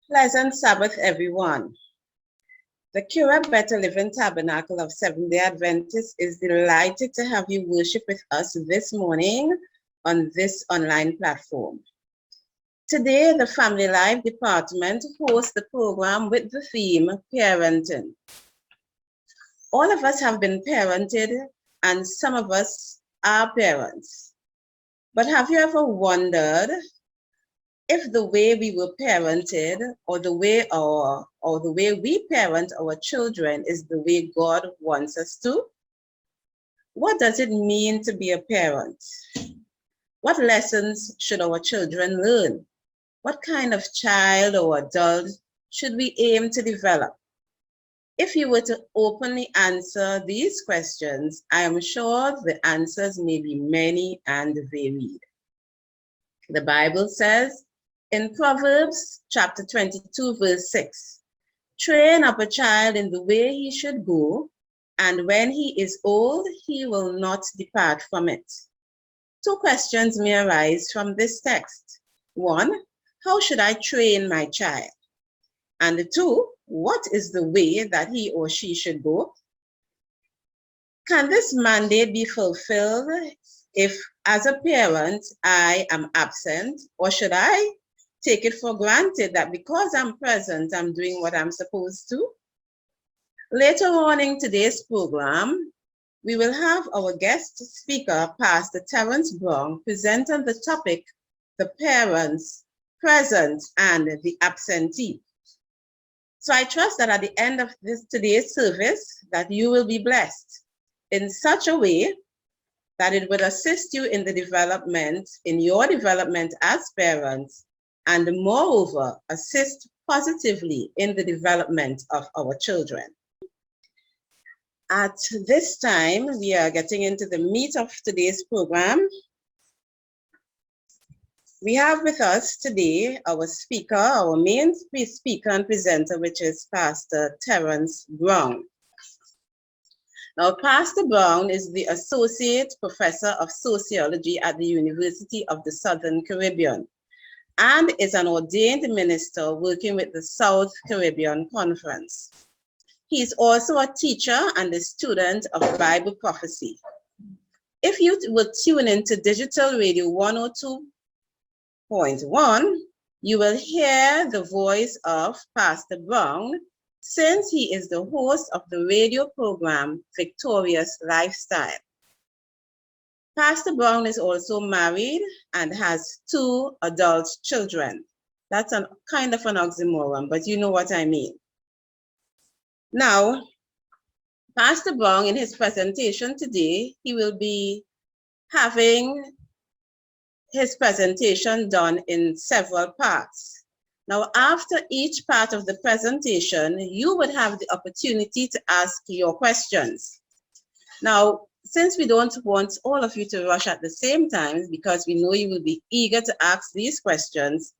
Pleasant Sabbath, everyone. The Cura Better Living Tabernacle of Seventh-day Adventists is delighted to have you worship with us this morning on this online platform. Today, the Family Life Department hosts the program with the theme Parenting. All of us have been parented, and some of us are parents. But have you ever wondered if the way we were parented or the way we parent our children is the way God wants us to? What does it mean to be a parent? What lessons should our children learn? What kind of child or adult should we aim to develop? If you were to openly answer these questions, I am sure the answers may be many and varied. The Bible says, in Proverbs chapter 22, verse 6, train up a child in the way he should go, and when he is old, he will not depart from it. Two questions may arise from this text. One, how should I train my child? And two, what is the way that he or she should go? Can this mandate be fulfilled if, as a parent, I am absent, or should I take it for granted that because I'm present, I'm doing what I'm supposed to? Later on in today's program, we will have our guest speaker, Pastor Terrance Browne, present on the topic, the parents, present, and the absentee. So I trust that at the end of today's service, that you will be blessed in such a way that it would assist you in your development as parents, and moreover, assist positively in the development of our children. At this time, we are getting into the meat of today's program. We have with us today our main speaker and presenter, which is Pastor Terrance Browne. Now, Pastor Browne is the Associate Professor of Sociology at the University of the Southern Caribbean and is an ordained minister working with the South Caribbean Conference. He is also a teacher and a student of Bible prophecy. If you will tune into Digital Radio 102.1, you will hear the voice of Pastor Browne, since he is the host of the radio program Victorious Lifestyle. Pastor Browne is also married and has 2 adult children. That's kind of an oxymoron, but you know what I mean. Now, Pastor Browne, in his presentation today, he will be having his presentation done in several parts. Now, after each part of the presentation, you would have the opportunity to ask your questions. Now, since we don't want all of you to rush at the same time, because we know you will be eager to ask these questions,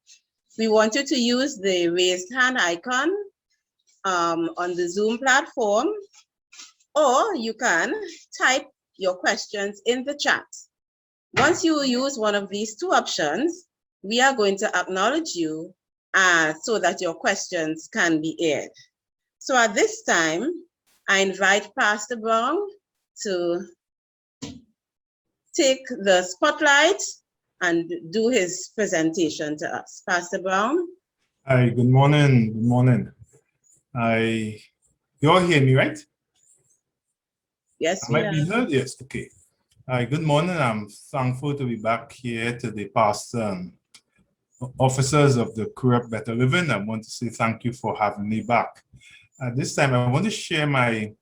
we want you to use the raised hand icon on the Zoom platform, or you can type your questions in the chat. Once you use one of these 2 options, we are going to acknowledge you so that your questions can be aired. So at this time, I invite Pastor Browne to take the spotlight and do his presentation to us. Pastor Browne. Hi, good morning. Good morning. You all hear me, right? Yes, we might be heard. Yes, okay. Hi, good morning. I'm thankful to be back here to the pastor and officers of the Cura Better Living. I want to say thank you for having me back. At this time, I want to share my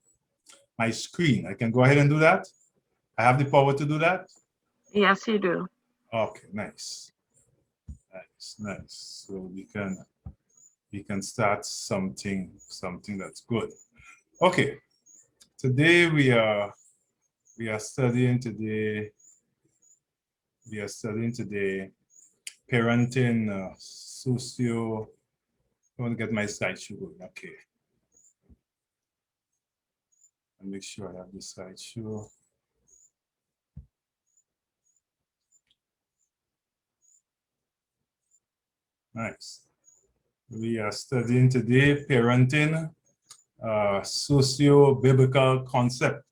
screen. I can go ahead and do that. I have the power to do that. Yes, you do. Okay, nice. So we can start something that's good. Okay. Today we are studying parenting socio. I want to get my slideshow going. Okay. And make sure I have the slideshow. Nice. We are studying today parenting, socio-biblical concept.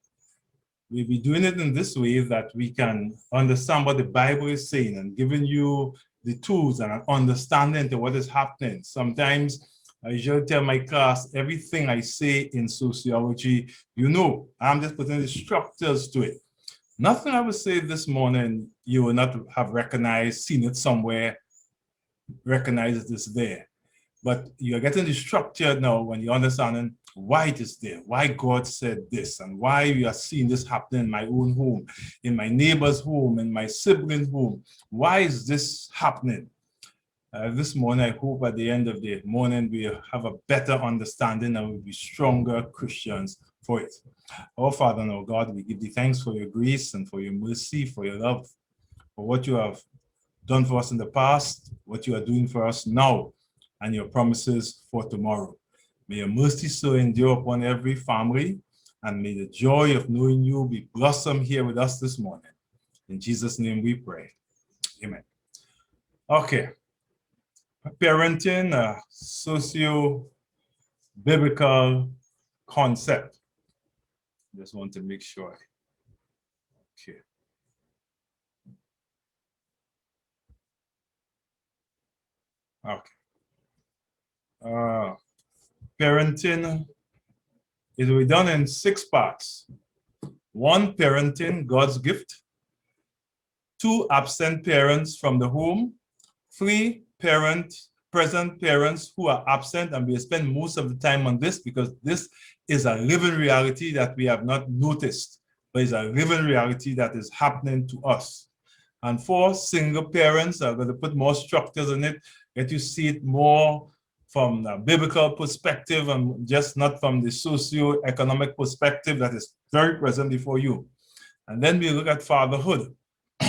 We'll be doing it in this way that we can understand what the Bible is saying and giving you the tools and an understanding to what is happening. Sometimes I usually tell my class, everything I say in sociology, you know, I'm just putting the structures to it. Nothing I would say this morning, you will not have recognized, seen it somewhere, recognized it is there. But you're getting the structure now when you're understanding why it is there, why God said this, and why we are seeing this happening in my own home, in my neighbor's home, in my sibling's home. Why is this happening? This morning, I hope at the end of the morning, we have a better understanding and we'll be stronger Christians for it. Our Father and our God, we give thee thanks for your grace and for your mercy, for your love, for what you have done for us in the past, what you are doing for us now, and your promises for tomorrow. May your mercy so endure upon every family, and may the joy of knowing you be blossom here with us this morning. In Jesus' name we pray. Amen. Okay. Parenting, a socio-biblical concept. Just want to make sure. Okay. Okay. Parenting is we done in 6 parts. 1, parenting, God's gift. 2, absent parents from the home. 3, present parents who are absent, and we spend most of the time on this because this is a living reality that we have not noticed, but it's a living reality that is happening to us. And 4, single parents. I'm going to put more structures in it, let you see it more from a biblical perspective and just not from the socio-economic perspective that is very present before you. And then we look at fatherhood.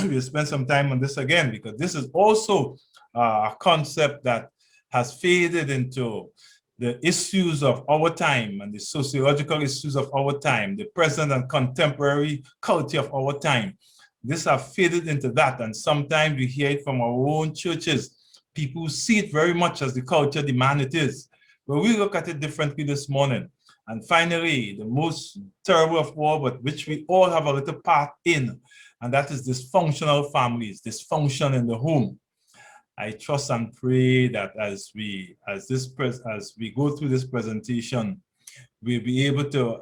We'll spend some time on this again because this is also a concept that has faded into the issues of our time and the sociological issues of our time, the present and contemporary culture of our time. This has faded into that, and sometimes we hear it from our own churches. People see it very much as the culture demand it is. But we look at it differently this morning. And finally, the most terrible of all, but which we all have a little part in, and that is dysfunctional families, dysfunction in the home. I trust and pray that as we go through this presentation, we'll be able to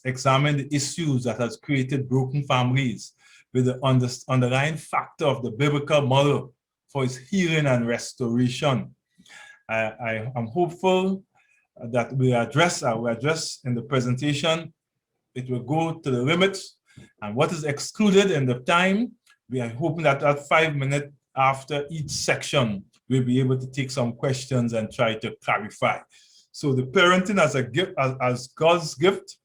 examine the issues that has created broken families with the underlying factor of the biblical model for its healing and restoration. I am hopeful that we address in the presentation. It will go to the limits, and what is excluded in the time, we are hoping that at 5 minutes after each section, we'll be able to take some questions and try to clarify. So the parenting as a gift, as God's gift,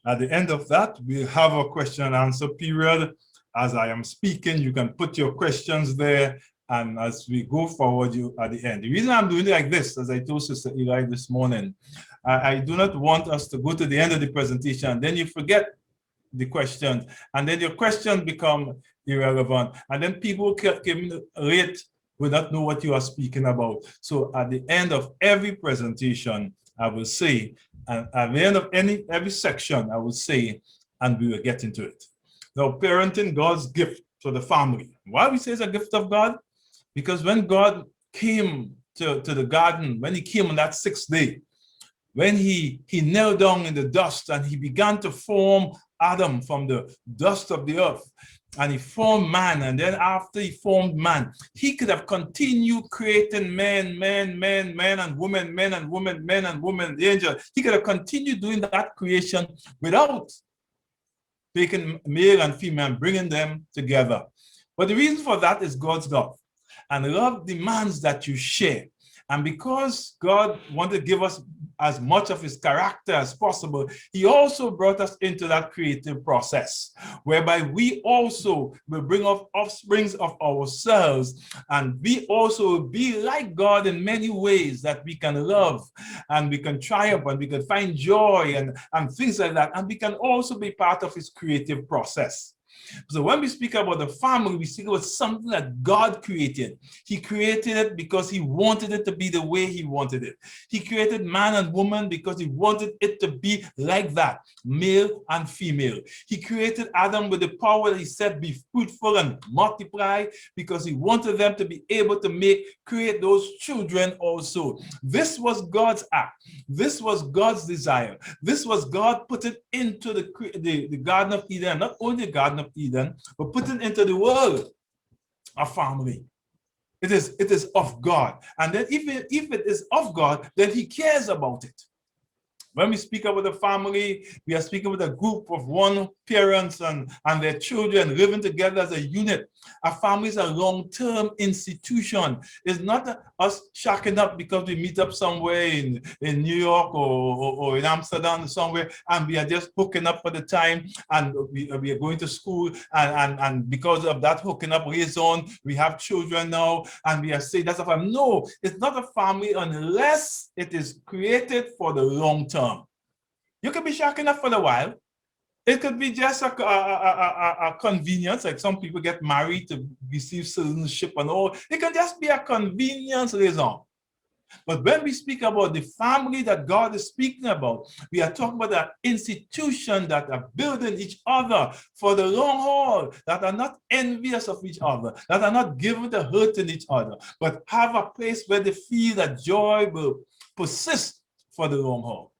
at the end of that, we'll have a question and answer period. As I am speaking, you can put your questions there, and as we go forward, you at the end. The reason I'm doing it like this, as I told Sister Eli this morning, I do not want us to go to the end of the presentation, then you forget the questions, and then your questions become irrelevant, and then people came late will not know what you are speaking about. So at the end of every presentation, I will say, and at the end of every section, I will say, and we will get into it. Now, parenting, God's gift to the family. Why we say it's a gift of God? Because when God came to the garden, when he came on that 6th day, when he knelt down in the dust and he began to form Adam from the dust of the earth, and he formed man, and then after he formed man, he could have continued creating men and women, the angel. He could have continued doing that creation without taking male and female and bringing them together. But the reason for that is God's love. And love demands that you share. And because God wanted to give us as much of his character as possible, he also brought us into that creative process, whereby we also will bring up offsprings of ourselves, and we also will be like God in many ways, that we can love and we can triumph and we can find joy and things like that. And we can also be part of his creative process. So when we speak about the family, we speak about something that God created. He created it because he wanted it to be the way he wanted it. He created man and woman because he wanted it to be like that, male and female. He created Adam with the power that he said, be fruitful and multiply, because he wanted them to be able to create those children also. This was God's act. This was God's desire. This was God put it into the Garden of Eden, not only the Garden of Eden, but put it into the world, a family. It is of God. And then if it is of God, then he cares about it. When we speak about the family, we are speaking with a group of one parents and their children living together as a unit. A family is a long-term institution. It's not us shacking up because we meet up somewhere in New York or in Amsterdam or somewhere, and we are just hooking up for the time, and we are going to school, and because of that hooking up liaison, we have children now, and we are saying that's a family. No, it's not a family unless it is created for the long term. You could be shacking up for a while. It could be just a convenience, like some people get married to receive citizenship and all. It can just be a convenience reason. But when we speak about the family that God is speaking about, we are talking about an institution that are building each other for the long haul, that are not envious of each other, that are not given to hurting each other, but have a place where they feel that joy will persist for the long haul.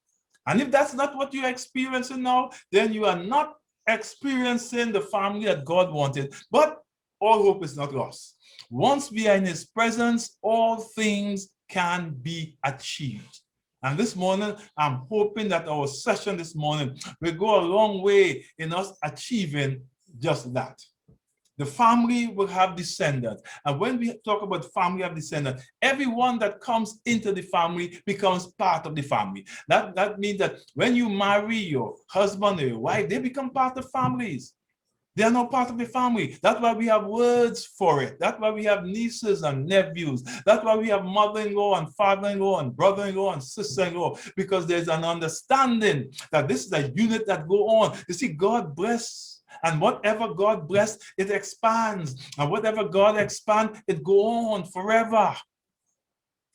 And if that's not what you're experiencing now, then you are not experiencing the family that God wanted. But all hope is not lost. Once we are in his presence, all things can be achieved. And this morning, I'm hoping that our session this morning will go a long way in us achieving just that. The family will have descendants. And when we talk about family of descendants, everyone that comes into the family becomes part of the family. That means that when you marry your husband or your wife, they become part of families. They are not part of the family. That's why we have words for it. That's why we have nieces and nephews. That's why we have mother-in-law and father-in-law and brother-in-law and sister-in-law, because there's an understanding that this is a unit that go on. You see, God bless. And whatever God bless, it expands. And whatever God expands, it go on forever.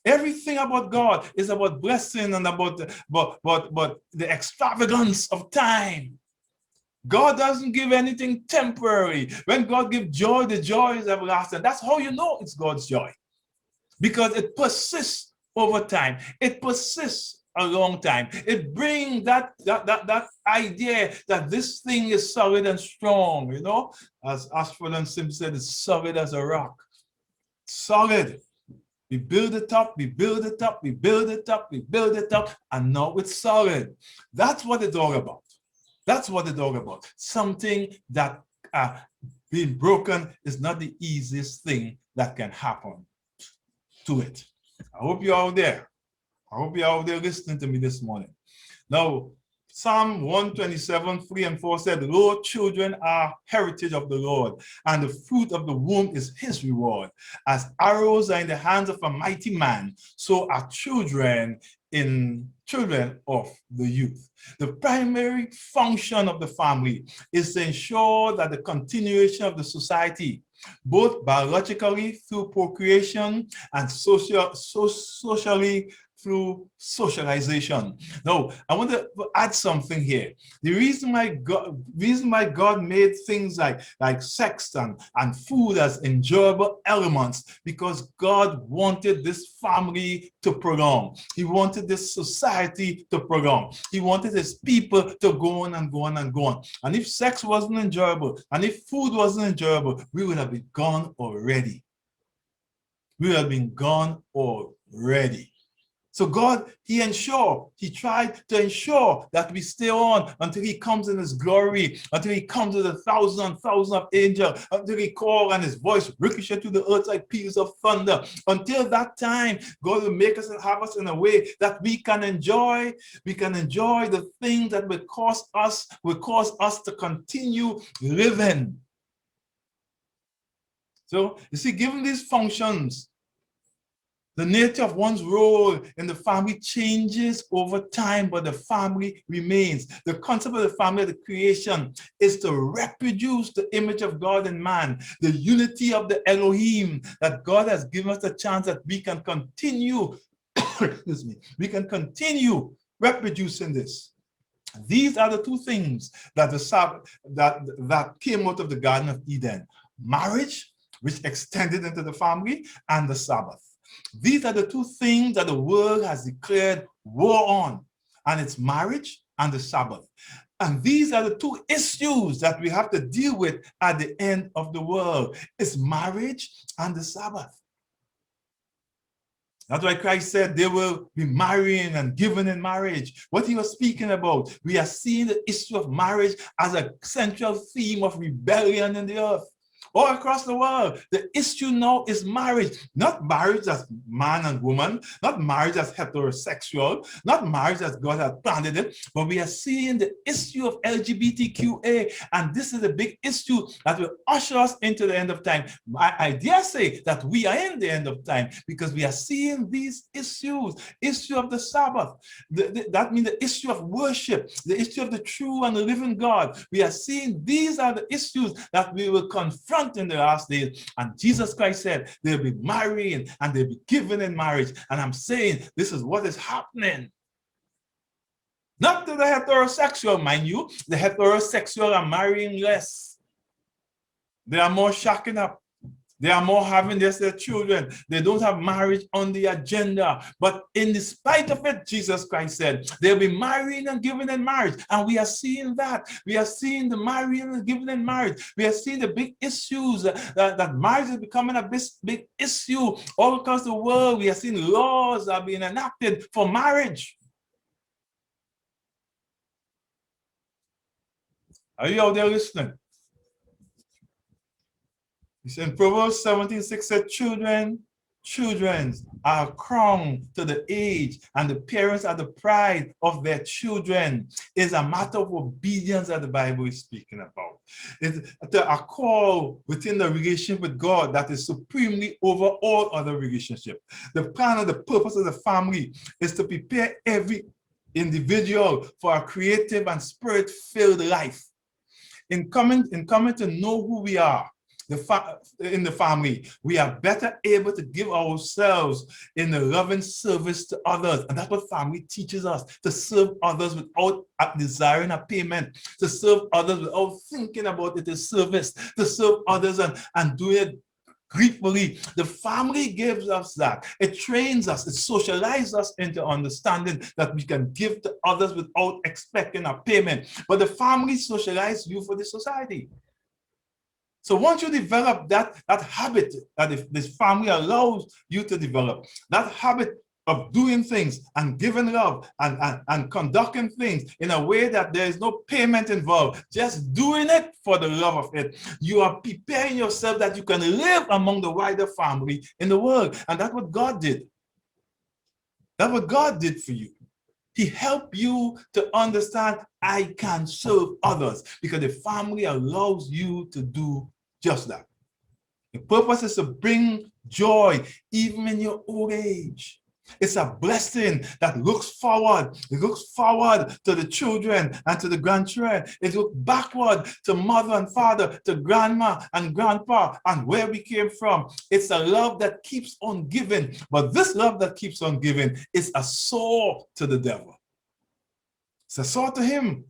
Everything about God is about blessing and about the extravagance of time. God doesn't give anything temporary. When God gives joy, the joy is everlasting. That's how you know it's God's joy. Because it persists over time. It persists a long time. It brings that idea that this thing is solid and strong, you know? As Ashford and Simpson said, it's solid as a rock. Solid. We build it up, we build it up, we build it up, we build it up, and now it's solid. That's what it's all about. That's what it's all about. Something that being broken is not the easiest thing that can happen to it. I hope you're out there. I hope you're out there listening to me this morning. Now, Psalm 127, 3 and 4 said, Lord, children are heritage of the Lord, and the fruit of the womb is his reward. As arrows are in the hands of a mighty man, so are children of the youth. The primary function of the family is to ensure that the continuation of the society, both biologically through procreation and socially through socialization. Now, I want to add something here. The reason why God made things like sex and food as enjoyable elements, because God wanted this family to prolong. He wanted this society to prolong. He wanted his people to go on and go on and go on. And if sex wasn't enjoyable, and if food wasn't enjoyable, we would have been gone already. We would have been gone already. So God, he tried to ensure that we stay on until he comes in his glory, until he comes with 1,000 and 1,000 of angels, until he calls and his voice ricochet to the earth like peals of thunder. Until that time, God will make us and have us in a way that we can enjoy the things that will cause us to continue living. So you see, given these functions, The nature of one's role in the family changes over time, but the family remains. The concept of the family of the creation is to reproduce the image of God in man, the unity of the Elohim, that God has given us a chance that we can continue, excuse me, we can continue reproducing this. These are the two things that that came out of the Garden of Eden: marriage, which extended into the family, and the Sabbath. These are the two things that the world has declared war on, and it's marriage and the Sabbath. And these are the two issues that we have to deal with at the end of the world. It's marriage and the Sabbath. That's why Christ said they will be marrying and given in marriage. What he was speaking about, we are seeing the issue of marriage as a central theme of rebellion in the earth. All across the world, the issue now is marriage. Not marriage as man and woman, not marriage as heterosexual, not marriage as God has planned it, but we are seeing the issue of LGBTQA, and this is a big issue that will usher us into the end of time. I dare say that we are in the end of time because we are seeing these issues, issue of the Sabbath, that means the issue of worship, the issue of the true and the living God. We are seeing these are the issues that we will confront in the last days. And Jesus Christ said they'll be marrying and they'll be given in marriage. And I'm saying this is what is happening. Not to the heterosexual, mind you. The heterosexual are marrying less. They are more shacking up. They are more having their children. They don't have marriage on the agenda. But in spite of it, Jesus Christ said, they'll be marrying and giving in marriage. And we are seeing that. We are seeing the marrying and giving in marriage. We are seeing the big issues that marriage is becoming a big issue all across the world. We are seeing laws that are being enacted for marriage. Are you out there listening? In Proverbs 17:6 said, children are crowned to the age, and the parents are the pride of their children. It's a matter of obedience that the Bible is speaking about. It's a call within the relationship with God that is supremely over all other relationships. The plan and the purpose of the family is to prepare every individual for a creative and spirit-filled life. In coming to know who we are, in the family, we are better able to give ourselves in the loving service to others. And that's what family teaches us, to serve others without desiring a payment, to serve others without thinking about it as service, to serve others and do it gratefully. The family gives us that. It trains us, it socializes us into understanding that we can give to others without expecting a payment. But the family socializes you for the society. So once you develop that habit that if this family allows you to develop, that habit of doing things and giving love and conducting things in a way that there is no payment involved, just doing it for the love of it, you are preparing yourself that you can live among the wider family in the world. And that's what God did. That's what God did for you. He helped you to understand, I can serve others, because the family allows you to do just that. The purpose is to bring joy even in your old age. It's a blessing that looks forward. It looks forward to the children and to the grandchildren. It looks backward to mother and father, to grandma and grandpa, and where we came from. It's a love that keeps on giving. But this love that keeps on giving is a sword to the devil. It's a sword to him.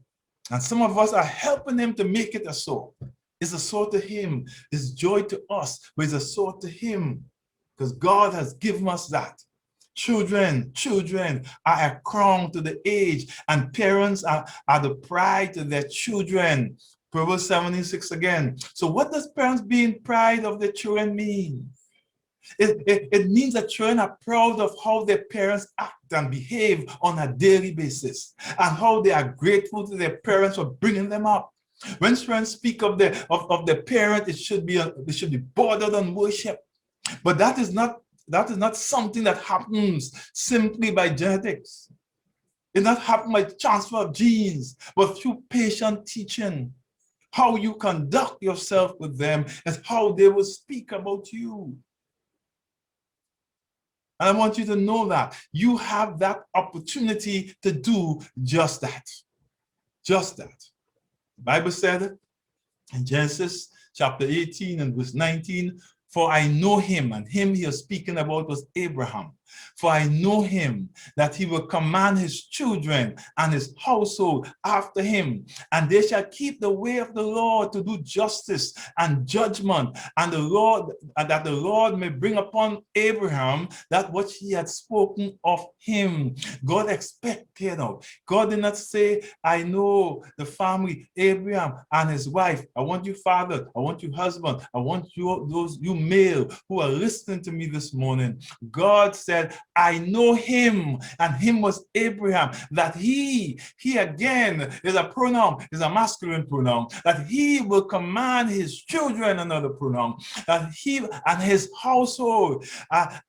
And some of us are helping him to make it a sword. It's a sword to him. It's joy to us, but it's a sword to him, because God has given us that. Children are a crown to the age, and parents are the pride to their children. Proverbs 17:6 again. So what does parents being pride of their children mean? It means that children are proud of how their parents act and behave on a daily basis, and how they are grateful to their parents for bringing them up. When parents speak of their parent, it should be bordered on worship. But that is not something that happens simply by genetics. It's not happening by transfer of genes, but through patient teaching. How you conduct yourself with them is how they will speak about you. And I want you to know that you have that opportunity to do just that. Just that. The Bible said in Genesis chapter 18 and verse 19, for I know him, and him he is speaking about was Abraham. For I know him, that he will command his children and his household after him, and they shall keep the way of the Lord to do justice and judgment, and that the Lord may bring upon Abraham that which he had spoken of him. God expected of. God did not say, I know the family, Abraham and his wife. I want you father, I want you husband, I want you, those you male who are listening to me this morning. God said, I know him, and him was Abraham, that he again is a pronoun, is a masculine pronoun, that he will command his children, another pronoun, that he and his household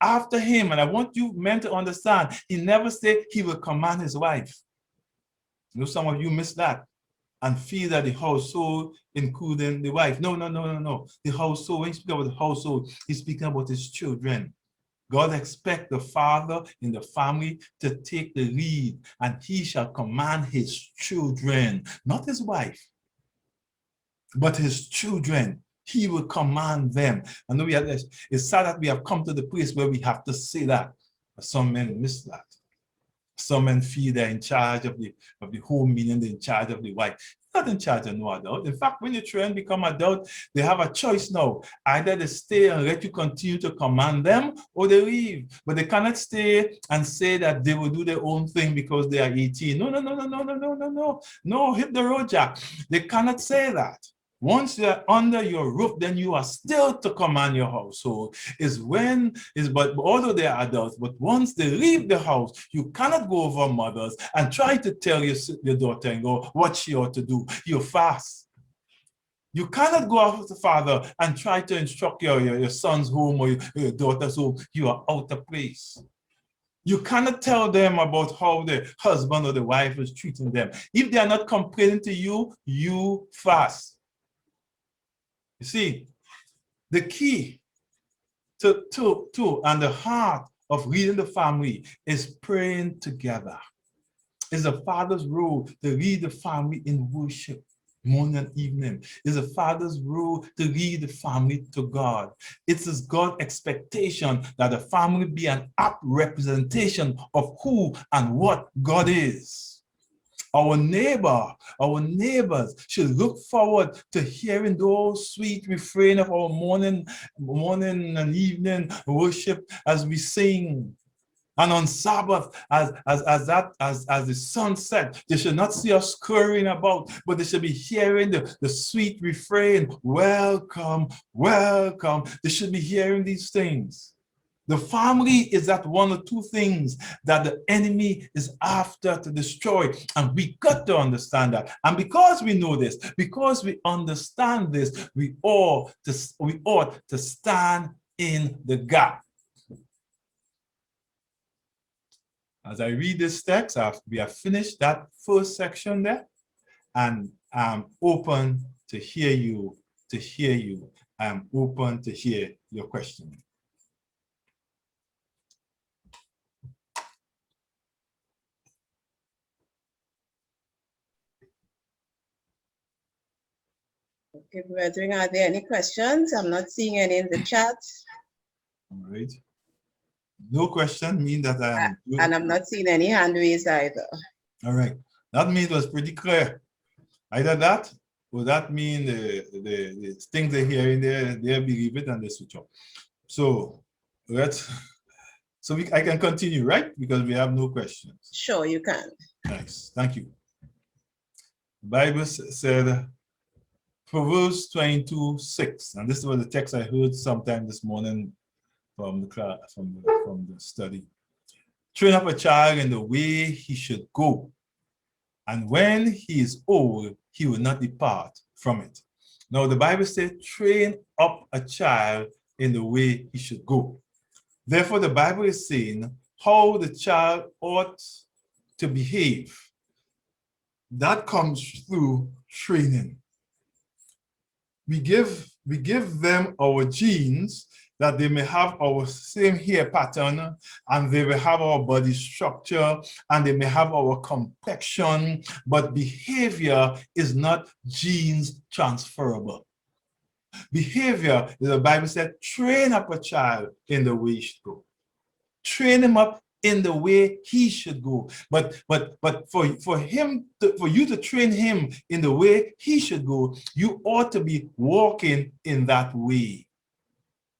after him. And I want you men to understand, he never said he will command his wife. You know, some of you miss that and feel that the household including the wife. No. The household, when he speaks about the household, he's speaking about his children. God expects the father in the family to take the lead, and he shall command his children, not his wife, but his children. He will command them. I know it's sad that we have come to the place where we have to say that, but some men miss that. Some men feel they're in charge of the home, meaning they're in charge of the wife. Not in charge of no adult. In fact, when your children become adult, they have a choice now. Either they stay and let you continue to command them, or they leave. But they cannot stay and say that they will do their own thing because they are 18. No, hit the road, Jack. They cannot say that. Once they're under your roof, then you are still to command your household. But although they are adults, but once they leave the house, you cannot go over mothers and try to tell your daughter-in-law what she ought to do. You're fast. You cannot go after the father and try to instruct your son's home or your daughter's home. You are out of place. You cannot tell them about how the husband or the wife is treating them. If they are not complaining to you, you fast. You see, the key to and the heart of leading the family is praying together. It's the father's role to lead the family in worship morning and evening. It's the father's role to lead the family to God. It's his God's expectation that the family be an apt representation of who and what God is. Our neighbors should look forward to hearing those sweet refrain of our morning and evening worship as we sing. And on Sabbath, as the sun set, they should not see us scurrying about, but they should be hearing the sweet refrain, welcome, welcome. They should be hearing these things. The family is that one or two things that the enemy is after to destroy. And we got to understand that. And because we know this, because we understand this, we ought to stand in the gap. As I read this text, we have finished that first section there, and I'm open to hear you, I'm open to hear your question. Okay, brethren, are there any questions? I'm not seeing any in the chat. All right. No question means that I am good. And I'm not seeing any hand raised either. All right. That means it was pretty clear. Either that, or that mean the things they hear in there, they believe it and they switch up. So I can continue, right? Because we have no questions. Sure, you can. Nice. Thank you. The Bible said, Proverbs 22:6, and this was the text I heard sometime this morning from the class, from the study. Train up a child in the way he should go, and when he is old, he will not depart from it. Now the Bible says, train up a child in the way he should go. Therefore, the Bible is saying how the child ought to behave. That comes through training. We give them our genes, that they may have our same hair pattern, and they will have our body structure, and they may have our complexion, but behavior is not genes transferable. Behavior, the Bible said, train up a child in the way he should go. Train him up in the way he should go. But for you to train him in the way he should go, you ought to be walking in that way.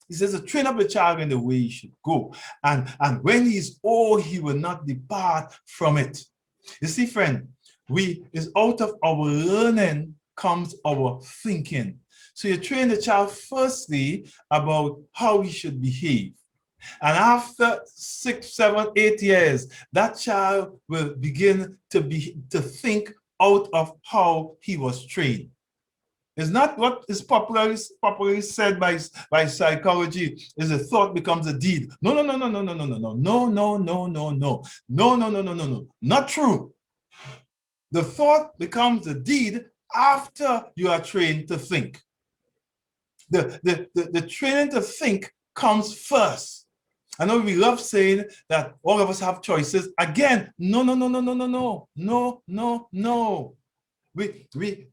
He says to train up a child in the way he should go. And when he's old, he will not depart from it. You see, friend, it's out of our learning comes our thinking. So you train the child firstly about how he should behave. And after 6, 7, 8 years, that child will begin to think out of how he was trained. It's not what is popularly said by psychology is a thought becomes a deed. No. Not true. The thought becomes a deed after you are trained to think. The training to think comes first. I know we love saying that all of us have choices. Again, no.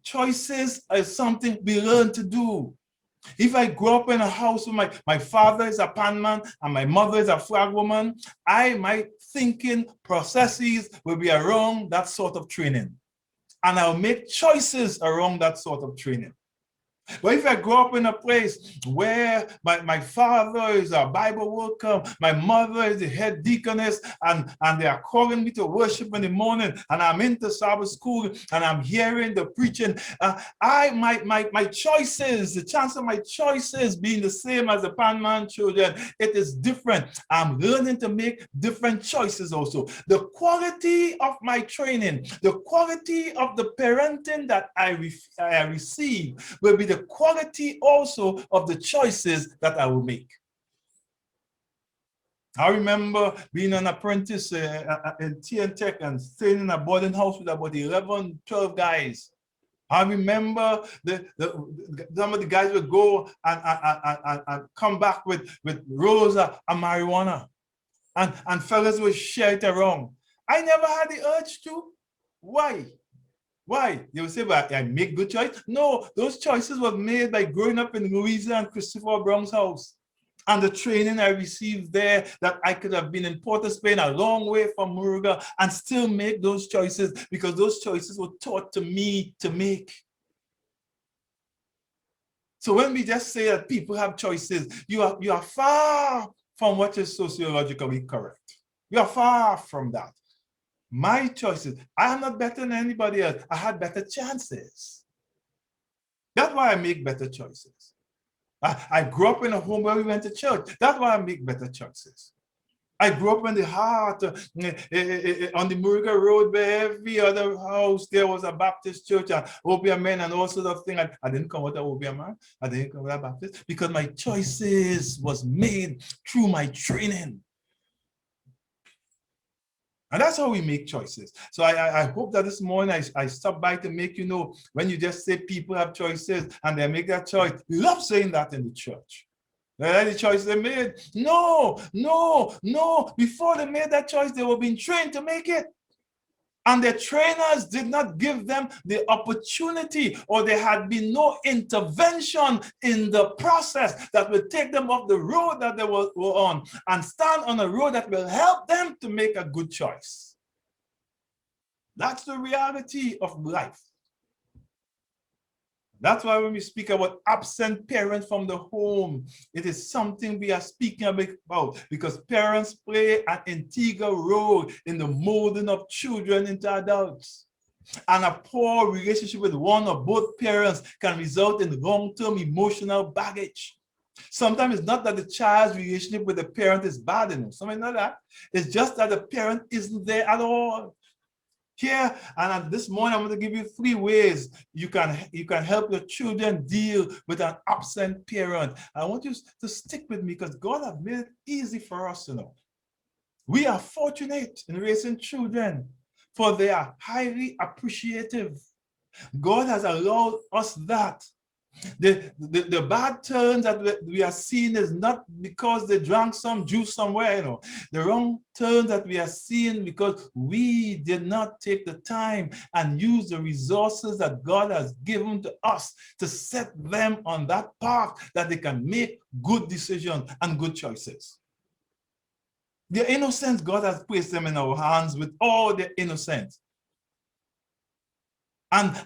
Choices is something we learn to do. If I grow up in a house where my father is a panman and my mother is a flag woman, my thinking processes will be around that sort of training. And I'll make choices around that sort of training. But if I grow up in a place where my father is a Bible worker, my mother is the head deaconess, and they are calling me to worship in the morning, and I'm into Sabbath school, and I'm hearing the preaching, my choices, the chance of my choices being the same as the Panman children, it is different. I'm learning to make different choices also. The quality of my training, the quality of the parenting that I receive will be the quality also of the choices that I will make. I remember being an apprentice in Tech and staying in a boarding house with about 11, 12 guys. I remember some of the guys would go and come back with rolls of marijuana, and fellas would share it around. I never had the urge to. Why? Why? They will say, well, I make good choice. No, those choices were made by growing up in Louisa and Christopher Browne's house. And the training I received there, that I could have been in Port of Spain, a long way from Muruga, and still make those choices because those choices were taught to me to make. So when we just say that people have choices, you are far from what is sociologically correct. You are far from that. My choices, I am not better than anybody else. I had better chances. That's why I make better choices. I grew up in a home where we went to church. That's why I make better choices. I grew up in the heart, on the Muriga Road, where every other house there was a Baptist church and Obeah men and all sorts of things. I didn't come out of Obeah man. I didn't come out of Baptist because my choices was made through my training. And that's how we make choices. So I hope that this morning I stopped by to make you know, when you just say people have choices and they make that choice, we love saying that in the church. The choice they made. No. Before they made that choice, they were being trained to make it. And the trainers did not give them the opportunity, or there had been no intervention in the process that will take them off the road that they were on and stand on a road that will help them to make a good choice. That's the reality of life. That's why when we speak about absent parents from the home, it is something we are speaking about because parents play an integral role in the molding of children into adults. And a poor relationship with one or both parents can result in long-term emotional baggage. Sometimes it's not that the child's relationship with the parent is bad enough. Something like that. It's just that the parent isn't there at all. Here, and this morning, I'm going to give you 3 ways you can help your children deal with an absent parent. I want you to stick with me because God has made it easy for us to know. We are fortunate in raising children, for they are highly appreciative. God has allowed us that. The bad turns that we are seeing is not because they drank some juice somewhere, The wrong turns that we are seeing because we did not take the time and use the resources that God has given to us to set them on that path that they can make good decisions and good choices. Their innocence, God has placed them in our hands with all their innocence. And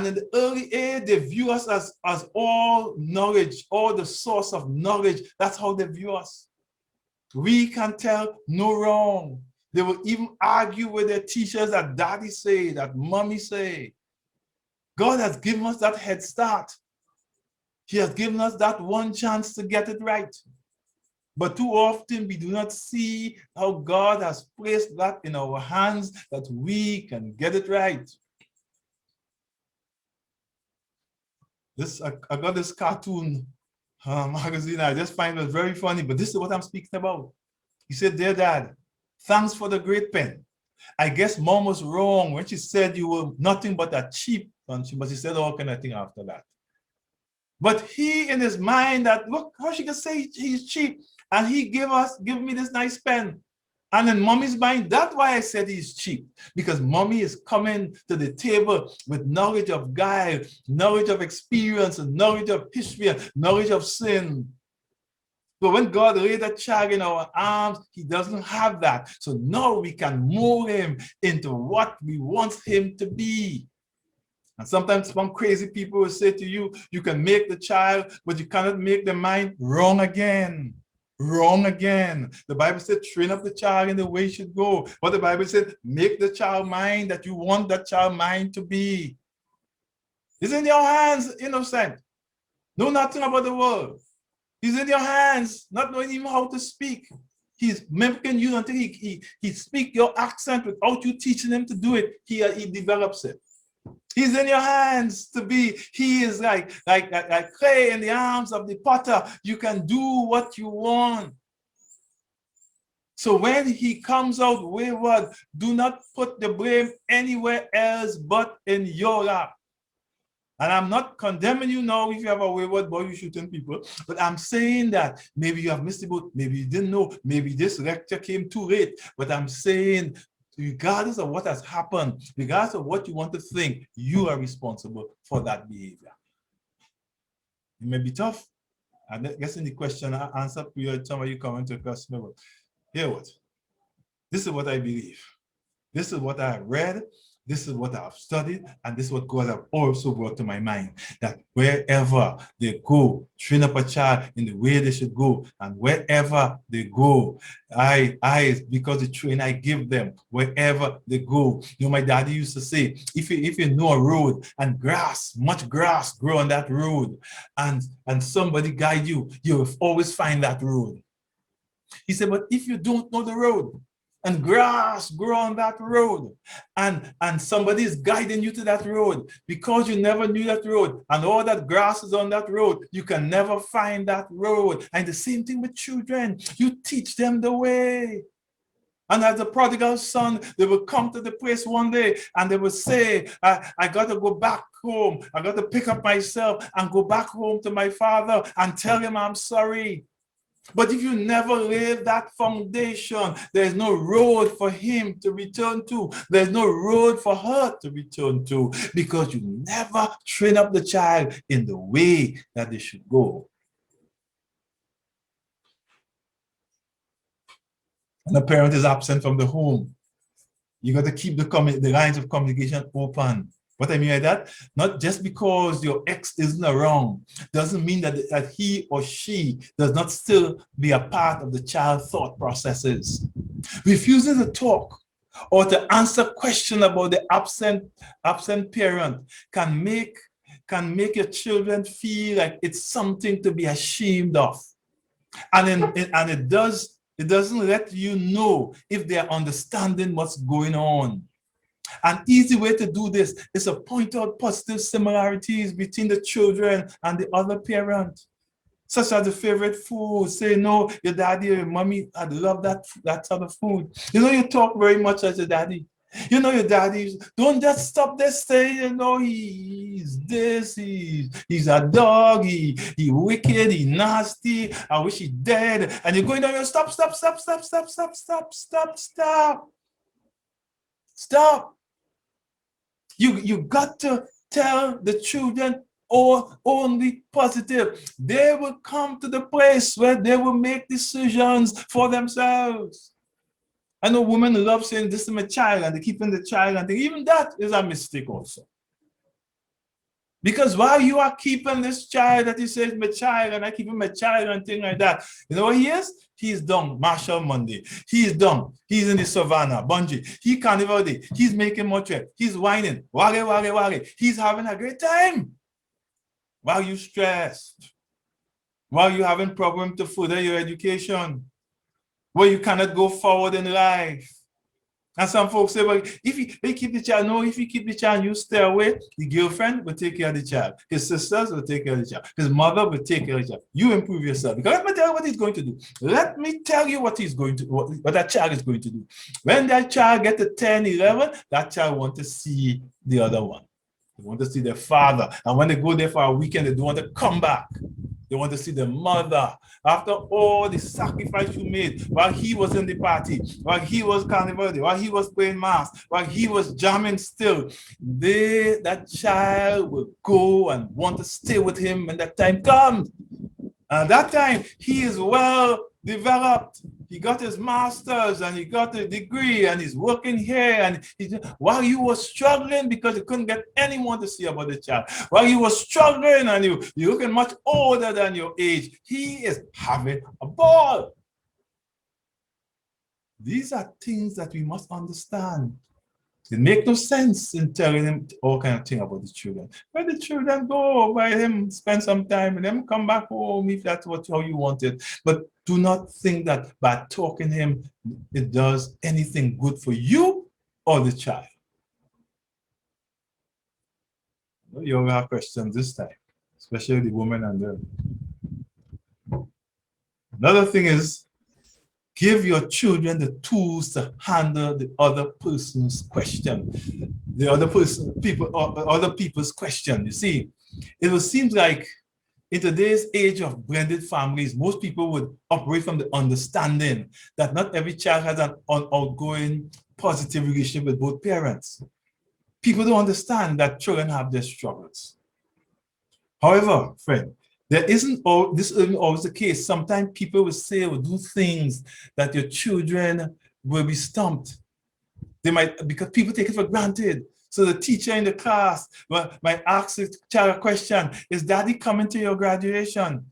in the early age, they view us as all knowledge, all the source of knowledge. That's how they view us. We can tell no wrong. They will even argue with their teachers that daddy say, that mommy say. God has given us that head start. He has given us that one chance to get it right. But too often we do not see how God has placed that in our hands that we can get it right. I got this cartoon magazine. I just find it very funny, but this is what I'm speaking about. He said, "Dear Dad, thanks for the great pen. I guess Mom was wrong when she said you were nothing but a cheap," but she said all kind of thing after that. But he in his mind that, look, how she can say he's cheap, and he give me this nice pen. And in Mommy's mind, that's why I said he's cheap, because Mommy is coming to the table with knowledge of God, knowledge of experience, and knowledge of history, and knowledge of sin. But when God laid that child in our arms, he doesn't have that. So now we can mold him into what we want him to be. And sometimes some crazy people will say to you, you can make the child, but you cannot make the mind. Wrong again. Wrong again. The Bible said, train up the child in the way he should go. But the Bible said, make the child mind that you want that child mind to be. It's in your hands, innocent. Know nothing about the world. He's in your hands, not knowing even how to speak. He's mimicking you until he speaks your accent without you teaching him to do it. He develops it. He's in your hands to be. He is like clay in the arms of the potter. You can do what you want. So when he comes out wayward, do not put the blame anywhere else but in your lap. And I'm not condemning you now if you have a wayward boy, you shooting people. But I'm saying that maybe you have missed the boat. Maybe you didn't know. Maybe this lecture came too late. But I'm saying, regardless of what has happened, regardless of what you want to think, you are responsible for that behavior. It may be tough. I guess in the question and answer period, some of you come into a customer, but hear what? This is what I believe. This is what I have read. This is what I've studied, and this is what God has also brought to my mind, that wherever they go, train up a child in the way they should go, and wherever they go, because the train I give them, wherever they go. My daddy used to say, if you know a road and much grass grow on that road, and somebody guide you, you'll always find that road. He said, but if you don't know the road, and grass grow on that road, and somebody is guiding you to that road, because you never knew that road, and all that grass is on that road, you can never find that road. And the same thing with children. You teach them the way. And as the prodigal son, they will come to the place one day and they will say, I got to go back home. I got to pick up myself and go back home to my father and tell him I'm sorry. But if you never lay that foundation, there's no road for him to return to. There's no road for her to return to, because you never train up the child in the way that they should go. And a parent is absent from the home. You got to keep the lines of communication open. What I mean by that, not just because your ex isn't around, doesn't mean that he or she does not still be a part of the child's thought processes. Refusing to talk or to answer questions about the absent parent can make your children feel like it's something to be ashamed of. And it doesn't let you know if they're understanding what's going on. An easy way to do this is to point out positive similarities between the children and the other parent, such as the favorite food. Say, no, your daddy or your mommy, I'd love that sort of food. You talk very much as your daddy. You know, your daddy, don't just stop there saying, you know, he's this, he's a dog, he wicked, he nasty, I wish he dead. And you're going down, you stop. Stop. You got to tell the children or only positive. They will come to the place where they will make decisions for themselves. I know women love saying this is my child and they keeping the child and even that is a mistake also. Because while you are keeping this child that you say is my child and I keep him my child and things like that, you know what he is? He's done Marshall Monday. He's done. He's in the savannah, bungee. He carnival day. He's making more trip. He's whining. Waggy. He's having a great time. While you stressed. While you having problem to further your education. Where you cannot go forward in life. And some folks say, well, if you keep the child, no, if you keep the child, you stay away, the girlfriend will take care of the child. His sisters will take care of the child. His mother will take care of the child. You improve yourself. Because let me tell you what he's going to do. Let me tell you what he's going to do, what that child is going to do. When that child gets to 10, 11, that child wants to see the other one. They want to see their father. And when they go there for a weekend, they don't want to come back. They want to see the mother. After all the sacrifice you made while he was in the party, while he was carnival, while he was playing mass, while he was jamming still, that child will go and want to stay with him when that time comes. And that time, he is well developed. He got his master's and he got a degree and he's working here. And while you were struggling because you couldn't get anyone to see about the child, while you were struggling and you're looking much older than your age, he is having a ball. These are things that we must understand. It makes no sense in telling him all kind of thing about the children. Let the children go by him, spend some time, and then come back home if that's how you want it. But do not think that by talking to him, it does anything good for you or the child. You will have questions this time, especially the woman and the... Another thing is, give your children the tools to handle the other person's question, other people's question. You see, it seems like in today's age of blended families, most people would operate from the understanding that not every child has an outgoing positive relationship with both parents. People don't understand that children have their struggles. However, friend, this isn't always the case. Sometimes people will say or do things that your children will be stumped. They might, because people take it for granted. So the teacher in the class might ask the child a question, is daddy coming to your graduation?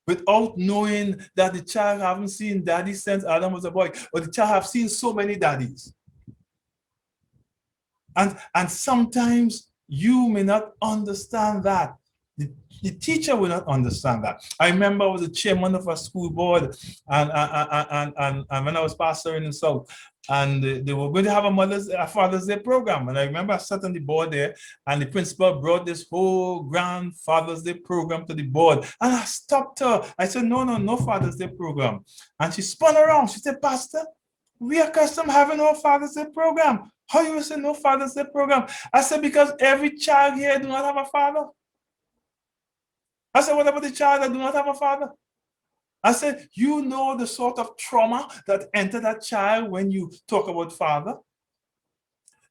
Without knowing that the child haven't seen daddy since Adam was a boy, or the child have seen so many daddies. And sometimes you may not understand that. The teacher will not understand that. I remember I was a chairman of a school board, and when I was pastoring in South, and they were going to have a Father's Day program. And I remember I sat on the board there, and the principal brought this whole grand Father's Day program to the board. And I stopped her. I said, no Father's Day program. And she spun around. She said, Pastor, we are accustomed having no Father's Day program. How you say no Father's Day program? I said, because every child here do not have a father. I said, what about the child that do not have a father? I said, you know the sort of trauma that entered that child when you talk about father?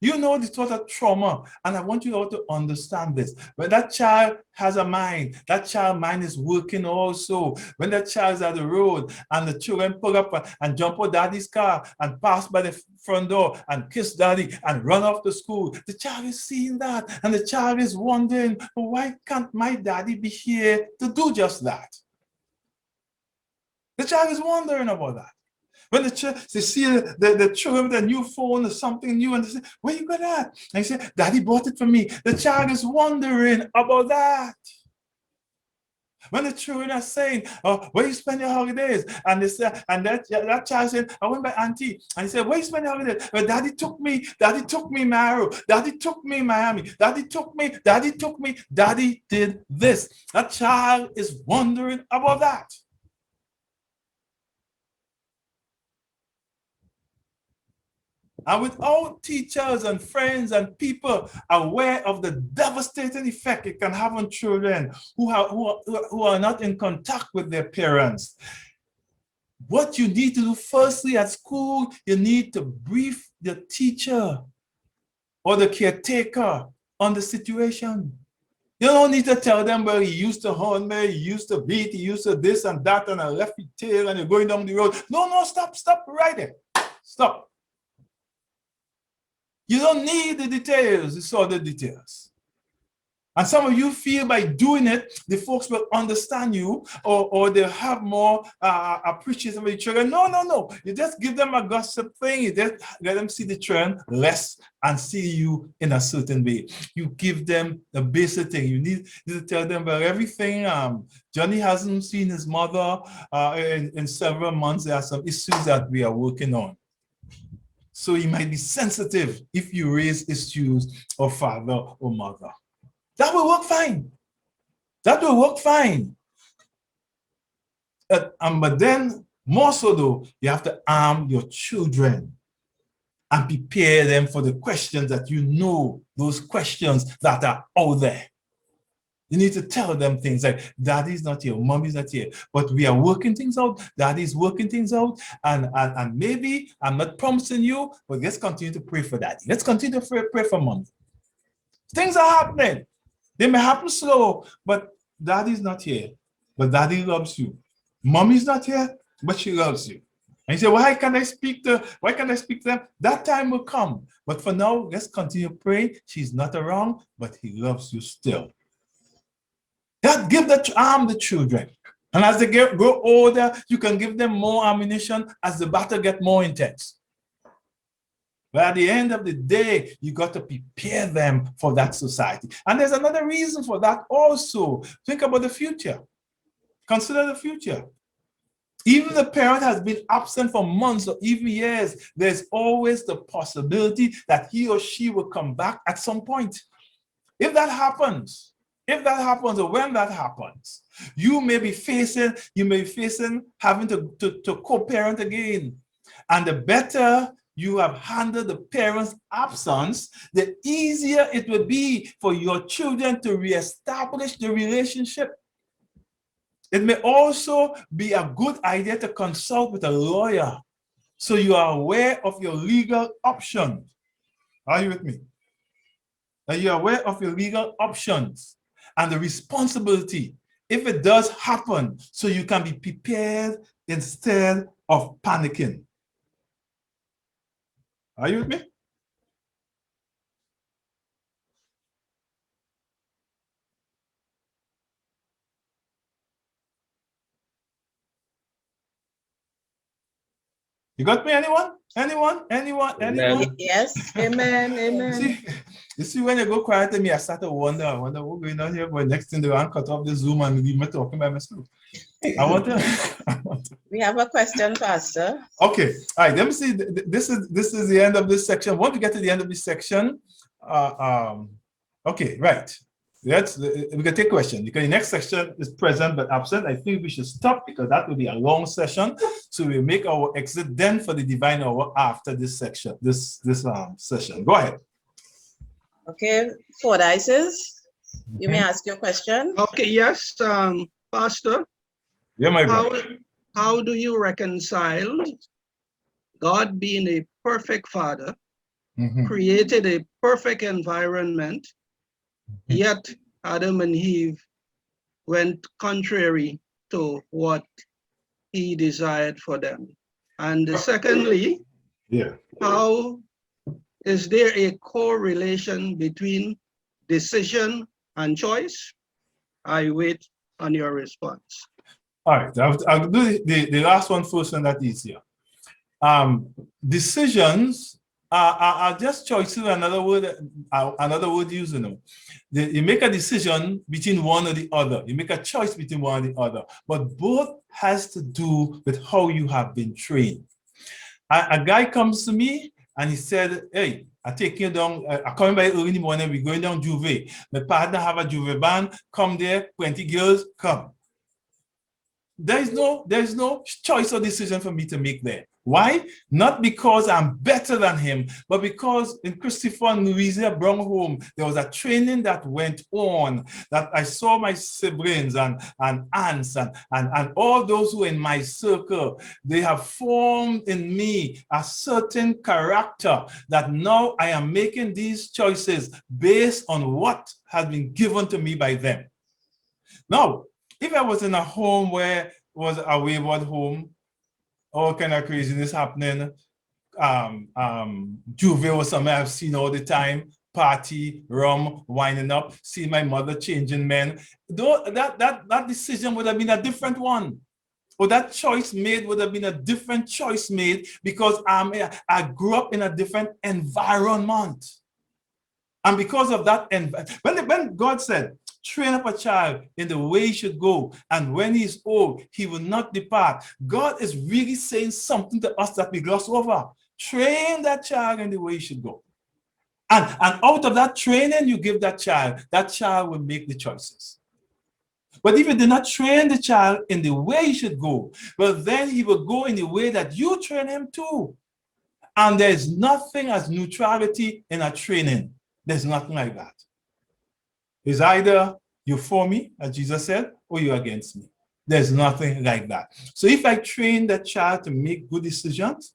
You know the sort of trauma, and I want you all to understand this. When that child has a mind, that child's mind is working also. When that child's at the road and the children pull up and jump on daddy's car and pass by the front door and kiss daddy and run off to school, the child is seeing that, and the child is wondering, why can't my daddy be here to do just that? The child is wondering about that. When they see the children with a new phone or something new, and they say, where you got that? And they say, daddy bought it for me. The child is wondering about that. When the children are saying, oh, where you spend your holidays? And they say, and that child said, I went by auntie. And he said, where you spend your holidays? Well, daddy took me Mario. Daddy took me Miami. Daddy took me, daddy did this. That child is wondering about that. And without teachers and friends and people aware of the devastating effect it can have on children who are not in contact with their parents, what you need to do firstly at school, you need to brief the teacher or the caretaker on the situation. You don't need to tell them, well, he used to horn me, he used to beat, he used to this and that, and I left his tail and you're going down the road. No, stop right there. Stop. You don't need the details, it's all the details. And some of you feel by doing it, the folks will understand you or they'll have more appreciation of the children. No. You just give them a gossip thing. You just let them see the trend less and see you in a certain way. You give them the basic thing. You need to tell them about everything. Johnny hasn't seen his mother in several months. There are some issues that we are working on. So he might be sensitive if you raise issues of father or mother. That will work fine. That will work fine. But then, more so though, you have to arm your children and prepare them for the questions that you know, those questions that are out there. You need to tell them things like, daddy's not here, mommy's not here, but we are working things out, daddy's working things out, and maybe I'm not promising you, but let's continue to pray for daddy. Let's continue to pray for mommy. Things are happening. They may happen slow, but daddy's not here, but daddy loves you. Mommy's not here, but she loves you. And you say, why can't I speak to them? That time will come. But for now, let's continue to pray. She's not around, but he loves you still. God, arm the children. And as they grow older, you can give them more ammunition as the battle gets more intense. But at the end of the day, you got to prepare them for that society. And there's another reason for that also. Think about the future. Consider the future. Even the parent has been absent for months or even years, there's always the possibility that he or she will come back at some point. If that happens, or when that happens, you may be facing having to co-parent again. And the better you have handled the parent's absence, the easier it will be for your children to reestablish the relationship. It may also be a good idea to consult with a lawyer so you are aware of your legal options. Are you with me? That you are aware of your legal options and the responsibility if it does happen, so you can be prepared instead of panicking. Are you with me? You got me? Anyone? Yes, amen. You see, when you go quiet to me, I start to wonder what's going on here. But next thing, they want to cut off the Zoom and leave me talking by myself. We have a question, Pastor. Okay, all right. Let me see. This is the end of this section. Once we get to the end of this section, okay, right. We can take question because the next section is present but absent. I think we should stop because that will be a long session. So we'll make our exit then for the divine hour after this section, this session. Go ahead. Okay, Fordyces, you may ask your question. Okay, yes, Pastor. Yeah, my brother. How do you reconcile God being a perfect father, created a perfect environment, yet Adam and Eve went contrary to what he desired for them? And secondly, how is there a correlation between decision and choice? I wait on your response. All right, I'll do the last one first and that's easier. Decisions are just choices, another word used, you know. You make a decision between one or the other. You make a choice between one or the other. But both has to do with how you have been trained. A guy comes to me and he said, hey, I take you down, I come by early in the morning, we're going down Juve. My partner have a Juve band, come there, 20 girls, come. there's no choice or decision for me to make there. Why? Not because I'm better than him, but because in Christopher and Louisa Browne home, there was a training that went on, that I saw my siblings and aunts and all those who are in my circle. They have formed in me a certain character that now I am making these choices based on what has been given to me by them. Now, if I was in a home where it was a wayward home, all kind of craziness happening, Juve was something I've seen all the time, party, rum, winding up, see my mother changing men, though that decision would have been a different one. Or that choice made would have been a different choice made because I grew up in a different environment. And because of that, when God said, train up a child in the way he should go, and when he's old, he will not depart. God is really saying something to us that we gloss over. Train that child in the way he should go. And out of that training you give that child will make the choices. But if you do not train the child in the way he should go, well, then he will go in the way that you train him to. And there's nothing as neutrality in a training. There's nothing like that. It's either you're for me, as Jesus said, or you're against me. There's nothing like that. So if I train that child to make good decisions,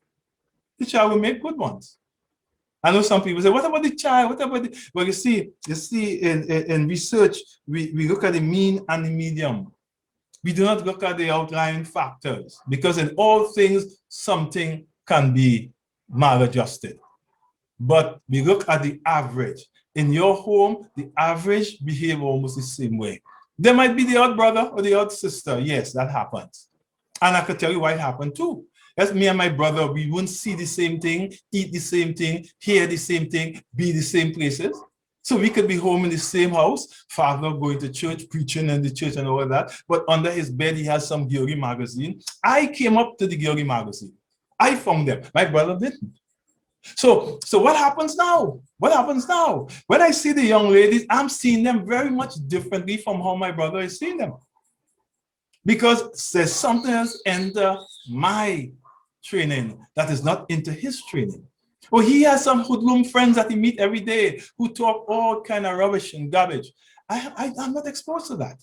the child will make good ones. I know some people say, what about the child? What about the... Well, you see in research, we look at the mean and the medium. We do not look at the outlying factors, because in all things, something can be maladjusted. But we look at the average. In your home, the average behave almost the same way. There might be the odd brother or the odd sister. Yes, that happens. And I could tell you why it happened too. That's me and my brother. We wouldn't see the same thing, eat the same thing, hear the same thing, be the same places. So we could be home in the same house, father going to church, preaching in the church and all of that. But under his bed, he has some girly magazine. I came up to the girly magazine. I found them. My brother didn't. So what happens now? What happens now? When I see the young ladies, I'm seeing them very much differently from how my brother is seeing them. Because there's something else into my training that is not into his training. Well, he has some hoodlum friends that he meet every day who talk all kind of rubbish and garbage. I'm not exposed to that.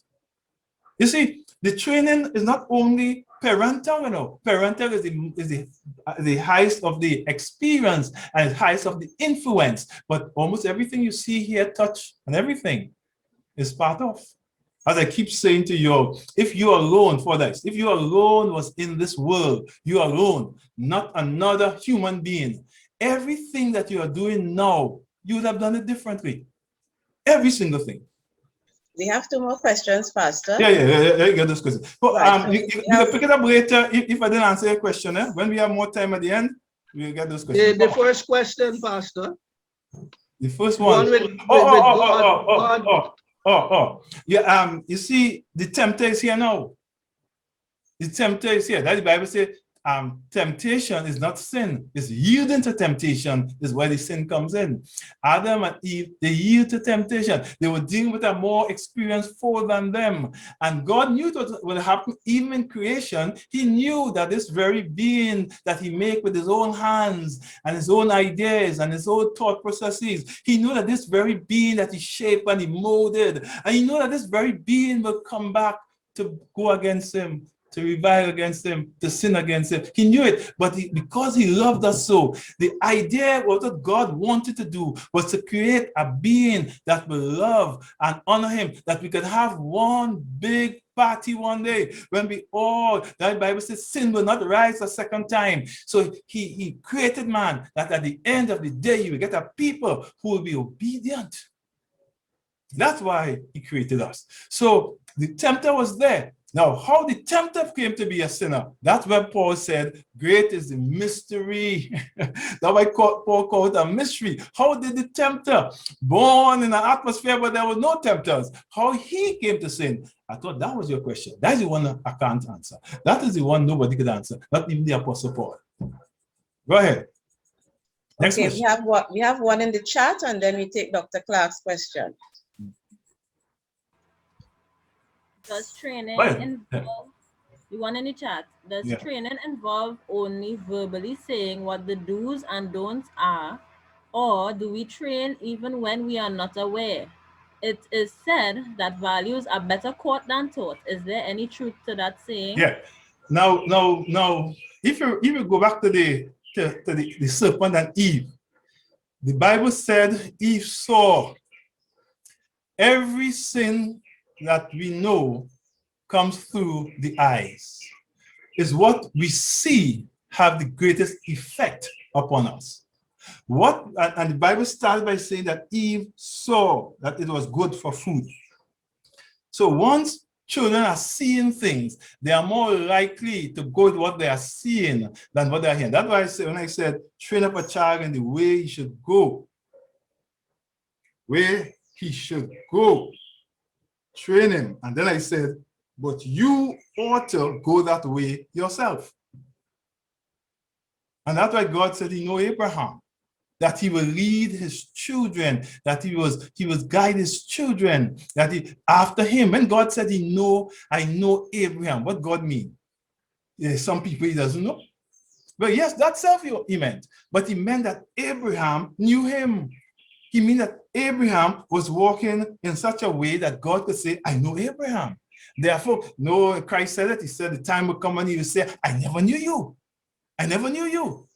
You see, the training is not only parental, you know. Parental is the highest of the experience and the highest of the influence. But almost everything you see here, touch, and everything is part of. As I keep saying to you, if you alone for this, if you alone was in this world, you alone, not another human being, everything that you are doing now, you would have done it differently. Every single thing. We have 2 more questions, Pastor. Yeah, you get this question. But Right, you can pick it up later if I didn't answer your question. When we have more time at the end, we'll get those questions. The first question, Pastor. The first one. Yeah, you see, the tempter is here now. The tempter is here. That the Bible says, temptation is not sin. It's yielding to temptation is where the sin comes in. Adam and Eve, they yield to temptation. They were dealing with a more experienced foe than them. And God knew what would happen even in creation. He knew that this very being that he made with his own hands and his own ideas and his own thought processes, he knew that this very being that he shaped and he molded, and he knew that this very being will come back to go against him, to revile against him, to sin against him. He knew it, but because he loved us so, the idea what God wanted to do was to create a being that will love and honor him, that we could have one big party one day when we all, that Bible says, sin will not rise a second time. So he created man that at the end of the day, you will get a people who will be obedient. That's why he created us. So the tempter was there. Now, how the tempter came to be a sinner, that's where Paul said, great is the mystery. That's why Paul called it a mystery. How did the tempter, born in an atmosphere where there were no tempters, how he came to sin? I thought that was your question. That's the one I can't answer. That is the one nobody could answer, not even the Apostle Paul. Go ahead. Next okay, question. we have one in the chat, and then we take Dr. Clark's question. Does training Well, involve The one in the chat. Does Yeah. training involve only verbally saying what the do's and don'ts are, or do we train even when we are not aware? It is said that values are better caught than taught. Is there any truth to that saying? Yeah. Now, if you go back to the serpent and Eve, the Bible said Eve saw every sin that we know comes through the eyes. Is what we see have the greatest effect upon us. And the Bible starts by saying that Eve saw that it was good for food. So once children are seeing things, they are more likely to go with what they are seeing than what they are hearing. That's why I said, when I said train up a child in the way he should go, train him. And then I said, but you ought to go that way yourself. And that's why God said he knew Abraham, that he will lead his children, that he was guide his children, that he after him. When God said I know Abraham, what God mean? There's some people he doesn't know. But yes, that's self he meant. But he meant that Abraham knew him. He meant that Abraham was walking in such a way that God could say, I know Abraham. Therefore, no, Christ said it. He said the time will come when he will say, I never knew you. I never knew you.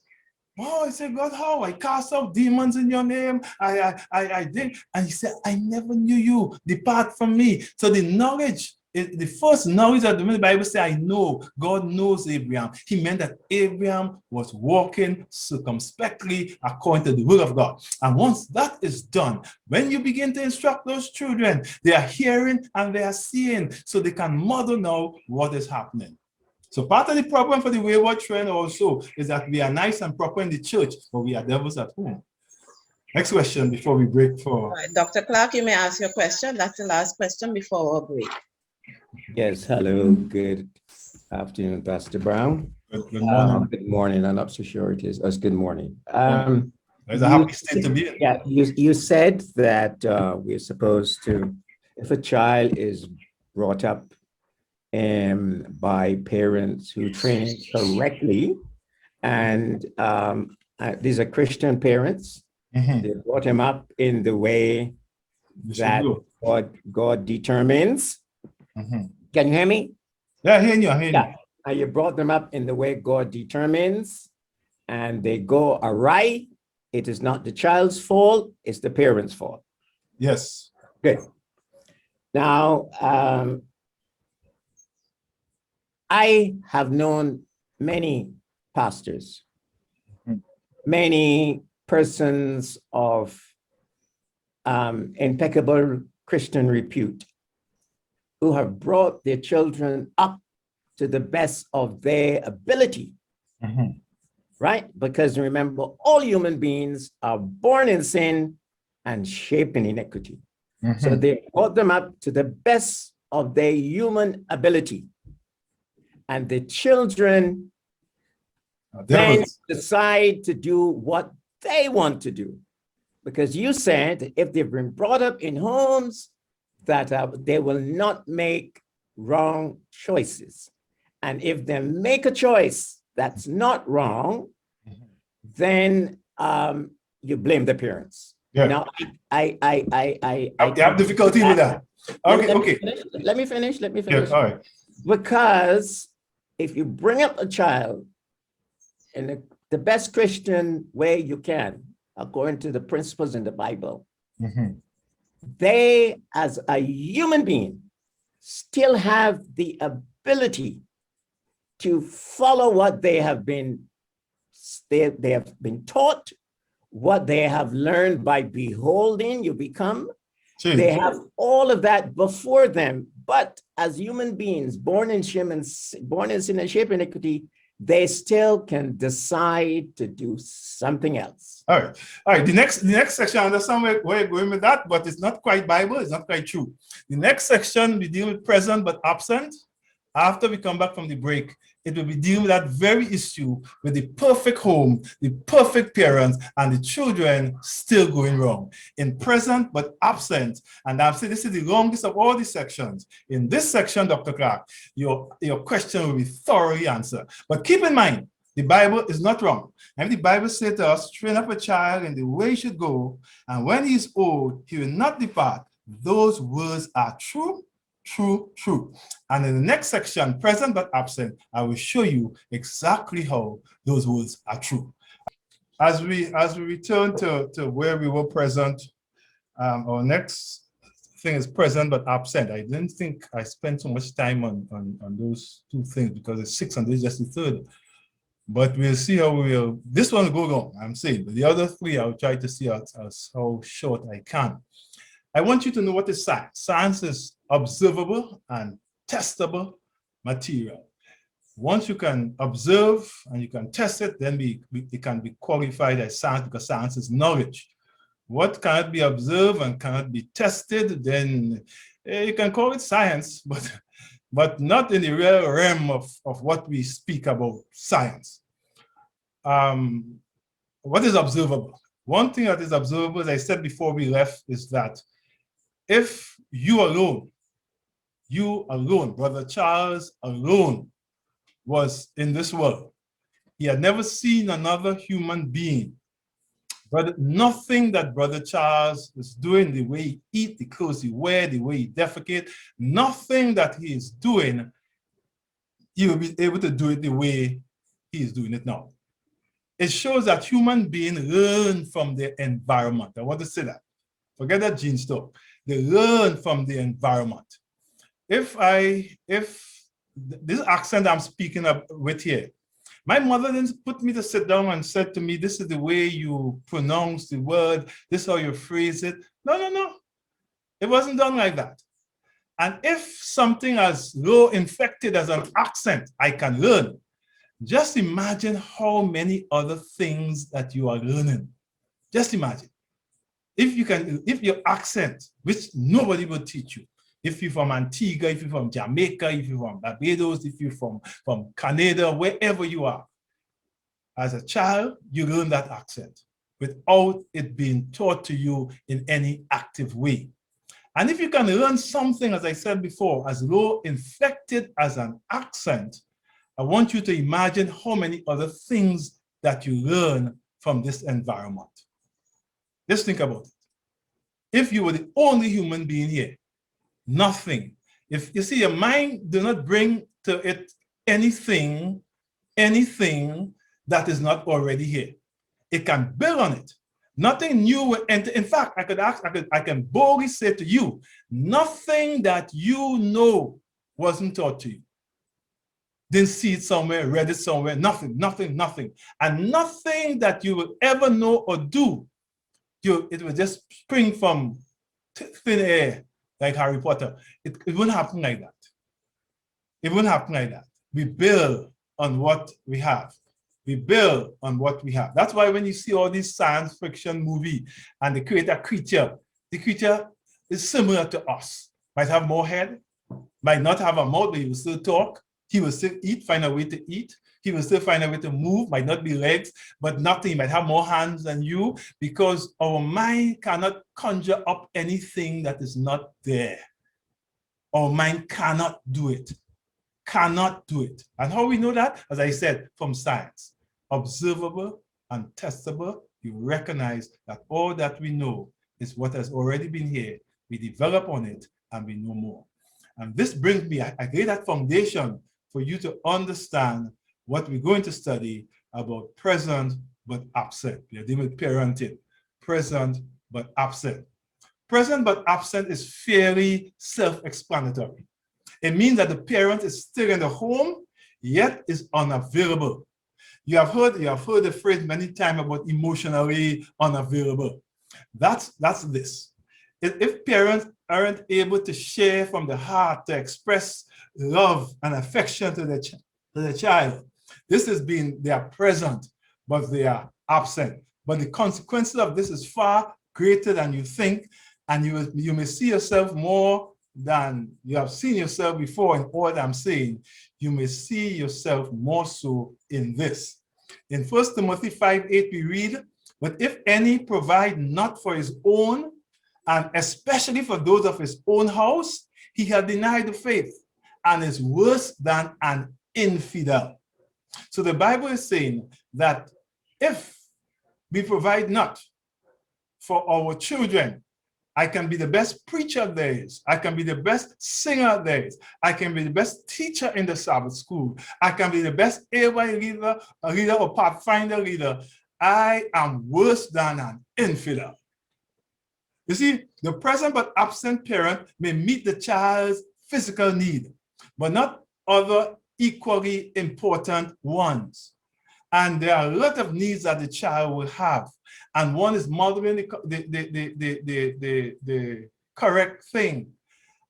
Oh, I said, God, how? I cast out demons in your name. I did. And he said, I never knew you. Depart from me. So the knowledge, the first knowledge that the Bible says, I know, God knows Abraham. He meant that Abraham was walking circumspectly according to the will of God. And once that is done, when you begin to instruct those children, they are hearing and they are seeing, so they can model now what is happening. So part of the problem for the wayward children also is that we are nice and proper in the church, but we are devils at home. Next question before we break for... Right, Dr. Clark, you may ask your question. That's the last question before our break. Yes, hello. Good afternoon, Pastor Browne. Good morning. Good morning. I'm not so sure it is. It's good morning. It's a happy state to be in. Yeah, you said that we're supposed to, if a child is brought up by parents who train correctly, and these are Christian parents. Mm-hmm. They brought him up in the way that God determines. Mm-hmm. Can you hear me? Yeah, I hear you. Yeah. And you brought them up in the way God determines, and they go awry. It is not the child's fault, it's the parent's fault. Yes. Good. Now, I have known many pastors, many persons of impeccable Christian repute who have brought their children up to the best of their ability, right? Because remember, all human beings are born in sin and shaped in iniquity. So they brought them up to the best of their human ability. And the children then decide to do what they want to do. Because you said if they've been brought up in homes that they will not make wrong choices. And if they make a choice that's not wrong, then you blame the parents. Yeah. Now, I have difficulty with that. Okay. Let me finish. Yeah, all right. Because if you bring up a child in the best Christian way you can, according to the principles in the Bible, they, as a human being, still have the ability to follow what they have been taught, what they have learned by beholding you become. They have all of that before them, but as human beings born in sin and shaped in iniquity, they still can decide to do something else. All right. The next section, I understand where you're going with that, but it's not quite Bible, it's not quite true. The next section, we deal with present but absent. After we come back from the break, it will be dealing with that very issue with the perfect home, the perfect parents, and the children still going wrong. In present but absent, and I'm saying this is the longest of all these sections. In this section, Dr. Clark, your question will be thoroughly answered. But keep in mind, the Bible is not wrong. And the Bible says to us, train up a child in the way he should go, and when he is old, he will not depart. Those words are true, true, true. And in the next section, present but absent, I will show you exactly how those words are true. As we return to where we were present, our next thing is present but absent. I didn't think I spent so much time on those two things because it's 6 and this is just the third. But we'll see how this one will go long, I'm saying. But the other 3, I'll try to see how short I can. I want you to know what is science. Science is observable and testable material. Once you can observe and you can test it, then it can be qualified as science because science is knowledge. What cannot be observed and cannot be tested, then you can call it science, but not in the real realm of what we speak about science. What is observable? One thing that is observable, as I said before we left, is that if you alone, Brother Charles alone, was in this world, he had never seen another human being. But nothing that Brother Charles is doing, the way he eat, the clothes he wear, the way he defecate, nothing that he is doing, he will be able to do it the way he is doing it now. It shows that human beings learn from their environment. I want to say that. Forget that gene stuff. They learn from the environment. If this accent I'm speaking with here, my mother didn't put me to sit down and said to me, this is the way you pronounce the word, this is how you phrase it. No. It wasn't done like that. And if something as low infected as an accent I can learn, just imagine how many other things that you are learning. Just imagine. If your accent, which nobody will teach you, if you're from Antigua, if you're from Jamaica, if you're from Barbados, if you're from Canada, wherever you are, as a child, you learn that accent without it being taught to you in any active way. And if you can learn something, as I said before, as low infected as an accent, I want you to imagine how many other things that you learn from this environment. Just think about it. If you were the only human being here, nothing. If you see, your mind do not bring to it anything that is not already here. It can build on it. Nothing new will enter. In fact, I can boldly say to you, nothing that you know wasn't taught to you. Didn't see it somewhere, read it somewhere, nothing. And nothing that you will ever know or do, it will just spring from thin air, like Harry Potter. It wouldn't happen like that. It wouldn't happen like that. We build on what we have. We build on what we have. That's why when you see all these science fiction movies and they create a creature, the creature is similar to us. Might have more head, might not have a mouth, but he will still talk. He will still eat, find a way to eat. He will still find a way to move, might not be legs, but nothing. He might have more hands than you because our mind cannot conjure up anything that is not there. Our mind cannot do it. Cannot do it. And how we know that? As I said, from science. Observable and testable, you recognize that all that we know is what has already been here. We develop on it and we know more. And this brings me, I lay that foundation for you to understand what we're going to study about present but absent. We are dealing with parenting. Present but absent. Present but absent is fairly self-explanatory. It means that the parent is still in the home, yet is unavailable. You have heard the phrase many times about emotionally unavailable. That's this. If parents aren't able to share from the heart, to express love and affection to the child, this has been, they are present, but they are absent. But the consequences of this is far greater than you think, and you may see yourself more than you have seen yourself before in all that I'm saying, you may see yourself more so in this. In 1 Timothy 5:8, we read, but if any provide not for his own, and especially for those of his own house, he has denied the faith and is worse than an infidel. So the Bible is saying that if we provide not for our children, I can be the best preacher there is. I can be the best singer there is. I can be the best teacher in the Sabbath school. I can be the best AY leader, a leader or Pathfinder leader. I am worse than an infidel. You see, the present but absent parent may meet the child's physical need, but not other equally important ones. And there are a lot of needs that the child will have. And one is modeling the correct thing.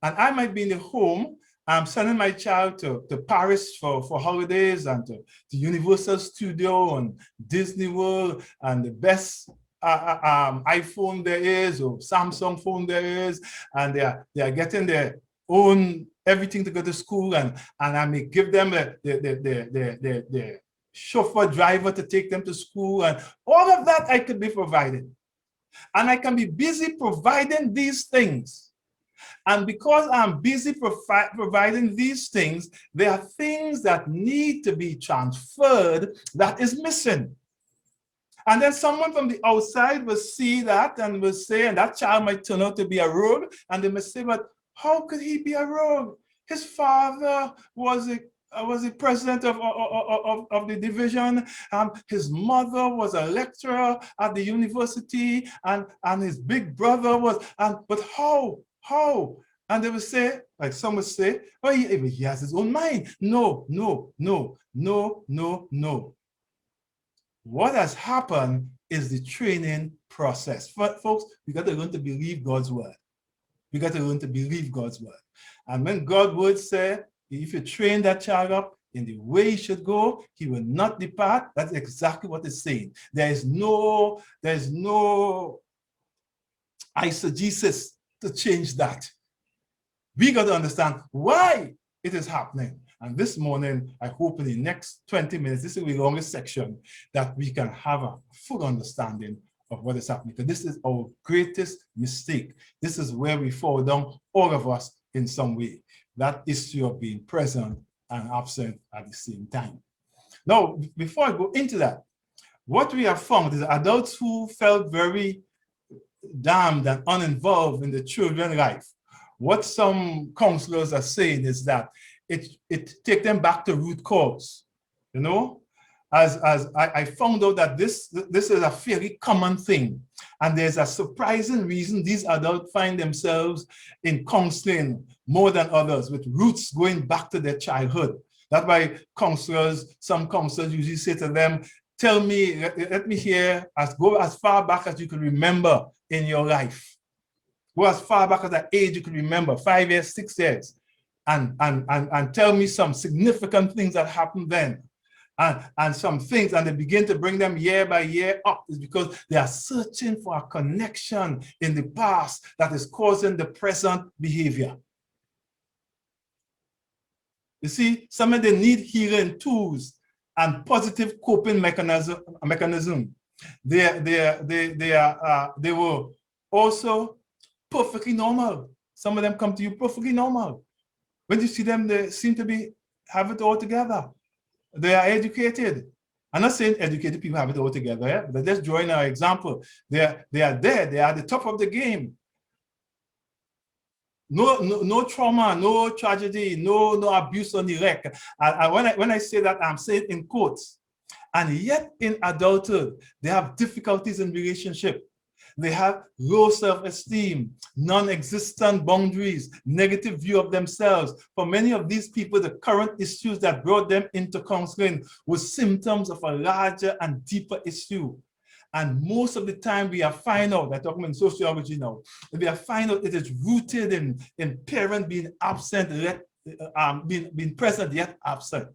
And I might be in the home, I'm sending my child to Paris for holidays and to Universal Studio and Disney World and the best iPhone there is or Samsung phone there is. And they are getting their own everything to go to school. And I may give them the chauffeur driver to take them to school, and all of that I could be providing. And I can be busy providing these things. And because I'm busy providing these things, there are things that need to be transferred that is missing. And then someone from the outside will see that and will say, and that child might turn out to be a rogue, and they may say, but how could he be a rogue? His father was the president of the division. His mother was a lecturer at the university, and his big brother was, but how? And they would say, like some would say, oh, he has his own mind. No. What has happened is the training process. Folks, we got to learn to believe God's word. We got to learn to believe God's word. And when God's word says, if you train that child up in the way he should go, he will not depart. That's exactly what it's saying. There's no eisegesis to change that. We got to understand why it is happening. And this morning, I hope in the next 20 minutes, this is the longest section, that we can have a full understanding of what is happening. Because this is our greatest mistake. This is where we fall down, all of us, in some way. That issue of being present and absent at the same time. Now, before I go into that, what we have found is adults who felt very damned and uninvolved in the children's life. What some counselors are saying is that it take them back to root cause. You know, as I found out that this is a fairly common thing, and there's a surprising reason these adults find themselves in counseling more than others, with roots going back to their childhood. That's why some counselors usually say to them, tell me, let me hear, go as far back as you can remember in your life. Go as far back as that age you can remember, 5 years, 6 years, and tell me some significant things that happened then. And some things, and they begin to bring them year by year up, is because they are searching for a connection in the past that is causing the present behavior. You see, some of them need healing tools and positive coping mechanism. They were also perfectly normal. Some of them come to you perfectly normal. When you see them, they seem to have it all together. They are educated. I'm not saying educated people have it all together, yeah? But let's draw in our example. They are there. They are at the top of the game. No trauma, no tragedy, no abuse or neglect. And when I say that, I'm saying in quotes. And yet in adulthood, they have difficulties in relationship. They have low self-esteem, non-existent boundaries, negative view of themselves. For many of these people, the current issues that brought them into counseling were symptoms of a larger and deeper issue. And most of the time we are find out, I'm talking in sociology now, we are find out it is rooted in parent being absent, being present yet absent.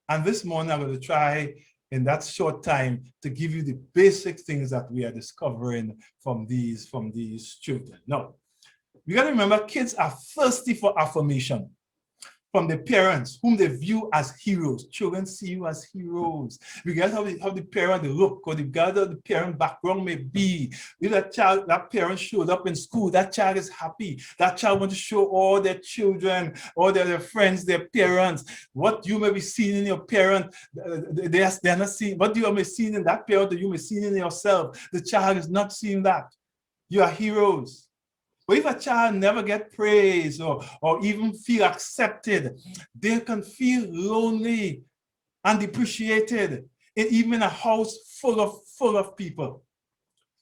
And this morning I'm going to try in that short time to give you the basic things that we are discovering from these children. Now, You got to remember, kids are thirsty for affirmation from the parents whom they view as heroes. Children see you as heroes. Regardless how the parent look or regardless of the parent background may be. If that parent showed up in school, that child is happy. That child wants to show all their children, all their friends, their parents, what you may be seeing in your parent. They're not seeing what you may be seeing in that parent, that you may be seeing in yourself. The child is not seeing that. You are heroes. But if a child never get praise or even feel accepted, they can feel lonely and depreciated, even in a house full of people.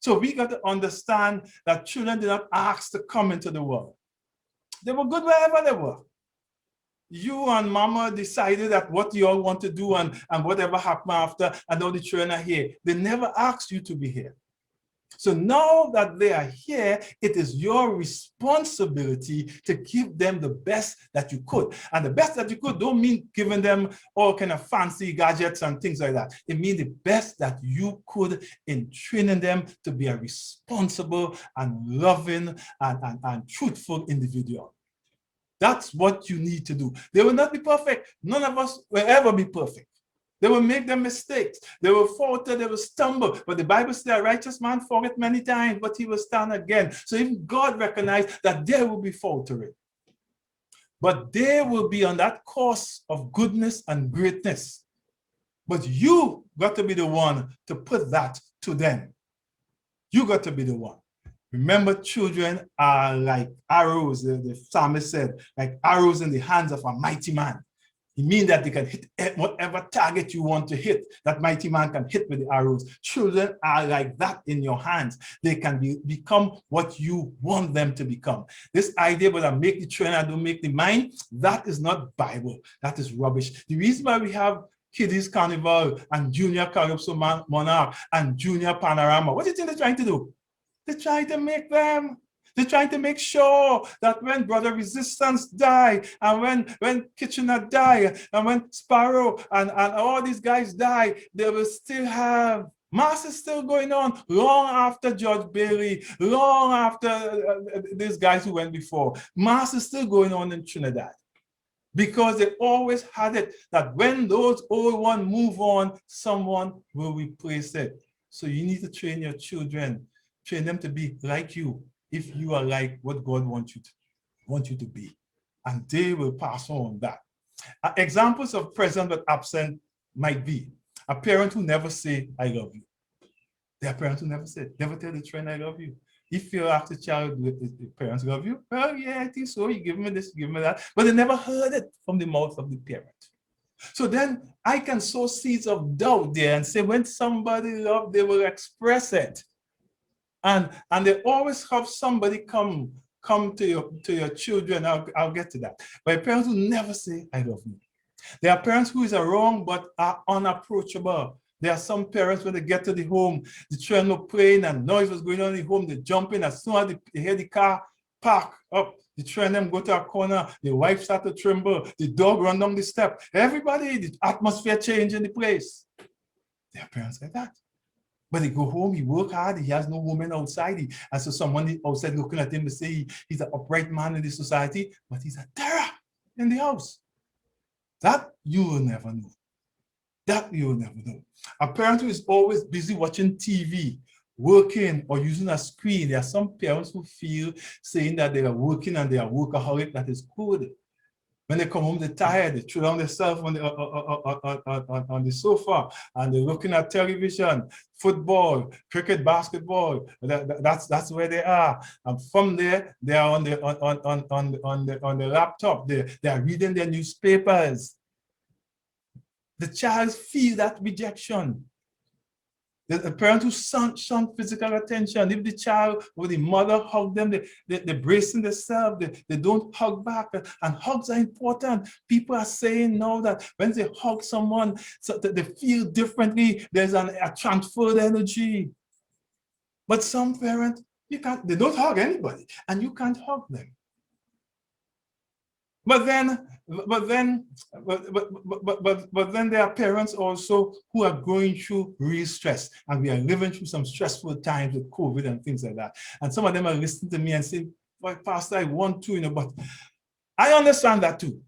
So we got to understand that children did not ask to come into the world. They were good wherever they were. You and mama decided that what you all want to do and whatever happened after, and all the children are here. They never asked you to be here. So now that they are here, it is your responsibility to give them the best that you could. And the best that you could don't mean giving them all kind of fancy gadgets and things like that. It means the best that you could in training them to be a responsible and loving and truthful individual. That's what you need to do. They will not be perfect. None of us will ever be perfect. They will make their mistakes. They will falter, they will stumble. But the Bible says a righteous man falleth many times, but he will stand again. So even God recognized that they will be faltering. But they will be on that course of goodness and greatness. But you got to be the one to put that to them. You got to be the one. Remember, children are like arrows, the psalmist said, like arrows in the hands of a mighty man. It means that they can hit whatever target you want to hit. That mighty man can hit with the arrows. Children are like that in your hands. They can become what you want them to become. This idea about I make the train, I don't make the mind, that is not Bible. That is rubbish. The reason why we have Kiddies Carnival and Junior Calypso Monarch and Junior Panorama, what do you think they're trying to do? They're trying to make them. They're trying to make sure that when Brother Resistance die, and when Kitchener die, and when Sparrow and all these guys die, they will still have mass is still going on long after George Bailey, long after these guys who went before. Mass is still going on in Trinidad because they always had it that when those old ones move on, someone will replace it. So you need to train your children, train them to be like you. If you are like what God wants you to be, and they will pass on that. Examples of present but absent might be a parent who never say, I love you. There are parents who never say, never tell the children, I love you. If you ask the child, the parents love you, well, yeah, I think so. You give me this, you give me that. But they never heard it from the mouth of the parent. So then I can sow seeds of doubt there and say, when somebody loves, they will express it. And they always have somebody come to your children. I'll get to that. But parents who never say, I love you. There are parents who is wrong but are unapproachable. There are some parents when they get to the home, the children are playing and noise was going on in the home, they jump in as soon as they hear the car park up. The children them go to a corner, the wife start to tremble, the dog run down the step. Everybody, the atmosphere change in the place. There are parents like that. But he go home, he work hard, he has no woman outside. And so someone outside looking at him to say he's an upright man in the society, but he's a terror in the house. That you will never know. That you will never know. A parent who is always busy watching TV, working or using a screen. There are some parents who feel saying that they are working and they are workaholic, that is good. When they come home, they're tired, they throw down themselves on the sofa and they're looking at television, football, cricket, basketball. That's where they are. And from there, they are on the laptop. They are reading their newspapers. The child feels that rejection. The parent who shun physical attention. If the child or the mother hug them, they're bracing themselves, they don't hug back. And hugs are important. People are saying now that when they hug someone, so that they feel differently, there's a transferred energy. But some parents, they don't hug anybody, and you can't hug them. But then there are parents also who are going through real stress, and we are living through some stressful times with COVID and things like that. And some of them are listening to me and saying, But Pastor, I want to, but I understand that too.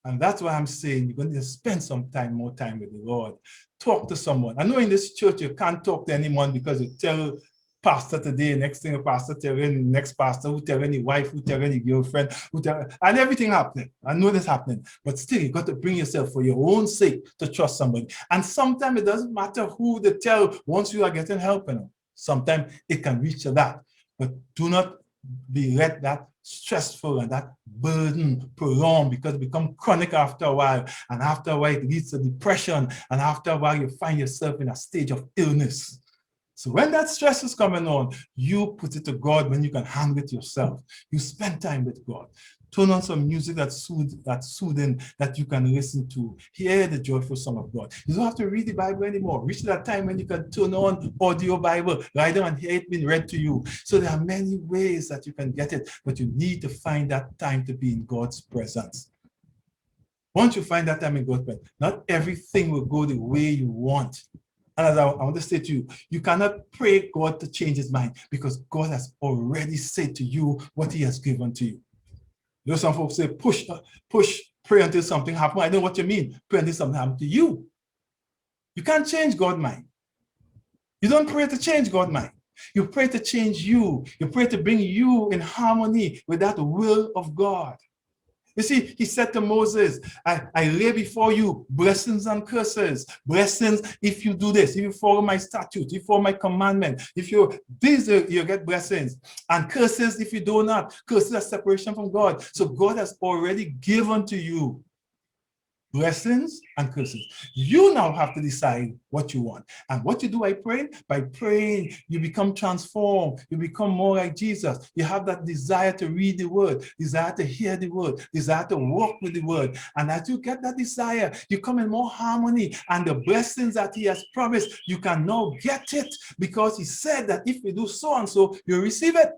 And that's why I'm saying you're going to spend more time with the Lord. Talk to someone. I know in this church you can't talk to anyone because you tell pastor today, next thing a pastor tell any next pastor, who tell any wife, who tell any girlfriend, and everything happening. I know this happening, but still you got to bring yourself for your own sake to trust somebody. And sometimes it doesn't matter who they tell once you are getting help. Sometimes it can reach to that, but do not be let that stressful and that burden prolong, because it becomes chronic after a while, and after a while it leads to depression, and after a while you find yourself in a stage of illness. So when that stress is coming on, you put it to God when you can handle it yourself. You spend time with God. Turn on some music that's soothing, that you can listen to. Hear the joyful song of God. You don't have to read the Bible anymore. Reach that time when you can turn on audio Bible, write down and hear it being read to you. So there are many ways that you can get it, but you need to find that time to be in God's presence. Once you find that time in God's presence, not everything will go the way you want. And as I want to say to you, you cannot pray God to change his mind, because God has already said to you what he has given to you. You know, some folks say, push, pray until something happens. I know what you mean. Pray until something happens to you. You can't change God's mind. You don't pray to change God's mind. You pray to change you. You pray to bring you in harmony with that will of God. You see, he said to Moses, I lay before you blessings and curses. Blessings if you do this, if you follow my statute, if you follow my commandment, if you you get blessings. And curses if you do not. Curses are separation from God. So God has already given to you blessings and curses. You now have to decide what you want. And what you do by praying? By praying, you become transformed. You become more like Jesus. You have that desire to read the word, desire to hear the word, desire to walk with the word. And as you get that desire, you come in more harmony. And the blessings that he has promised, you can now get it, because he said that if you do so and so, you receive it.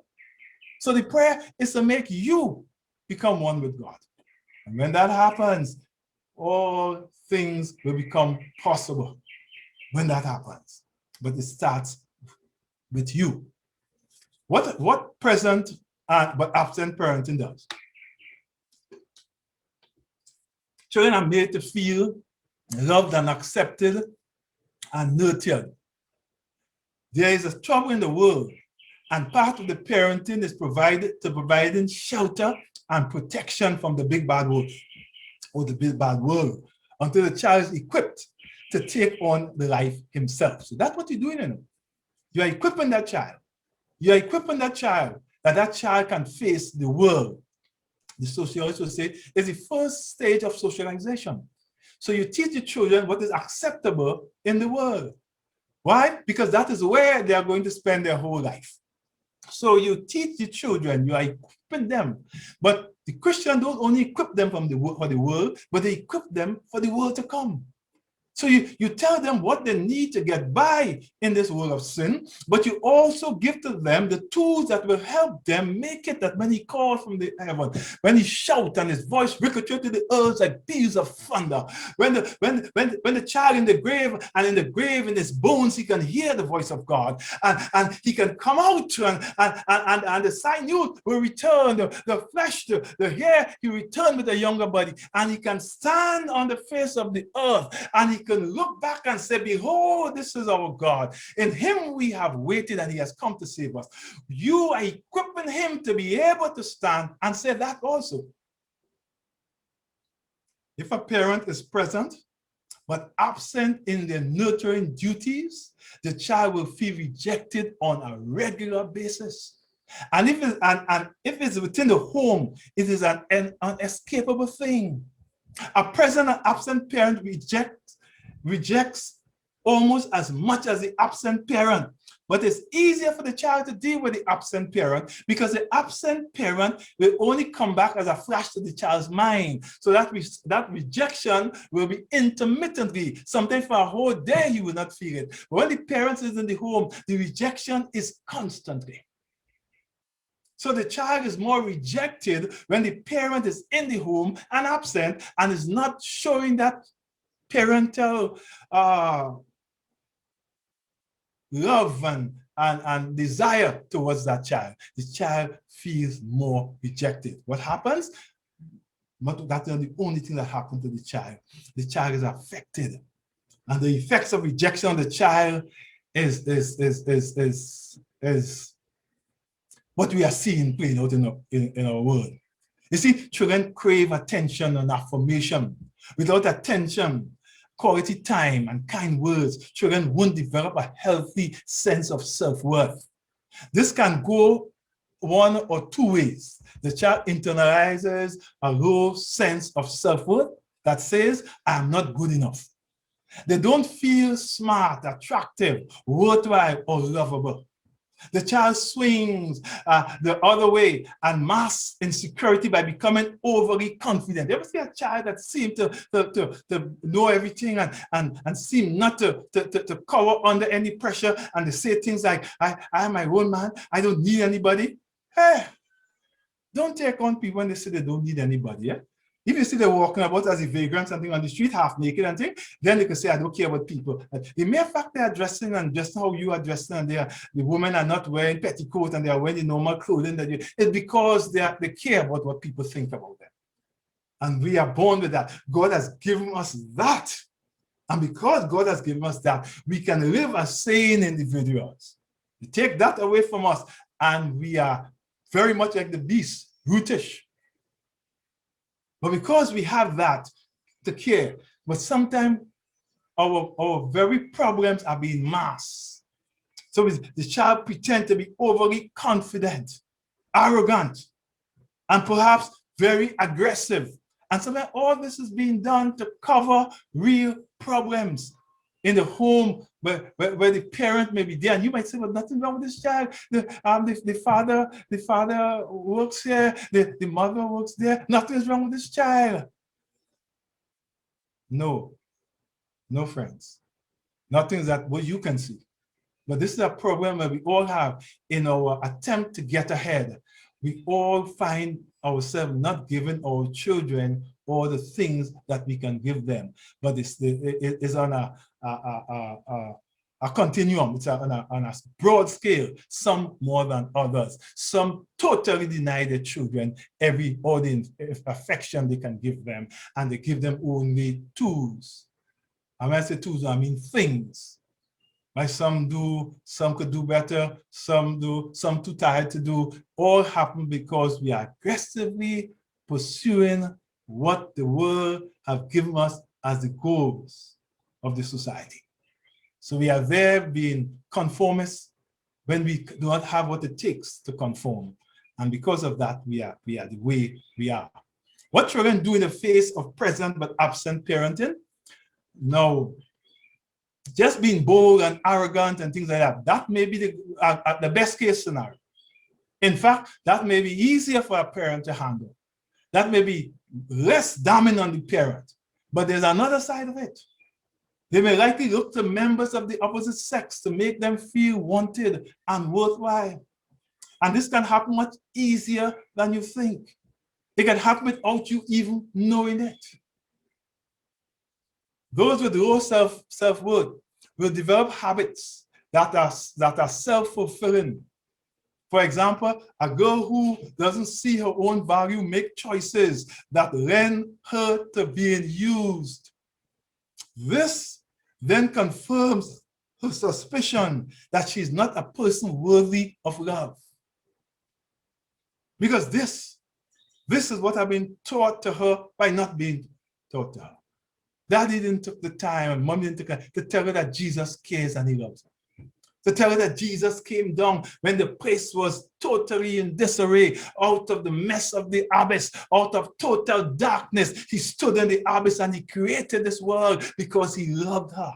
So the prayer is to make you become one with God. And when that happens, all things will become possible when that happens. But it starts with you. What present but absent parenting does? Children are made to feel loved and accepted and nurtured. There is a trouble in the world, and part of the parenting is providing shelter and protection from the big bad wolf, or the big bad world, until the child is equipped to take on the life himself. So that's what you're doing. You are equipping that child. You are equipping that child that child can face the world. The sociologists will say it's the first stage of socialization. So you teach the children what is acceptable in the world. Why? Because that is where they are going to spend their whole life. So you teach the children, you are equipping them. But the Christian don't only equip them for the world, but they equip them for the world to come. So you tell them what they need to get by in this world of sin, but you also give to them the tools that will help them make it, that when he calls from the heaven, when he shouts and his voice ricochets to the earth like peals of thunder, when the child in the grave, and in the grave in his bones, he can hear the voice of God, and he can come out, and the sinew will return, the flesh, the hair, he return with a younger body, and he can stand on the face of the earth, and he can look back and say, behold, this is our God. In him we have waited, and he has come to save us. You are equipping him to be able to stand and say that also. If a parent is present but absent in their nurturing duties, the child will feel rejected on a regular basis. And if it's within the home, it is an unescapable thing. A present and absent parent rejects almost as much as the absent parent. But it's easier for the child to deal with the absent parent, because the absent parent will only come back as a flash to the child's mind. So that rejection will be intermittently. Sometimes for a whole day he will not feel it. But when the parent is in the home, the rejection is constantly. So the child is more rejected when the parent is in the home and absent, and is not showing that parental love and and desire towards that child, the child feels more rejected. What happens? But that's not the only thing that happens to the child. The child is affected. And the effects of rejection on the child is what we are seeing playing out in our world. You see, children crave attention and affirmation. Without attention, quality time, and kind words, children won't develop a healthy sense of self-worth. This can go one or two ways. The child internalizes a low sense of self-worth that says, I'm not good enough. They don't feel smart, attractive, worthwhile, or lovable. The child swings the other way and masks insecurity by becoming overly confident. You ever see a child that seems to know everything and seem not to cover under any pressure, and they say things like, I am my own man, I don't need anybody? Hey, don't take on people when they say they don't need anybody. Yeah? If you see them walking about as a vagrant, something on the street, half naked and thing, then they can say, I don't care about people. The mere fact they are dressing and just how you are dressing, and the women are not wearing petticoats and they are wearing normal clothing, it's because they care about what people think about them. And we are born with that. God has given us that. And because God has given us that, we can live as sane individuals. You take that away from us, and we are very much like the beast, brutish. But because we have that to care, but sometimes our very problems are being masked. So the child pretends to be overly confident, arrogant, and perhaps very aggressive. And sometimes all this is being done to cover real problems in the home where the parent may be there. And you might say, well, nothing wrong with this child. The father works here, the mother works there. Nothing is wrong with this child. No, friends. Nothing is that what you can see. But this is a problem that we all have in our attempt to get ahead. We all find ourselves not giving our children all the things that we can give them. But it's on a continuum. It's on a broad scale, some more than others. Some totally deny their children every affection they can give them, and they give them only tools. And when I say tools, I mean things. Like some do, some could do better, some do, some too tired to do. All happen because we are aggressively pursuing what the world have given us as the goals of the society. So we are there being conformists when we do not have what it takes to conform. And because of that, we are the way we are. What children do in the face of present but absent parenting? No. Just being bold and arrogant and things like that may be the best case scenario. In fact, that may be easier for a parent to handle. That may be less damning on the parent. But there's another side of it. They may likely look to members of the opposite sex to make them feel wanted and worthwhile. And this can happen much easier than you think. It can happen without you even knowing it. Those with low self-worth will develop habits that are self-fulfilling. For example, a girl who doesn't see her own value make choices that lend her to being used. This then confirms her suspicion that she's not a person worthy of love. Because this is what I've been taught to her by not being taught to her. Daddy didn't take the time, and mommy didn't take the time to tell her that Jesus cares and he loves her. To tell her that Jesus came down when the place was totally in disarray, out of the mess of the abyss, out of total darkness. He stood in the abyss and he created this world because he loved her.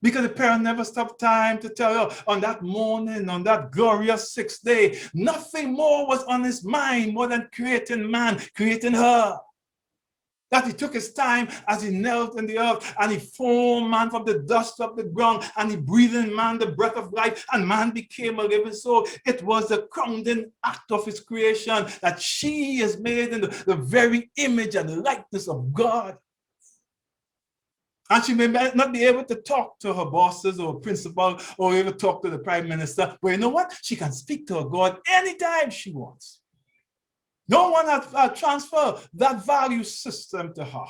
Because the parent never stopped time to tell her on that morning, on that glorious sixth day, nothing more was on his mind more than creating man, creating her. That he took his time as he knelt in the earth and he formed man from the dust of the ground and he breathed in man the breath of life and man became a living soul. It was the crowning act of his creation that she is made in the very image and likeness of God. And she may not be able to talk to her bosses or principal or even talk to the prime minister. But you know what? She can speak to her God anytime she wants. No one has transferred that value system to her.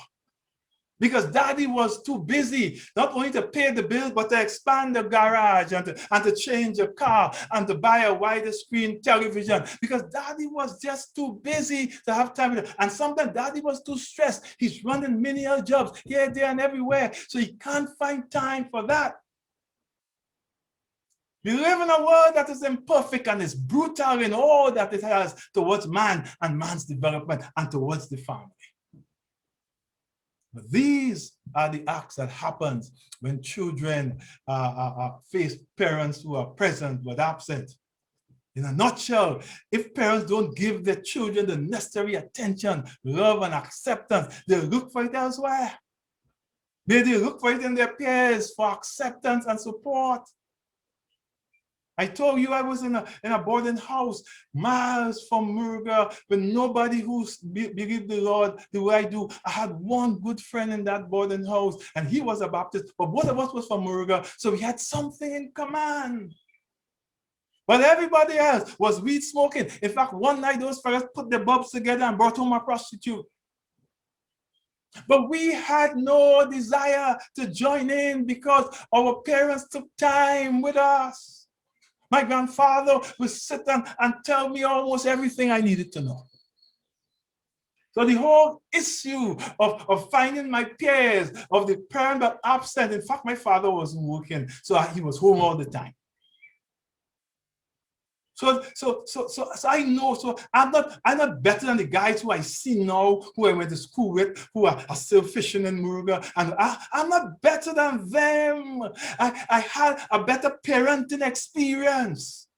Because daddy was too busy, not only to pay the bill, but to expand the garage and to change a car and to buy a wider screen television. Because daddy was just too busy to have time. And sometimes daddy was too stressed. He's running menial jobs here, there, and everywhere. So he can't find time for that. We live in a world that is imperfect and is brutal in all that it has towards man and man's development and towards the family. But these are the acts that happens when children face parents who are present but absent. In a nutshell, if parents don't give their children the necessary attention, love, and acceptance, they look for it elsewhere. They look for it in their peers for acceptance and support. I told you I was in a boarding house miles from Murga with nobody who believed the Lord the way I do. I had one good friend in that boarding house and he was a Baptist, but both of us was from Murga, so we had something in common. But everybody else was weed smoking. In fact, one night those fellas put their bulbs together and brought home a prostitute. But we had no desire to join in because our parents took time with us. My grandfather would sit down and tell me almost everything I needed to know. So the whole issue of finding my peers, of the parent but absent, in fact, my father wasn't working, so he was home all the time. So I know, so I'm not better than the guys who I see now, who I went to school with, who are still fishing in Murga, and I'm not better than them. I had a better parenting experience.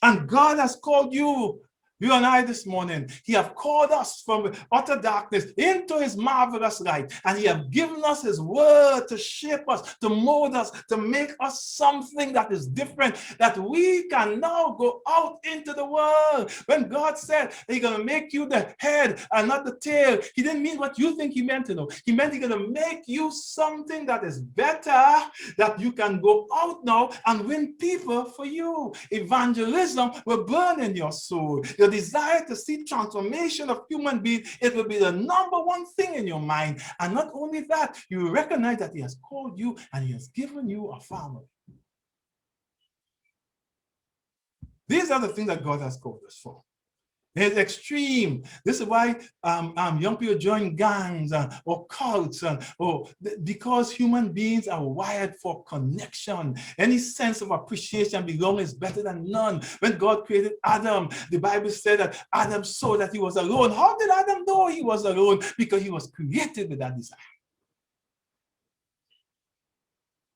And God has called you and I this morning. He has called us from utter darkness into his marvelous light. And he has given us his word to shape us, to mold us, to make us something that is different, that we can now go out into the world. When God said he's going to make you the head and not the tail, he didn't mean what you think he meant to know. He meant he's going to make you something that is better, that you can go out now and win people for you. Evangelism will burn in your soul. Your desire to see transformation of human beings, it will be the number one thing in your mind. And not only that, you recognize that he has called you and he has given you a family. These are the things that God has called us for. It's extreme. This is why young people join gangs or cults, because human beings are wired for connection. Any sense of appreciation and belonging is better than none. When God created Adam, the Bible said that Adam saw that he was alone. How did Adam know he was alone? Because he was created with that desire.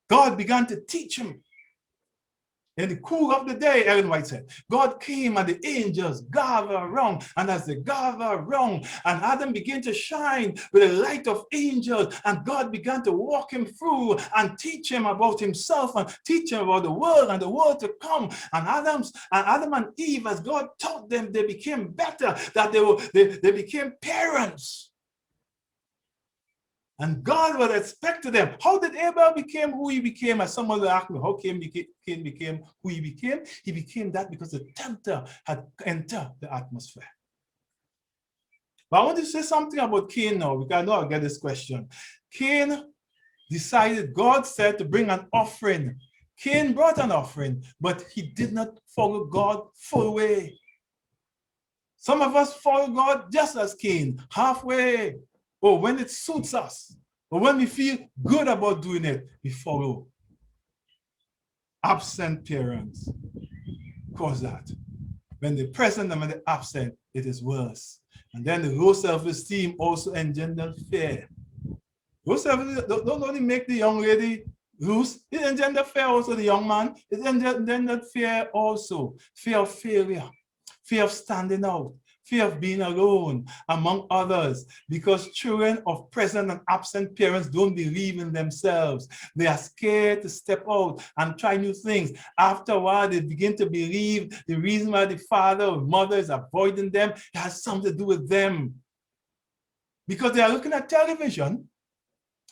God began to teach him. In the cool of the day, Ellen White said, God came and the angels gathered around. And as they gathered around, and Adam began to shine with the light of angels, and God began to walk him through and teach him about himself and teach him about the world and the world to come. And Adam and Eve, as God taught them, they became better, that they became parents. And God would expect to them. How did Abel become who he became? As someone asked me, how Cain became who he became? He became that because the tempter had entered the atmosphere. But I want to say something about Cain now, because I know I'll get this question. Cain decided, God said to bring an offering. Cain brought an offering, but he did not follow God full way. Some of us follow God just as Cain, halfway. Or when it suits us, or when we feel good about doing it, we follow. Absent parents cause that. When they're present and when they're absent, it is worse. And then the low self-esteem also engenders fear. Low self-esteem don't only make the young lady loose, it engenders fear also, the young man. It engenders fear also. Fear of failure, fear of standing out, fear of being alone, among others, because children of present and absent parents don't believe in themselves. They are scared to step out and try new things. After a while, they begin to believe the reason why the father or mother is avoiding them has something to do with them. because they are looking at television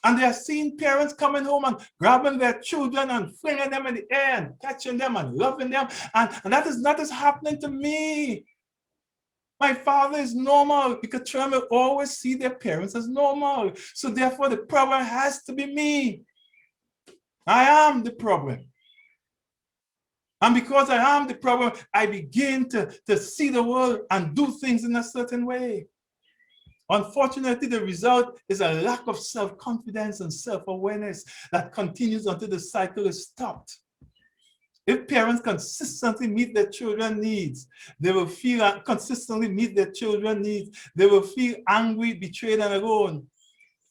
and they are seeing parents coming home and grabbing their children and flinging them in the air and catching them and loving them. And that is happening to me. My father is normal because children will always see their parents as normal. So therefore, the problem has to be me. I am the problem. And because I am the problem, I begin to see the world and do things in a certain way. Unfortunately, the result is a lack of self-confidence and self-awareness that continues until the cycle is stopped. If parents consistently meet their children's needs, they will feel consistently meet their children's needs. They will feel angry, betrayed, and alone.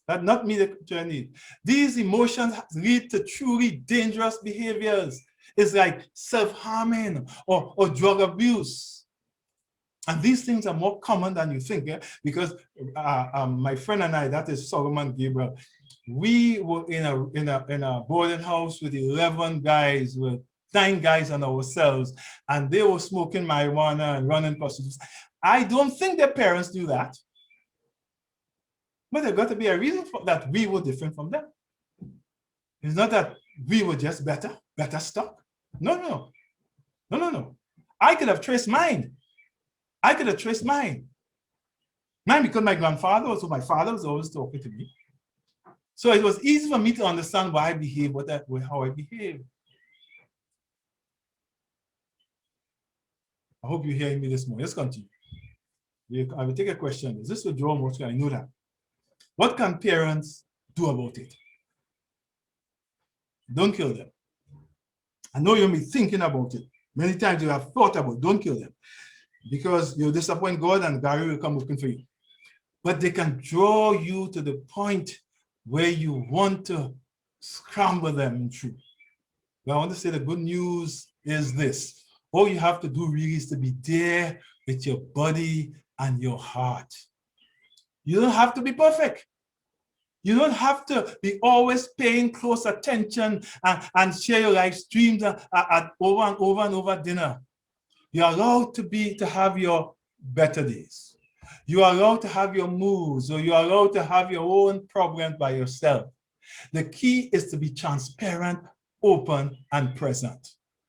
That not meet their children's needs. These emotions lead to truly dangerous behaviors. It's like self-harming or drug abuse. And these things are more common than you think, yeah? Because my friend and I, that is Solomon Gabriel, we were in a boarding house with 11 guys, with 9 guys on our cells, and they were smoking marijuana and running prostitutes. I don't think their parents knew that. But there got to be a reason for that we were different from them. It's not that we were just better stuck. No. I could have traced mine. Mine because my grandfather, also my father was always talking to me. So it was easy for me to understand why I behave, how I behave. I hope you're hearing me this morning. Let's continue. I will take a question. Is this withdrawal motion? I know that. What can parents do about it? Don't kill them. I know you'll be thinking about it. Many times you have thought about it. Don't kill them. Because you'll disappoint God and Gary will come looking for you. But they can draw you to the point where you want to scramble them in truth. But I want to say the good news is this. All you have to do really is to be there with your body and your heart. You don't have to be perfect. You don't have to be always paying close attention and share your live streams at over and over dinner. You're allowed to have your better days. You are allowed to have your moods, or you are allowed to have your own problems by yourself. The key is to be transparent, open, and present.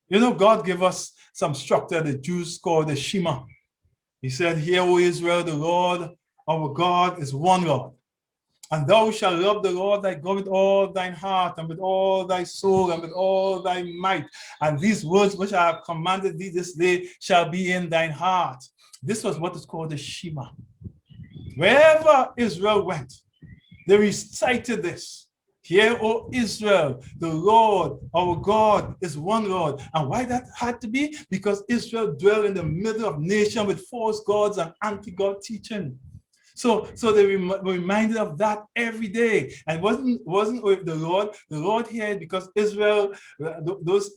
You know, God gave us some structure the Jews called the Shema. He said, "Hear, O Israel, the Lord our God is one Lord. And thou shalt love the Lord thy God with all thine heart, and with all thy soul, and with all thy might. And these words which I have commanded thee this day shall be in thine heart." This was what is called the Shema. Wherever Israel went, they recited this. "Hear, O Israel, the Lord our God is one Lord." And why that had to be? Because Israel dwelled in the middle of nation with false gods and anti-God teaching. So they were reminded of that every day. And wasn't with the Lord here because Israel, those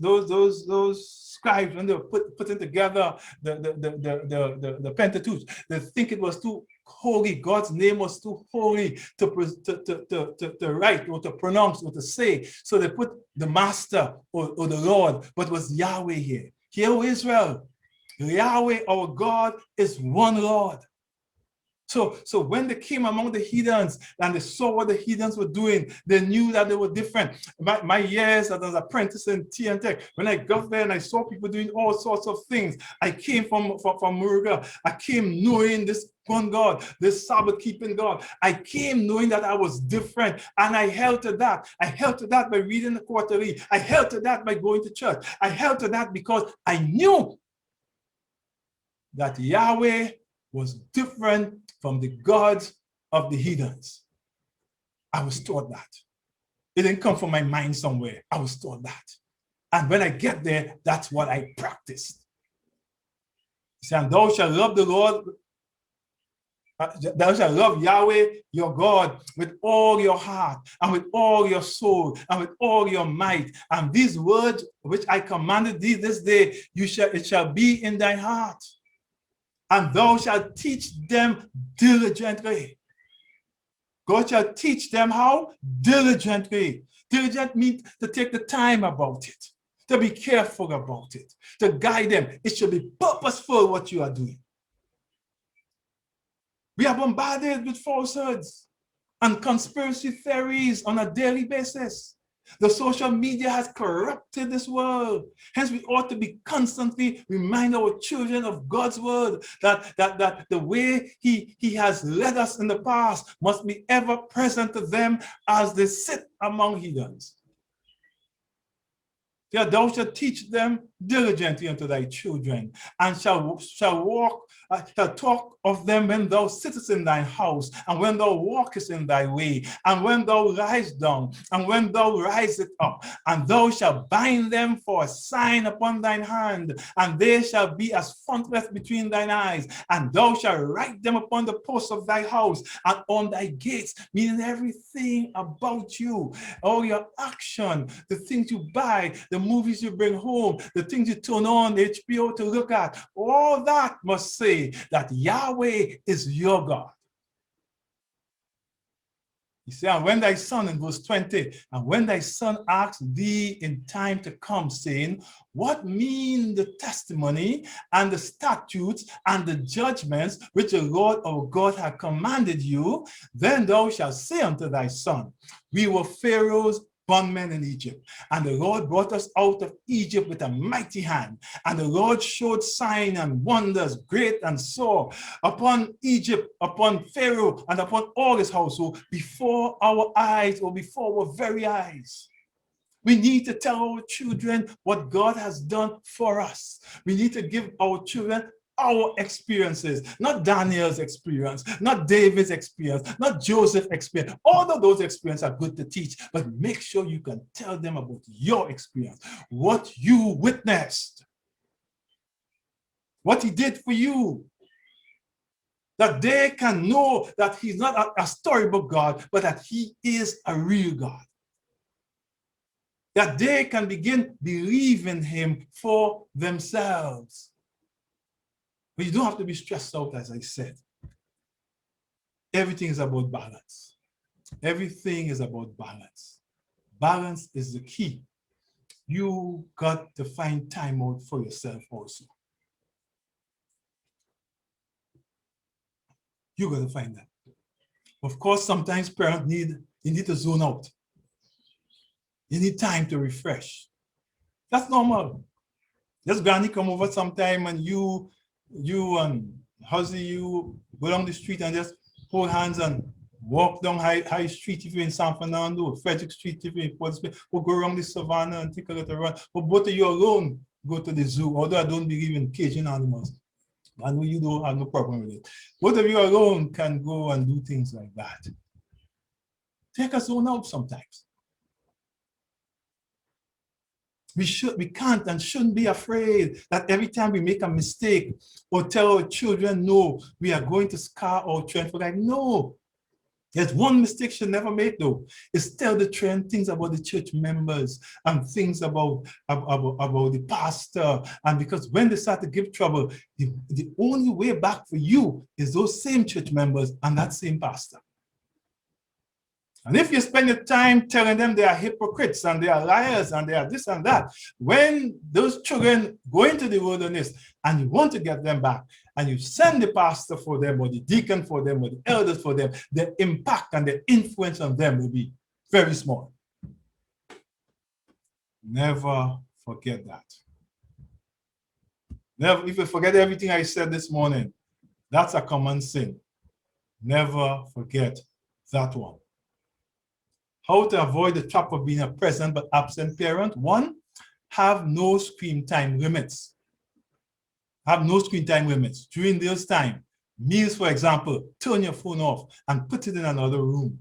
scribes, when they were putting together the Pentateuch, they think it was too holy. God's name was too holy to write or to pronounce or to say. So they put the Master or the Lord, but it was Yahweh here. Hear, O Israel, Yahweh our God is one Lord. So when they came among the heathens and they saw what the heathens were doing, they knew that they were different. My years as an apprentice in TNTech, when I got there and I saw people doing all sorts of things, I came from Muruga. I came knowing this one God, this Sabbath-keeping God. I came knowing that I was different, and I held to that. I held to that by reading the quarterly. I held to that by going to church. I held to that because I knew that Yahweh was different from the gods of the heathens. I was taught that. It didn't come from my mind somewhere. I was taught that. And when I get there, that's what I practiced. He said, "And thou shalt love the Lord, thou shalt love Yahweh your God with all your heart and with all your soul and with all your might. And these words which I commanded thee this day, it shall be in thy heart. And thou shalt teach them diligently." God shall teach them how? Diligently. Diligent means to take the time about it, to be careful about it, to guide them. It should be purposeful what you are doing. We are bombarded with falsehoods and conspiracy theories on a daily basis. The social media has corrupted this world. Hence, we ought to be constantly remind our children of God's word, that the way he has led us in the past must be ever present to them as they sit among heathens. Thou shalt teach them diligently unto thy children, and shall talk of them when thou sittest in thy house, and when thou walkest in thy way, and when thou liest down, and when thou risest up, and thou shalt bind them for a sign upon thine hand, and they shall be as frontlets between thine eyes, and thou shalt write them upon the posts of thy house and on thy gates, meaning everything about you, all your action, the things you buy, the movies you bring home, the things you turn on the HBO to look at, all that must say that Yahweh is your God. He said, and when thy son, in verse 20, and when thy son asks thee in time to come, saying, what mean the testimony and the statutes and the judgments which the Lord our God hath commanded you, then thou shalt say unto thy son, we were Pharaoh's bondmen in Egypt, and the Lord brought us out of Egypt with a mighty hand, and the Lord showed signs and wonders great and sore upon Egypt, upon Pharaoh, and upon all his household before our eyes, or before our very eyes. We need to tell our children what God has done for us. We need to give our children our experiences, not Daniel's experience, not David's experience, not Joseph's experience. All of those experiences are good to teach, but make sure you can tell them about your experience, what you witnessed, what he did for you, that they can know that he's not a storybook God, but that he is a real God. That they can begin believing him for themselves. But you don't have to be stressed out, as I said. Everything is about balance. Everything is about balance. Balance is the key. You got to find time out for yourself also. You got to find that. Of course, sometimes parents need to zone out. You need time to refresh. That's normal. Just granny come over sometime and you and Huzzy, you go down the street and just hold hands and walk down High Street if you're in San Fernando, or Frederick Street if you're in Port Spain, or go around the savannah and take a little run. But both of you alone go to the zoo, although I don't believe in caging animals. I know you don't have no problem with it. Both of you alone can go and do things like that. Take a zone out sometimes. We can't and shouldn't be afraid that every time we make a mistake or tell our children, no, we are going to scar our children for life. No. There's one mistake should never make, though, is tell the children things about the church members and things about the pastor. And because when they start to give trouble, the only way back for you is those same church members and that same pastor. And if you spend your time telling them they are hypocrites and they are liars and they are this and that, when those children go into the wilderness and you want to get them back and you send the pastor for them or the deacon for them or the elders for them, the impact and the influence on them will be very small. Never forget that. Never, if you forget everything I said this morning, that's a common sin. Never forget that one. How to avoid the trap of being a present but absent parent? One, have no screen time limits. Have no screen time limits. During this time, meals, for example, turn your phone off and put it in another room.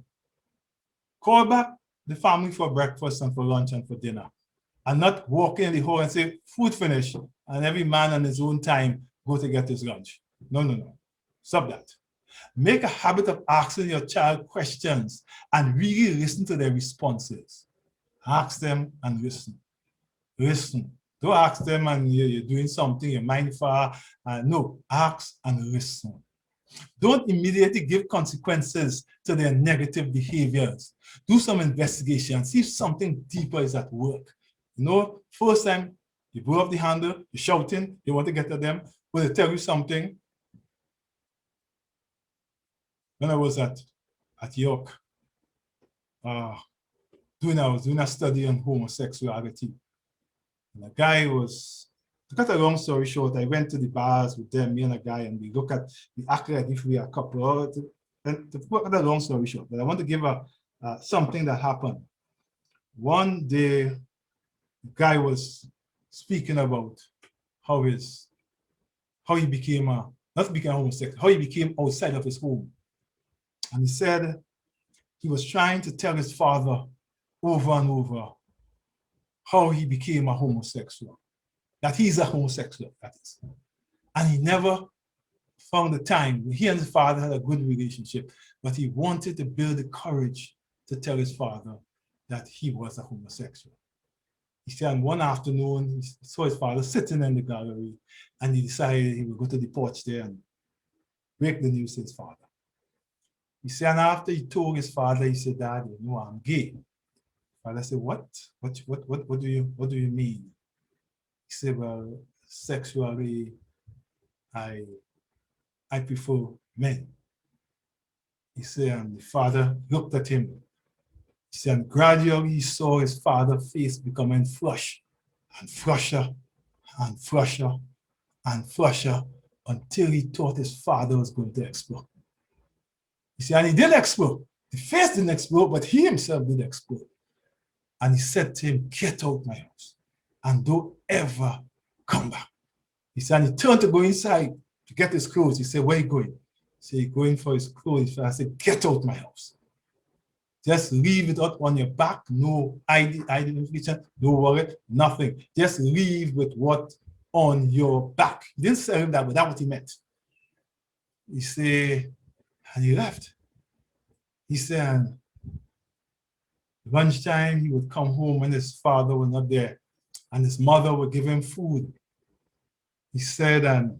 Call back the family for breakfast and for lunch and for dinner. And not walk in the hall and say, food finished, and every man on his own time go to get his lunch. No, no, no. Stop that. Make a habit of asking your child questions and really listen to their responses. Ask them and listen. Listen. Don't ask them and you're doing something, your mind far. No, ask and listen. Don't immediately give consequences to their negative behaviors. Do some investigation. See if something deeper is at work. You know, first time you blow up the handle, you're shouting, you want to get at them, when they tell you something, when I was at York, I was doing a study on homosexuality. And a guy was, to cut a long story short, I went to the bars with them, me and a guy, and we act like if we are a couple. And to put a long story short, but I want to give something that happened. One day, the guy was speaking about how he became homosexual, how he became outside of his home. And he said he was trying to tell his father over and over how he became a homosexual, that he's a homosexual, that is. And he never found the time. He and his father had a good relationship, but he wanted to build the courage to tell his father that he was a homosexual. He said one afternoon, he saw his father sitting in the gallery, and he decided he would go to the porch there and break the news to his father. He said, and after he told his father, he said, Dad, you know, I'm gay. Father said, what? What do you mean? He said, well, sexually, I prefer men. He said, and the father looked at him. He said, and gradually he saw his father's face becoming flush and flusher and flusher and flusher until he thought his father was going to explode. He said, and he did explode. The face didn't explode, but he himself did explode. And he said to him, get out my house and don't ever come back. He said, and he turned to go inside to get his clothes. He said, where are you going? He said, he's going for his clothes. I said, get out my house. Just leave it out on your back. No identification, no worry, nothing. Just leave with what on your back. He didn't say him that, but that's what he meant. He said, and he left. He said, lunchtime, he would come home when his father was not there, and his mother would give him food. He said, and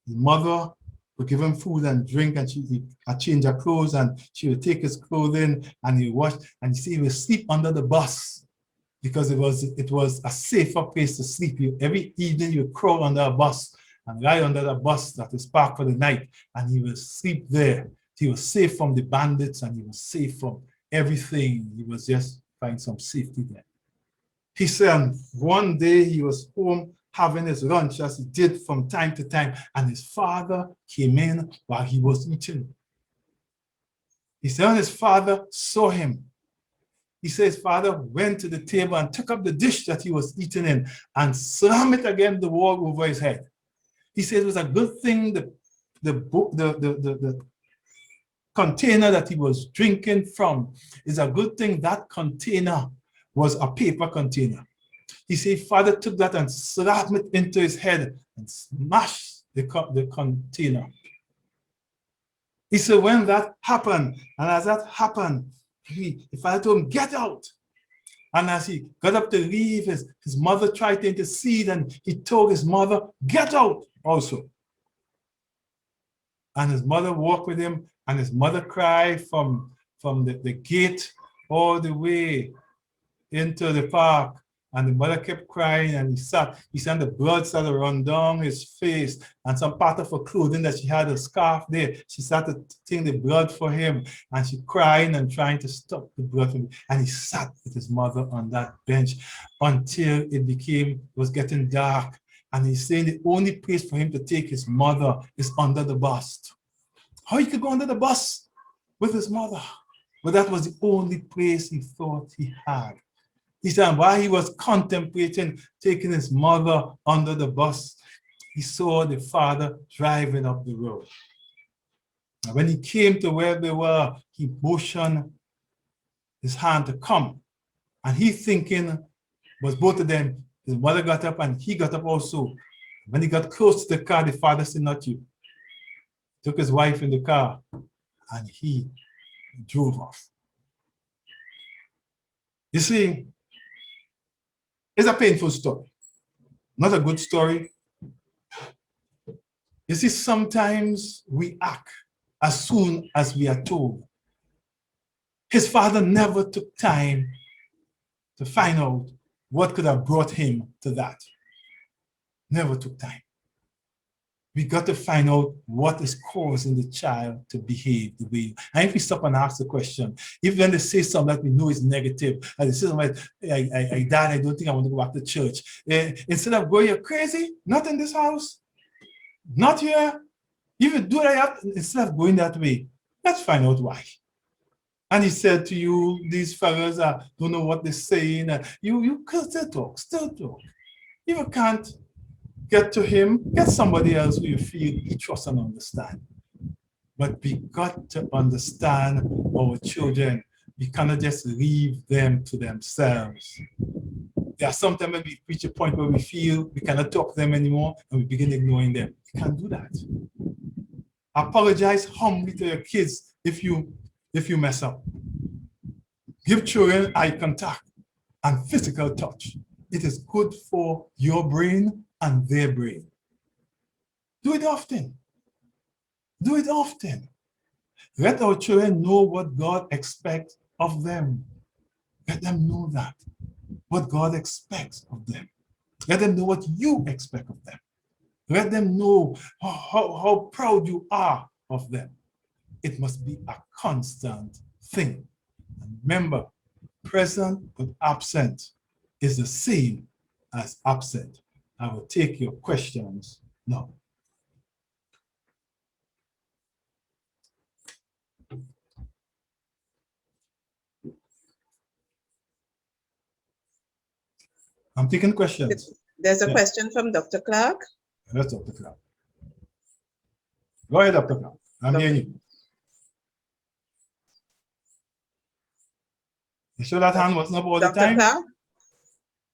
his mother would give him food and drink, and he'd change her clothes, and she would take his clothing, and he'd wash, and he would sleep under the bus because it was a safer place to sleep. Every evening, you would crawl under a bus and lie under the bus that is parked for the night, and he would sleep there. He was safe from the bandits, and he was safe from everything. He was just find some safety there. He said one day he was home having his lunch, as he did from time to time, and his father came in while he was eating. He said when his father saw him, he said his father went to the table and took up the dish that he was eating in and slammed it against the wall over his head. He said it was a good thing the container that he was drinking from is a good thing that container was a paper container. He said father took that and slammed it into his head and smashed the container. He said when that happened, and as that happened, the father told him, get out. And as he got up to leave, his mother tried to intercede, and he told his mother, get out also. And his mother walked with him, and his mother cried from the gate all the way into the park. And the mother kept crying, and he said the blood started to run down his face, and some part of her clothing that she had, a scarf there, she started taking the blood for him, and she crying and trying to stop the blood from him. And he sat with his mother on that bench until it was getting dark. And he's saying the only place for him to take his mother is under the bus. How he could go under the bus with his mother? But that was the only place he thought he had. He said while he was contemplating taking his mother under the bus, he saw the father driving up the road. And when he came to where they were, he motioned his hand to come. And he thinking was both of them. His mother got up and he got up also. When he got close to the car, the father said, not you. Took his wife in the car and he drove off. You see, it's a painful story, not a good story. You see, sometimes we act as soon as we are told. His father never took time to find out what could have brought him to that. Never took time. We got to find out what is causing the child to behave the way. And if we stop and ask the question, if when they say something that we know is negative, and they say something like, Dad, I don't think I want to go back to church. Instead of going, you're crazy, not in this house, not here. If you do that, instead of going that way, let's find out why. And he said to you, these fellows don't know what they're saying. You still talk. If you can't get to him, get somebody else who you feel he trusts and understands. But we got to understand our children. We cannot just leave them to themselves. There are sometimes when we reach a point where we feel we cannot talk to them anymore and we begin ignoring them. You can't do that. Apologize humbly to your kids if you mess up. Give children eye contact and physical touch. It is good for your brain and their brain. Do it often. Do it often. Let our children know what God expects of them. Let them know that, what God expects of them. Let them know what you expect of them. Let them know how proud you are of them. It must be a constant thing. And remember, present but absent is the same as absent. I will take your questions now. I'm taking questions. There's a Yeah. question from Dr. Clark. That's Dr. Clark. Go ahead, Dr. Clark. I'm hearing you. You sure that hand wasn't up all the Dr. time? Clark,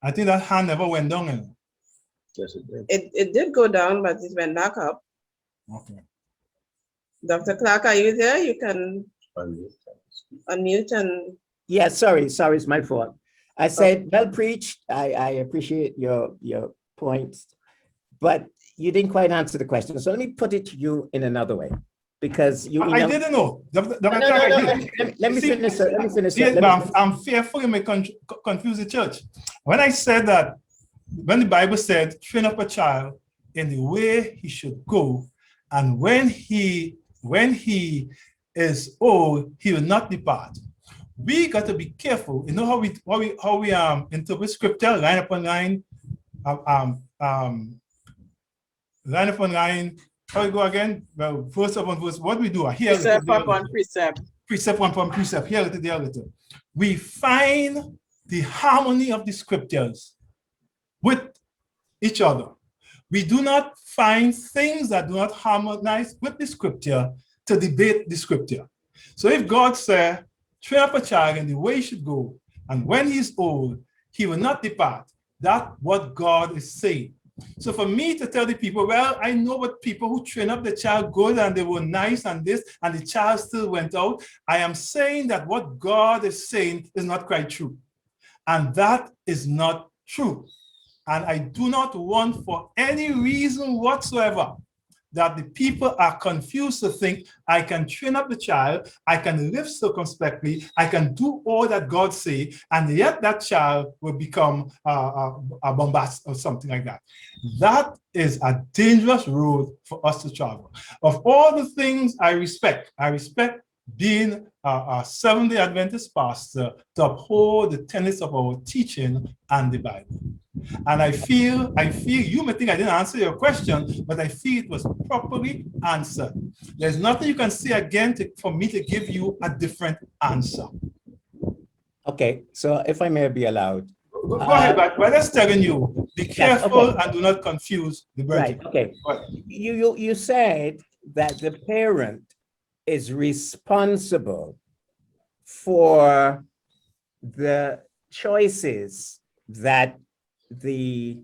I think that hand never went down. You know? Yes, it did. it did go down, but it went back up. Okay. Dr. Clark, are you there? You can unmute and Yeah, sorry, it's my fault. I said, well preached. I appreciate your points, but you didn't quite answer the question. So let me put it to you in another way, because you. I didn't know. Dr. No, Clark, I did. let me See, finish. Let me finish. Yeah, but I'm fearful you may confuse the church. When I said that, when the Bible said, train up a child in the way he should go, and when he is old, he will not depart. We got to be careful. You know how we interpret scripture line upon line, line upon line. How we go again? Well, verse upon verse. What we do? Here, Precept upon precept. precept upon precept. Here, there, we find the harmony of the scriptures with each other. We do not find things that do not harmonize with the scripture to debate the scripture. So if God said, train up a child in the way he should go, and when he's old, he will not depart, that's what God is saying. So for me to tell the people, well, I know what people who train up the child good and they were nice and this, and the child still went out, I am saying that what God is saying is not quite true. And that is not true. And I do not want for any reason whatsoever that the people are confused to think I can train up the child, I can live circumspectly, I can do all that God say, and yet that child will become a bombast or something like that. That is a dangerous road for us to travel. Of all the things I respect being a Seventh-day Adventist pastor to uphold the tenets of our teaching and the Bible. And I feel you may think I didn't answer your question, but I feel it was properly answered. There's nothing you can say again for me to give you a different answer. Okay, so if I may be allowed. Go ahead, but we're just telling you, be careful and do not confuse the brethren. Right, okay. You said that the parent is responsible for the choices that the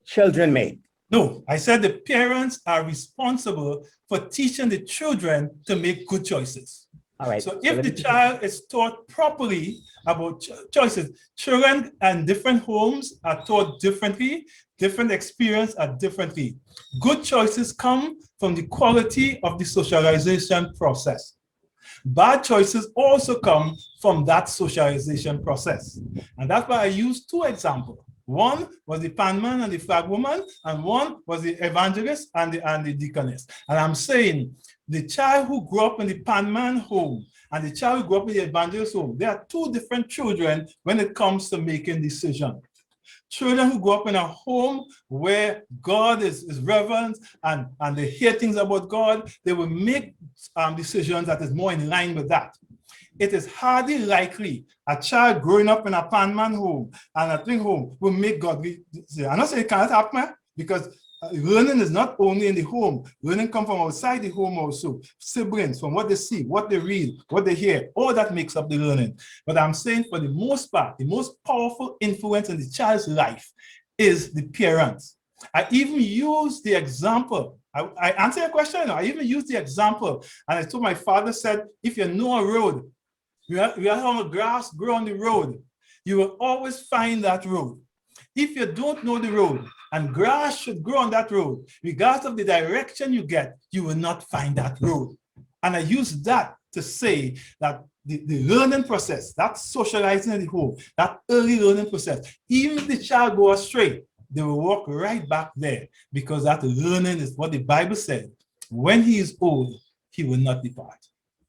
children make. No, I said the parents are responsible for teaching the children to make good choices. All right. So if the child is taught properly about choices, children in different homes are taught differently, different experience are differently. Good choices come from the quality of the socialization process. Bad choices also come from that socialization process. And that's why I use two examples. One was the panman and the flag woman, and one was the evangelist and the deaconess. And I'm saying the child who grew up in the panman home and the child who grew up in the evangelist home, they are two different children when it comes to making decisions. Children who grow up in a home where God is reverent and they hear things about God, they will make decisions that is more in line with that. It is hardly likely a child growing up in a panman home and a twin home will make God. I'm not saying it can't happen, because learning is not only in the home. Learning comes from outside the home also. Siblings, from what they see, what they read, what they hear, all that makes up the learning. But I'm saying for the most part, the most powerful influence in the child's life is the parents. I even use the example. I answer your question. I even use the example. And I told my father said, if you know a road, you have a grass grow on the road, you will always find that road. If you don't know the road and grass should grow on that road, regardless of the direction you get, you will not find that road. And I use that to say that the learning process, that socializing in the home, that early learning process, even if the child goes astray, they will walk right back there, because that learning is what the Bible said. When he is old, he will not depart.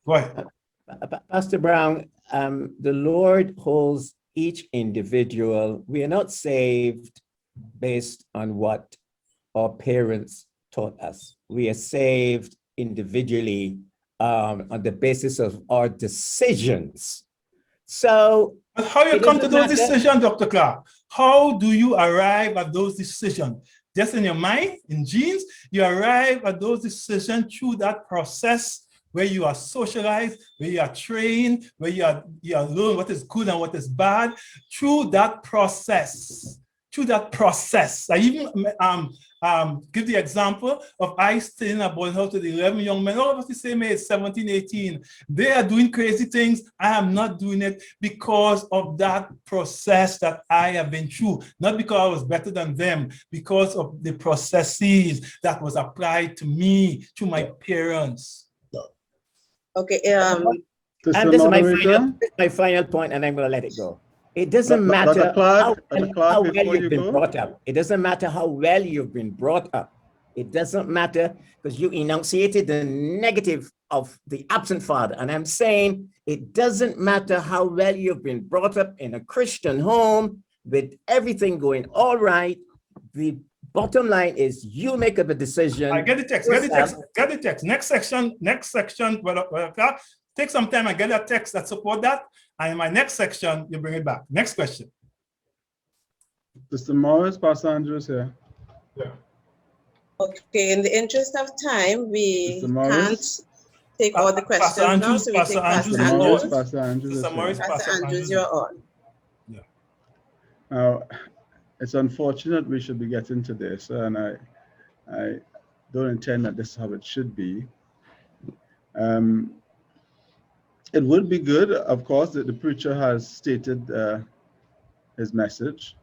Go ahead. Pastor Browne, the Lord holds each individual. We are not saved based on what our parents taught us. We are saved individually on the basis of our decisions. So, but how you come to those decisions, Dr. Clark? How do you arrive at those decisions? Just in your mind, in genes, you arrive at those decisions through that process where you are socialized, where you are trained, where you are learn what is good and what is bad, through that process. I even give the example of I staying at boarding house with 11 young men, all of us the same age, 17, 18. They are doing crazy things. I am not doing it because of that process that I have been through. Not because I was better than them, because of the processes that was applied to me, to my parents. Okay. And this is my final point, and I'm going to let it go. It doesn't matter how well you've been brought up. It doesn't matter how well you've been brought up. It doesn't matter, because you enunciated the negative of the absent father. And I'm saying it doesn't matter how well you've been brought up in a Christian home with everything going all right. The bottom line is you make up a decision. I get the text. Next section. Take some time and get a text that support that. And in my next section, you bring it back. Next question. Mr. Morris, Pastor Andrews here. Yeah. Okay, in the interest of time, we can't take all the questions now, so we take Pastor Andrews. Pastor Andrews, Pastor Andrews, you're on. Yeah. Now, it's unfortunate we should be getting to this, and I don't intend that this is how it should be. It would be good, of course, that the preacher has stated his message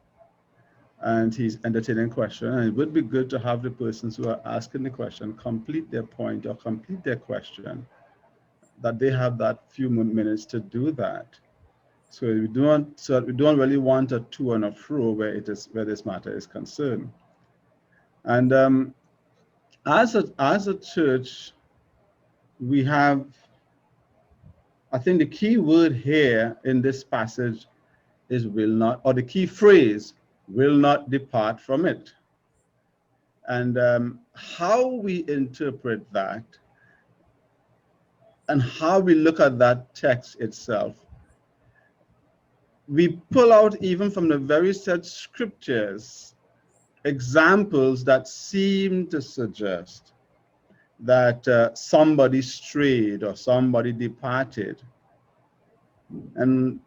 and he's entertaining question. And it would be good to have the persons who are asking the question complete their point or complete their question, that they have that few minutes to do that. So we don't really want a to and a fro where this matter is concerned. And as a church, we have, I think the key word here in this passage is will not, or the key phrase, will not depart from it. And how we interpret that and how we look at that text itself, we pull out even from the very said scriptures examples that seem to suggest that somebody strayed or somebody departed. And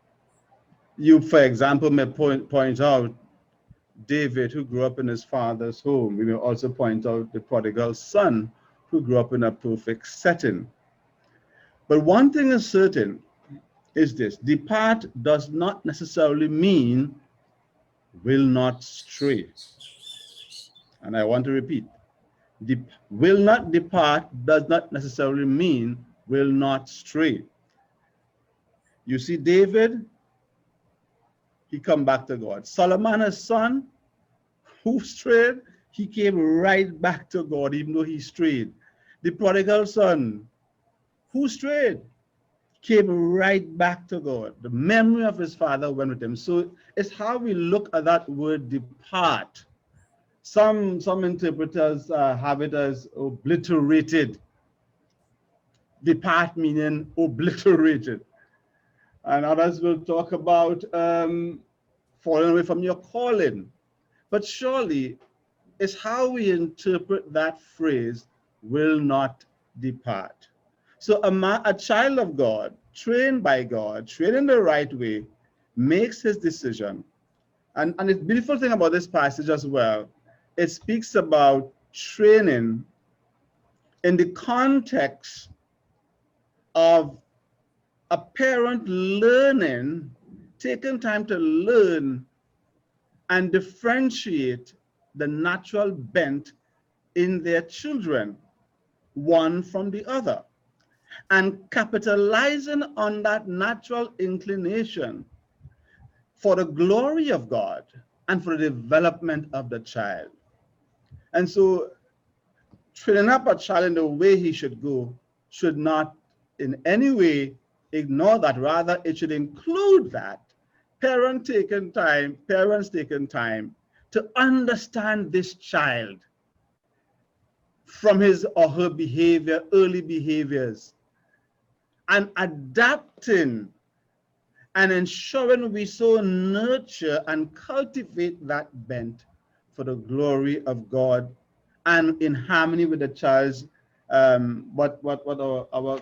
you, for example, may point out David, who grew up in his father's home. We may also point out the prodigal son, who grew up in a perfect setting. But one thing is certain is this: depart does not necessarily mean will not stray. And I want to repeat, will not depart does not necessarily mean will not stray. You see, David he come back to God. Solomon, his son, who strayed, he came right back to God, even though he strayed. The prodigal son, who strayed, came right back to God. The memory of his father went with him. So it's how we look at that word depart. Some interpreters have it as obliterated. Depart meaning obliterated. And others will talk about falling away from your calling. But surely it's how we interpret that phrase, will not depart. So a child of God, trained by God, trained in the right way, makes his decision. And the beautiful thing about this passage as well, it speaks about training in the context of a parent learning, taking time to learn and differentiate the natural bent in their children, one from the other, and capitalizing on that natural inclination for the glory of God and for the development of the child. And so training up a child in the way he should go should not in any way ignore that. Rather, it should include that. Parents taking time to understand this child from his or her behavior, early behaviors, and adapting and ensuring we so nurture and cultivate that bent for the glory of God and in harmony with the child's what our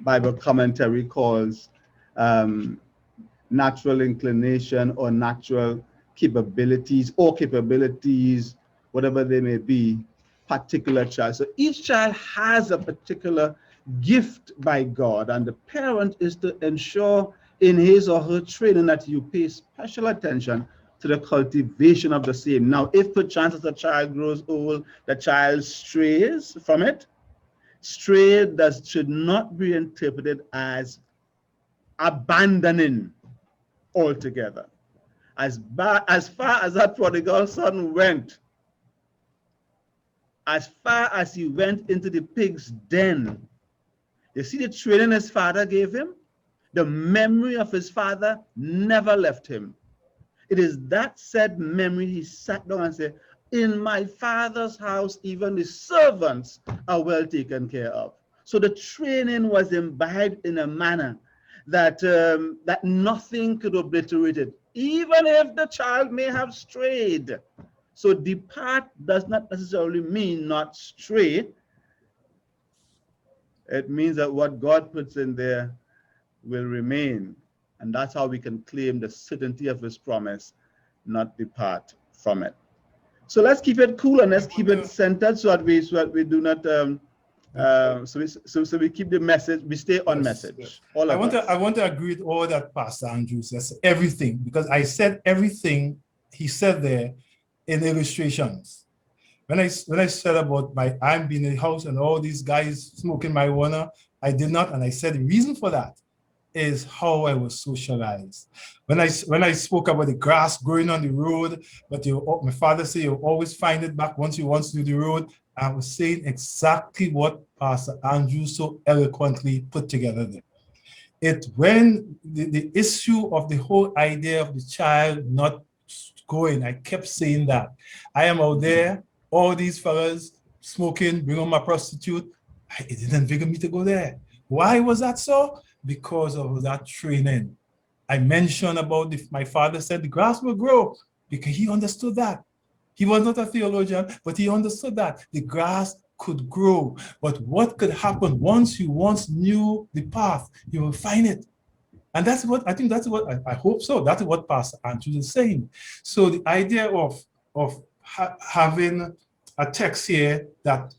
Bible commentary calls natural inclination or natural capabilities, whatever they may be, particular child. So each child has a particular gift by God, and the parent is to ensure in his or her training that you pay special attention to the cultivation of the same. Now, if perchance as the child grows old, the child strays from it, should not be interpreted as abandoning altogether. As far as that prodigal son went, as far as he went into the pig's den, you see the training his father gave him? The memory of his father never left him. It is that said memory he sat down and said, in my father's house, even the servants are well taken care of. So the training was imbibed in a manner that, that nothing could obliterate it, even if the child may have strayed. So depart does not necessarily mean not stray. It means that what God puts in there will remain. And that's how we can claim the certainty of his promise, not depart from it. So let's keep it cool and let's keep it centered so that we do not so we keep the message, we stay on message. Yes. All of us. I want to agree with all that Pastor Andrew says, everything, because I said everything he said there in illustrations. When I said about I'm being in the house and all these guys smoking marijuana, I did not, and I said the reason for that is how I was socialized. When I spoke about the grass growing on the road, but my father said you always find it back once you do the road, I was saying exactly what Pastor Andrew so eloquently put together there. When the issue of the whole idea of the child not going, I kept saying that. I am out there, all these fellas smoking, bring on my prostitute. It didn't figure me to go there. Why was that so? Because of that training. I mentioned about my father said the grass will grow because he understood that. He was not a theologian, but he understood that the grass could grow. But what could happen once you knew the path, you will find it. And that's what, I hope so. That's what Pastor Andrew is saying. So the idea of having a text here that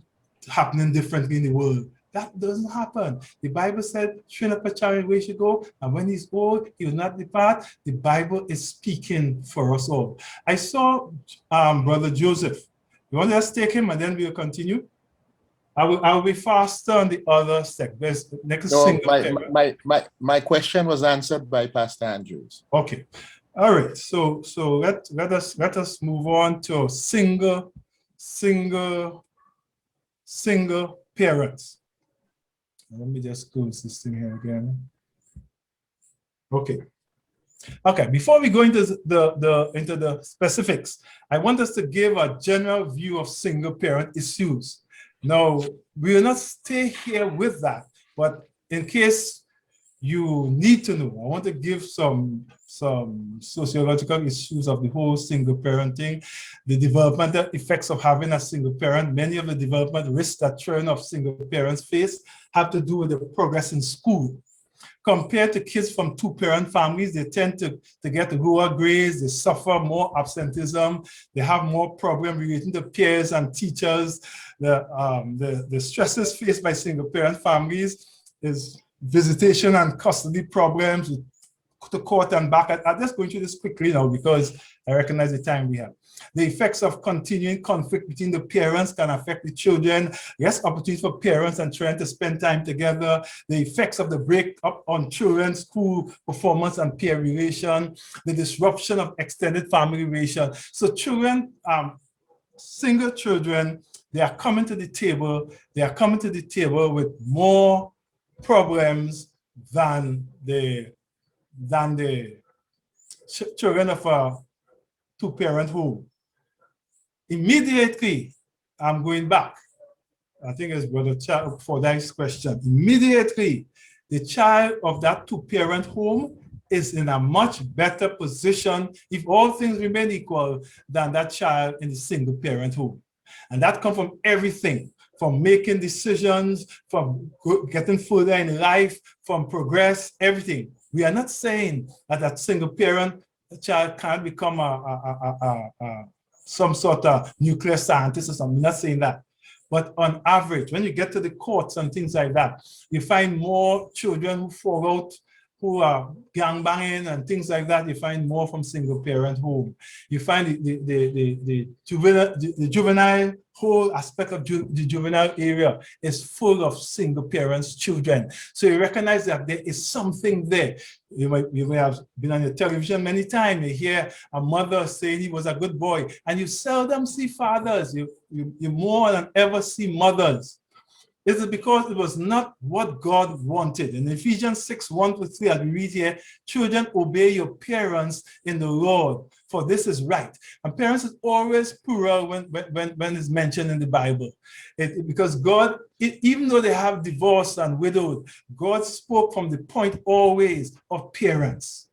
happening differently in the world, that doesn't happen. The Bible said, train up a child where he should go, and when he's old, he will not depart. The Bible is speaking for us all. I saw Brother Joseph. You want to just take him and then we'll continue? I will be faster on the other segments. Next No, single parent. my question was answered by Pastor Andrews. Okay. All right. So let us move on to single parents. Let me just close this thing here again. Okay. Okay, before we go into the specifics, I want us to give a general view of single parent issues. Now, we will not stay here with that, but in case you need to know, I want to give some sociological issues of the whole single parenting, the developmental effects of having a single parent. Many of the development risks that children of single parents face have to do with the progress in school. Compared to kids from two-parent families, they tend to get lower grades, they suffer more absenteeism, they have more problems relating to peers and teachers. The stresses faced by single-parent families is visitation and custody problems, to court and back. I'm just going through this quickly now because I recognize the time we have. The effects of continuing conflict between the parents can affect the children. Yes, opportunities for parents and children to spend time together. The effects of the breakup on children's school performance and peer relation. The disruption of extended family relation. So children, single children, they are coming to the table. They are coming to the table with more problems than the children of a two-parent home. Immediately, I'm going back. I think it's Brother Forday's question. Immediately, the child of that two-parent home is in a much better position, if all things remain equal, than that child in the single-parent home. And that comes from everything, from making decisions, from getting further in life, from progress, everything. We are not saying that a single parent child can't become some sort of nuclear scientist or something. We're not saying that. But on average, when you get to the courts and things like that, you find more children who fall out, who are gangbanging and things like that. You find more from single parent home. You find the juvenile whole aspect of the juvenile area is full of single parents children. So you recognize that there is something there. You may have been on the television many times. You hear a mother saying he was a good boy, and you seldom see fathers. You more than ever see mothers. Is it because it was not what God wanted? In Ephesians 6:1-3, as we read here, children, obey your parents in the Lord, for this is right. And parents is always plural when it's mentioned in the Bible. Because God, even though they have divorced and widowed, God spoke from the point always of parents.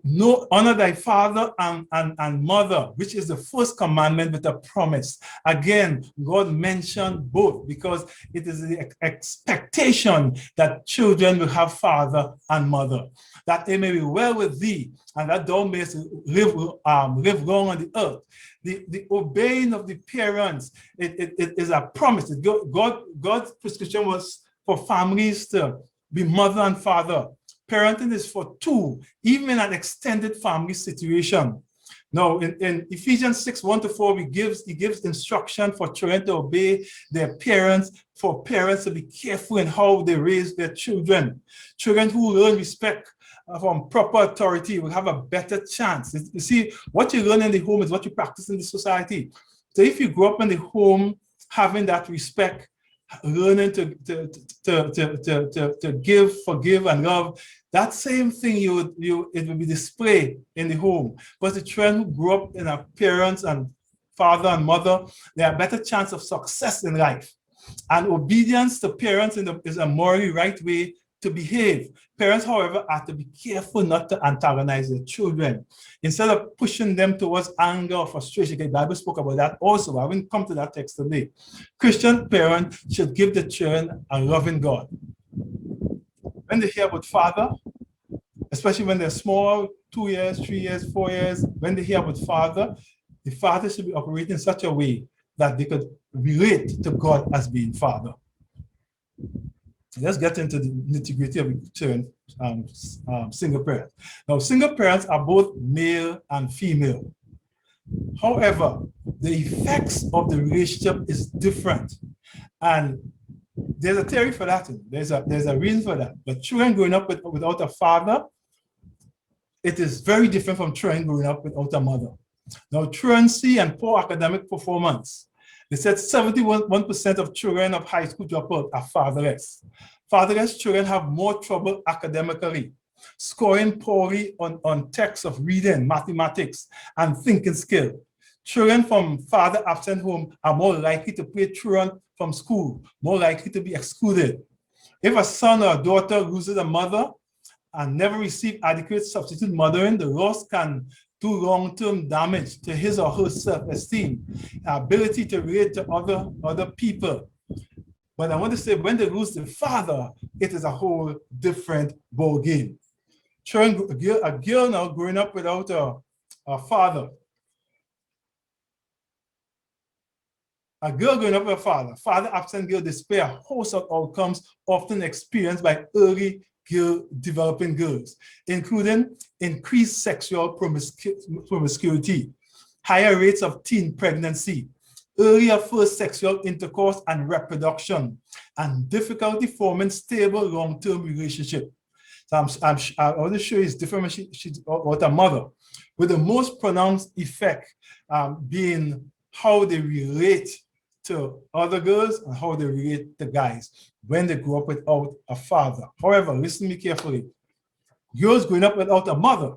No, honor thy father and mother, which is the first commandment with a promise. Again, God mentioned both because it is the expectation that children will have father and mother, that they may be well with thee, and that thou mayest live long on the earth. The obeying of the parents, it is a promise. God's prescription was for families to be mother and father. Parenting is for two, even in an extended family situation. Now, in Ephesians 6:1-4, he gives instruction for children to obey their parents, for parents to be careful in how they raise their children. Children who learn respect from proper authority will have a better chance. You see, what you learn in the home is what you practice in the society. So if you grow up in the home having that respect, learning to give, forgive, and love, that same thing it will be displayed in the home. But the children who grow up in a parents and father and mother, they have a better chance of success in life. And obedience to parents is a morally right way to behave. Parents, however, have to be careful not to antagonize their children. Instead of pushing them towards anger or frustration, the Bible spoke about that also. I won't come to that text today. Christian parents should give the children a loving God. When they hear about father, especially when they're small, 2 years, 3 years, 4 years, when they hear about father, the father should be operating in such a way that they could relate to God as being father. Let's get into the nitty-gritty of children, single parents. Now, single parents are both male and female. However, the effects of the relationship is different. And there's a theory for that. There's a reason for that. But children growing up without a father, it is very different from children growing up without a mother. Now, truancy and poor academic performance. They said 71% of children of high school dropout are fatherless. Fatherless children have more trouble academically, scoring poorly on texts of reading, mathematics, and thinking skill. Children from father-absent home are more likely to play truant from school, more likely to be excluded. If a son or a daughter loses a mother and never receive adequate substitute mothering, the loss can do long-term damage to his or her self-esteem, ability to relate to other people. But I want to say, when they lose the father, it is a whole different ball game. A girl now growing up without a father, a girl growing up with a father-absent girl display a host of outcomes often experienced by early developing girls, including increased sexual promiscuity, higher rates of teen pregnancy, earlier first sexual intercourse and reproduction, and difficulty forming stable long-term relationship. So I want to show you it's different when she's with a mother, with the most pronounced effect being how they relate to other girls and how they relate to guys when they grow up without a father. However, listen to me carefully. Girls growing up without a mother,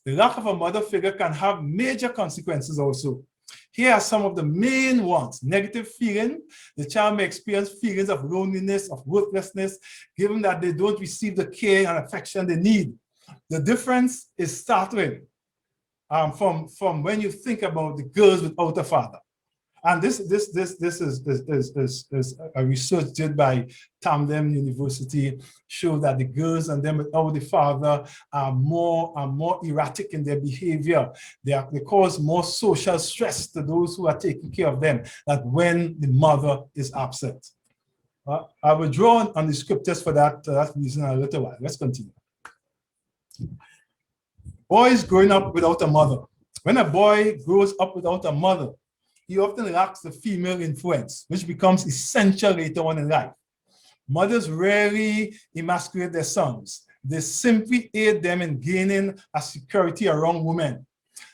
the lack of a mother figure can have major consequences also. Here are some of the main ones. Negative feeling. The child may experience feelings of loneliness, of worthlessness, given that they don't receive the care and affection they need. The difference is startling from when you think about the girls without a father. And this is a research did by Tamden University, show that the girls and them without the father are more erratic in their behavior. They cause more social stress to those who are taking care of them than when the mother is absent. I will draw on the scriptures for that reason in a little while. Let's continue. Boys growing up without a mother. When a boy grows up without a mother, he often lacks the female influence, which becomes essential later on in life. Mothers rarely emasculate their sons. They simply aid them in gaining a security around women.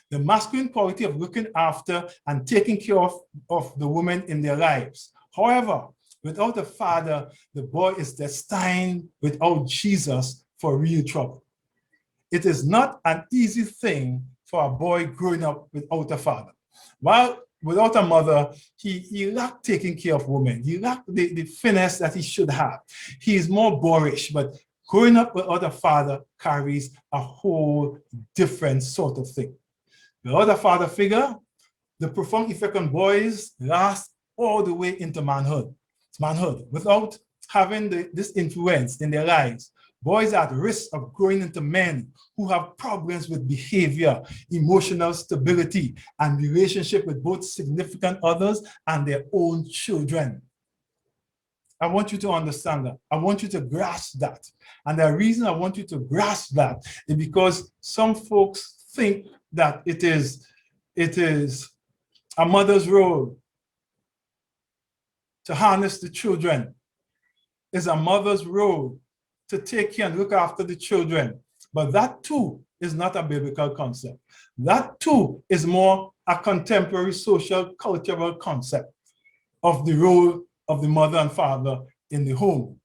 The masculine quality of looking after and taking care of the women in their lives. However, without a father, the boy is destined without Jesus for real trouble. It is not an easy thing for a boy growing up without a father. While without a mother, he lacked taking care of women. He lacked the finesse that he should have. He is more boorish, but growing up without a father carries a whole different sort of thing. Without a father figure, the profound effect on boys lasts all the way into manhood. Without having this influence in their lives, boys are at risk of growing into men who have problems with behavior, emotional stability, and relationship with both significant others and their own children. I want you to understand that. I want you to grasp that. And the reason I want you to grasp that is because some folks think that it is a mother's role to harness the children. It's a mother's role to take care and look after the children. But that too is not a biblical concept. That too is more a contemporary social cultural concept of the role of the mother and father in the home.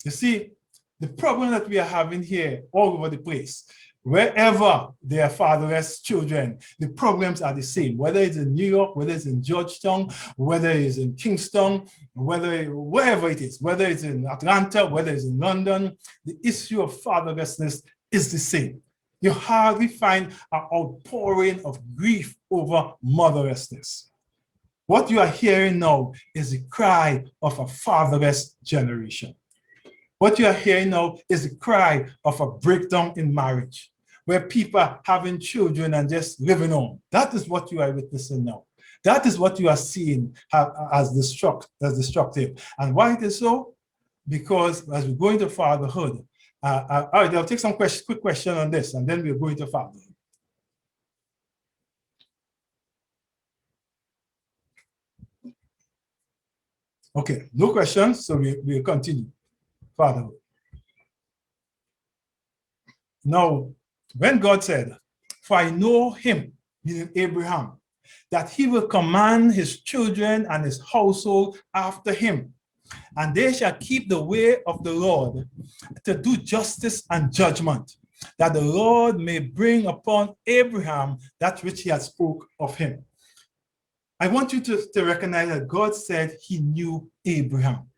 You see, the problem that we are having here all over the place, wherever there are fatherless children, the problems are the same, whether it's in New York, whether it's in Georgetown, whether it's in Kingston, wherever it is, whether it's in Atlanta, whether it's in London, the issue of fatherlessness is the same. You hardly find an outpouring of grief over motherlessness. What you are hearing now is the cry of a fatherless generation. What you are hearing now is the cry of a breakdown in marriage, where people are having children and just living on. That is what you are witnessing now. That is what you are seeing as destructive. And why it is so? Because as we go into fatherhood, all right, I'll take some quick question on this, and then we'll go into fatherhood. Okay, no questions, so we'll continue. Fatherhood. Now, when God said, "For I know him," meaning Abraham, "that he will command his children and his household after him, and they shall keep the way of the Lord to do justice and judgment, that the Lord may bring upon Abraham that which he had spoke of him." I want you to recognize that God said he knew Abraham.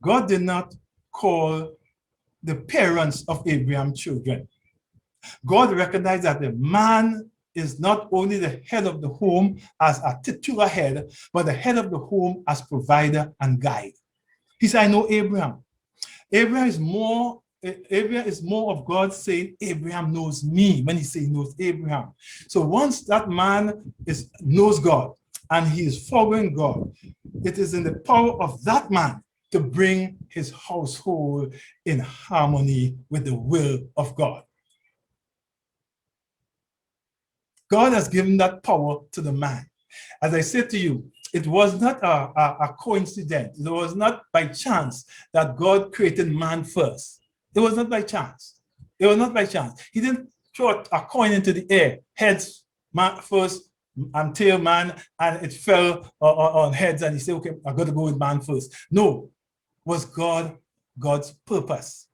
God did not call the parents of Abraham's children. God recognized that the man is not only the head of the home as a titular head, but the head of the home as provider and guide. He said, "I know Abraham." Abraham is more of God saying, "Abraham knows me," when he says he knows Abraham. So once that man knows God and he is following God, it is in the power of that man to bring his household in harmony with the will of God. God has given that power to the man. As I said to you, it was not a coincidence. It was not by chance that God created man first. It was not by chance. It was not by chance. He didn't throw a coin into the air, heads man first and tail man, and it fell on heads, and he said, "Okay, I got to go with man first." No, it was God's purpose.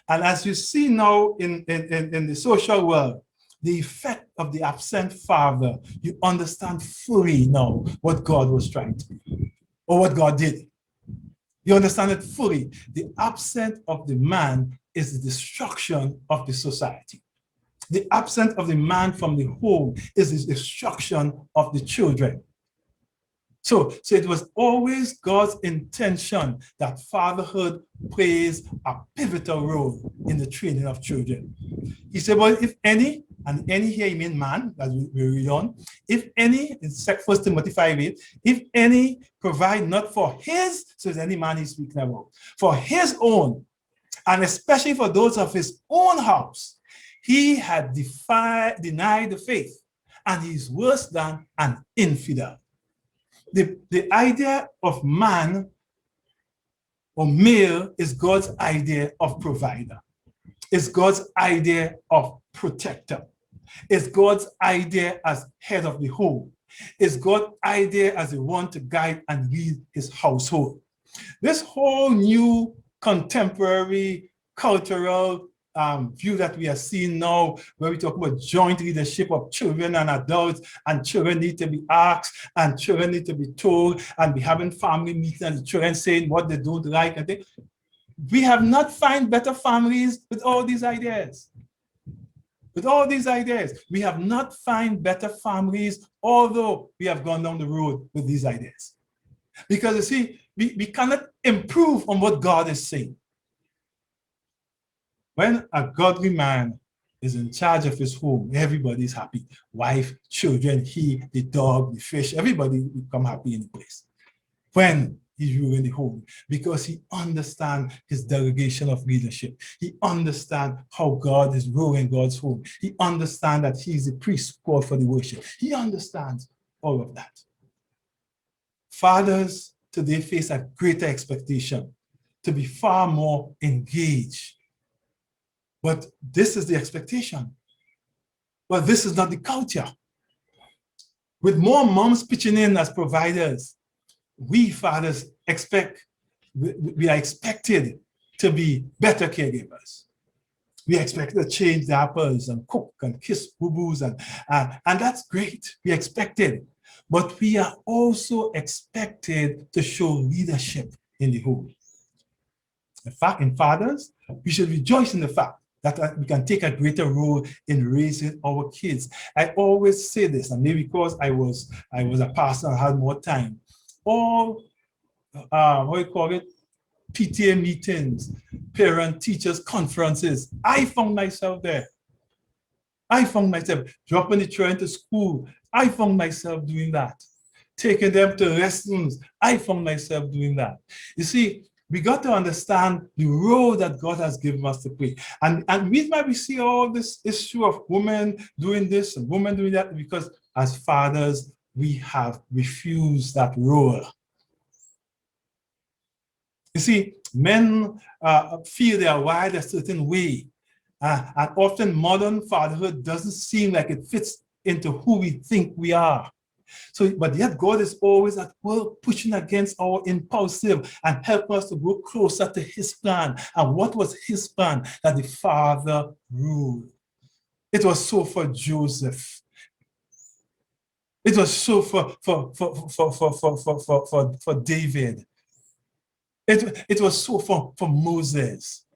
And as you see now in the social world, the effect of the absent father, you understand fully now what God was trying to do, or what God did. You understand it fully. The absence of the man is the destruction of the society. The absence of the man from the home is the destruction of the children. So it was always God's intention that fatherhood plays a pivotal role in the training of children. He said, "Well, if any," and any here, he means man, as we read on, "if any," in 1 Timothy 5:8, "if any provide not for his," so is any man he's speaking about, "for his own, and especially for those of his own house, he had denied the faith, and he's worse than an infidel." The idea of man or male is God's idea of provider. It's God's idea of protector. It's God's idea as head of the home. It's God's idea as the one to guide and lead his household. This whole new contemporary cultural view that we are seeing now, where we talk about joint leadership of children and adults, and children need to be asked, and children need to be told, and we having family meetings, and the children saying what they don't like, and we have not found better families with all these ideas. With all these ideas, we have not found better families, although we have gone down the road with these ideas. Because you see, we cannot improve on what God is saying. When a godly man is in charge of his home, everybody's happy. Wife, children, he, the dog, the fish, everybody will come happy in the place. When he's ruling the home, because he understands his delegation of leadership. He understands how God is ruling God's home. He understands that he's the priest called for the worship. He understands all of that. Fathers today face a greater expectation to be far more engaged. But this is the expectation. But this is not the culture. With more moms pitching in as providers, we fathers we are expected to be better caregivers. We are expected to change diapers and cook and kiss boo-boos, and that's great. We are expected. But we are also expected to show leadership in the home. In fact, in fathers, we should rejoice in the fact that we can take a greater role in raising our kids. I always say this, and maybe because I was a pastor and had more time. All, what do you call it? PTA meetings, parent teachers conferences. I found myself there. I found myself dropping the children to school. I found myself doing that. Taking them to lessons. I found myself doing that. You see, we got to understand the role that God has given us to play. And reason why we see all this issue of women doing this and women doing that, because as fathers, we have refused that role. You see, men feel they are wired a certain way. And often modern fatherhood doesn't seem like it fits into who we think we are. So, but yet God is always at work pushing against our impulsive and help us to go closer to his plan. And what was his plan? That the father ruled. It was so for Joseph. It was so for David. It was so for Moses.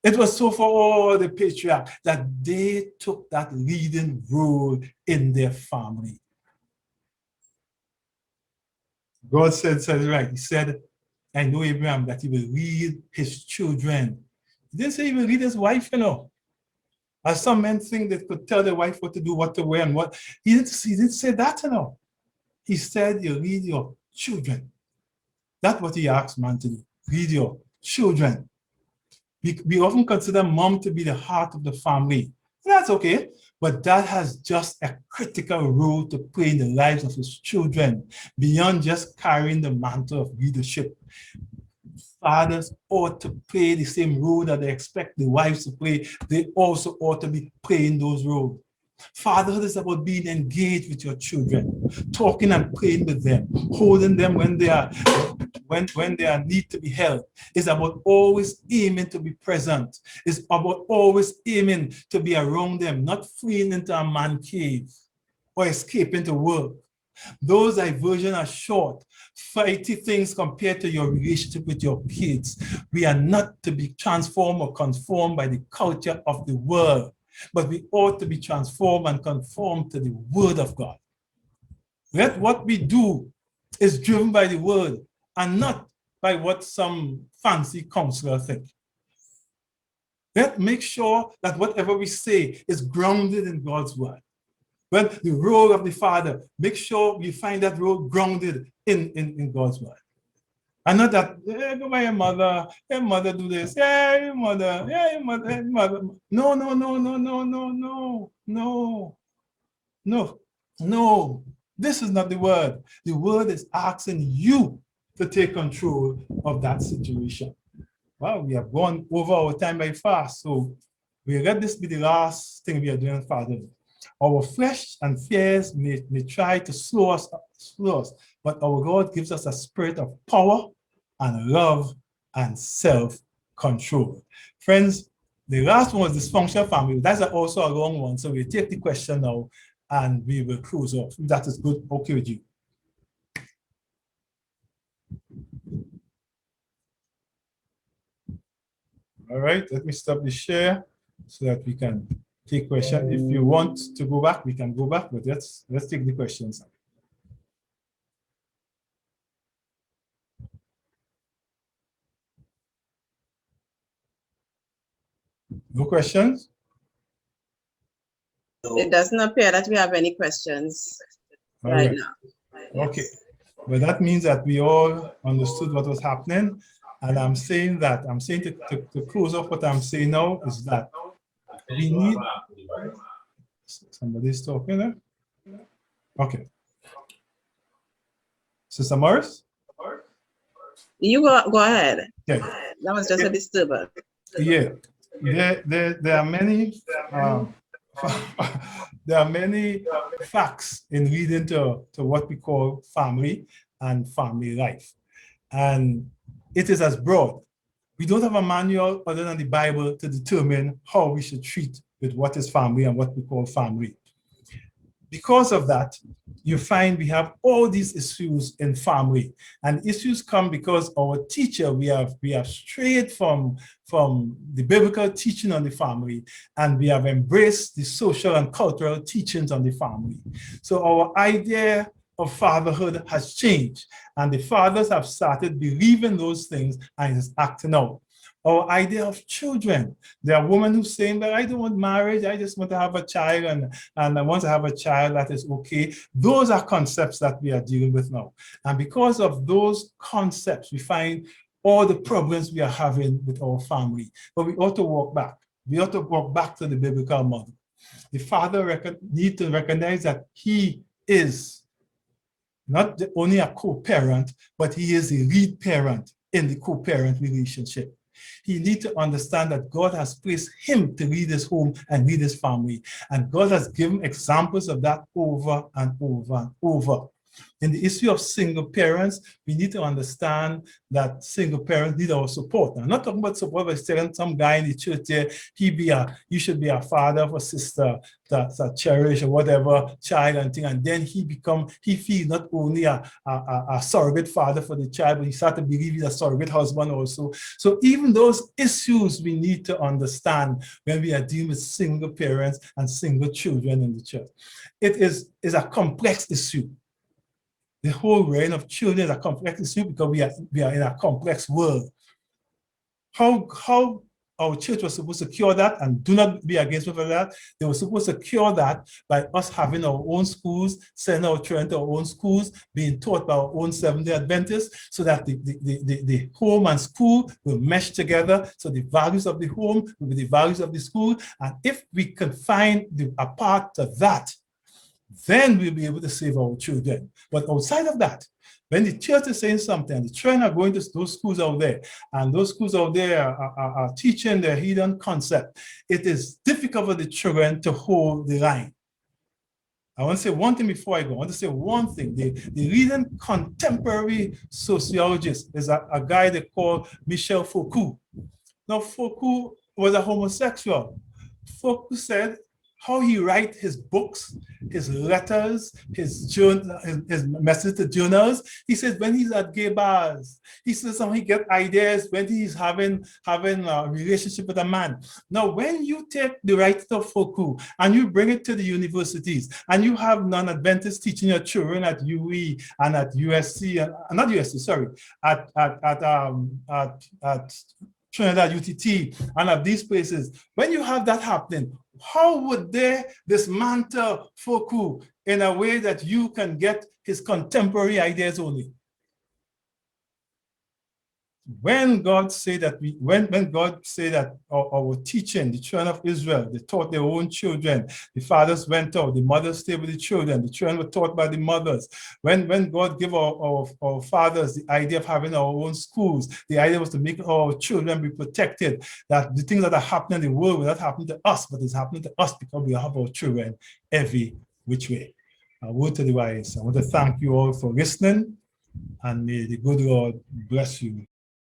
It was so for all the patriarchs that they took that leading role in their family. God said right. He said, I know Abraham that he will lead his children. He didn't say he will lead his wife, you know. As some men think they could tell their wife what to do, what to wear, and what. He didn't say that, you know. He said you lead your children. That's what he asked man to do. Lead your children. We often consider mom to be the heart of the family. That's okay, but dad has just a critical role to play in the lives of his children beyond just carrying the mantle of leadership. Fathers ought to play the same role that they expect the wives to play. They also ought to be playing those roles. Fatherhood is about being engaged with your children, talking and playing with them, holding them when they are need to be held. It's about always aiming to be present. It's about always aiming to be around them, not fleeing into a man cave or escaping to work. Those diversions are short, flighty things compared to your relationship with your kids. We are not to be transformed or conformed by the culture of the world, but we ought to be transformed and conformed to the word of God. Let what we do is driven by the word and not by what some fancy counselor think. Let's make sure that whatever we say is grounded in God's word. When the role of the father, make sure we find that role grounded in God's word. And not that, go by your mother do this, your mother. No. This is not the word. The word is asking you to take control of that situation. Well, we have gone over our time by fast, so we let this be the last thing we are doing, Father. Our flesh and fears may try to slow us, but our God gives us a spirit of power and love and self-control. Friends, the last one was dysfunctional family. That's also a long one, so we'll take the question now and we will close off. If that is good, okay with you. All right, let me stop the share so that we can take questions. If you want to go back, we can go back, but let's take the questions. No questions? It doesn't appear that we have any questions All right right. now. Okay. Well, that means that we all understood what was happening. And I'm saying to close off what I'm saying now is that we need, somebody's talking there? Okay. Sister Morris? You go ahead. Okay. That was just a disturber. Yeah. There are many there are many facts in leading to what we call family and family life. And it is as broad. We don't have a manual other than the Bible to determine how we should treat with what is family and what we call family. Because of that, you find we have all these issues in family, and issues come because our teacher, we have strayed from the biblical teaching on the family, and we have embraced the social and cultural teachings on the family. So our idea of fatherhood has changed, and the fathers have started believing those things and is acting out. Our idea of children. There are women who saying that I don't want marriage, I just want to have a child, and I want to have a child, that is okay. Those are concepts that we are dealing with now. And because of those concepts, we find all the problems we are having with our family. But we ought to walk back. We ought to walk back to the biblical model. The father needs to recognize that he is not only a co-parent, but he is a lead parent in the co-parent relationship. He needs to understand that God has placed him to lead his home and lead his family. And God has given examples of that over and over and over. In the issue of single parents, we need to understand that single parents need our support. Now, I'm not talking about support by telling some guy in the church there, you should be a father of a sister that's a cherish or whatever child and thing, and then he feels not only a surrogate father for the child, but he starts to believe he's a surrogate husband also. So even those issues we need to understand when we are dealing with single parents and single children in the church. It is a complex issue. The whole reign of children is a complex issue because we are in a complex world. How our church was supposed to cure that, and do not be against me for that. They were supposed to cure that by us having our own schools, sending our children to our own schools, being taught by our own Seventh-day Adventists, so that the home and school will mesh together. So the values of the home will be the values of the school. And if we can find a part of that, then we'll be able to save our children. But outside of that, when the church is saying something, and the children are going to those schools out there, and those schools out there are teaching their hidden concept, it is difficult for the children to hold the line. I want to say one thing before I go. I want to say one thing. The leading contemporary sociologist is a guy they call Michel Foucault. Now, Foucault was a homosexual. Foucault said, how he writes his books, his letters, his messages to journals. He says when he's at gay bars, he says how he gets ideas when he's having a relationship with a man. Now, when you take the writing of Foucault and you bring it to the universities, and you have non-Adventists teaching your children at UE and at USC, not USC, sorry, at Trinidad UTT and at these places, when you have that happening, how would they dismantle Foucault in a way that you can get his contemporary ideas only? When God said that when God said that our teaching, the children of Israel, they taught their own children, the fathers went out, the mothers stayed with the children were taught by the mothers. When God gave our fathers the idea of having our own schools, the idea was to make our children be protected, that the things that are happening in the world will not happen to us, but it's happening to us because we have our children every which way. A word to the wise. I want to thank you all for listening, and may the good Lord bless you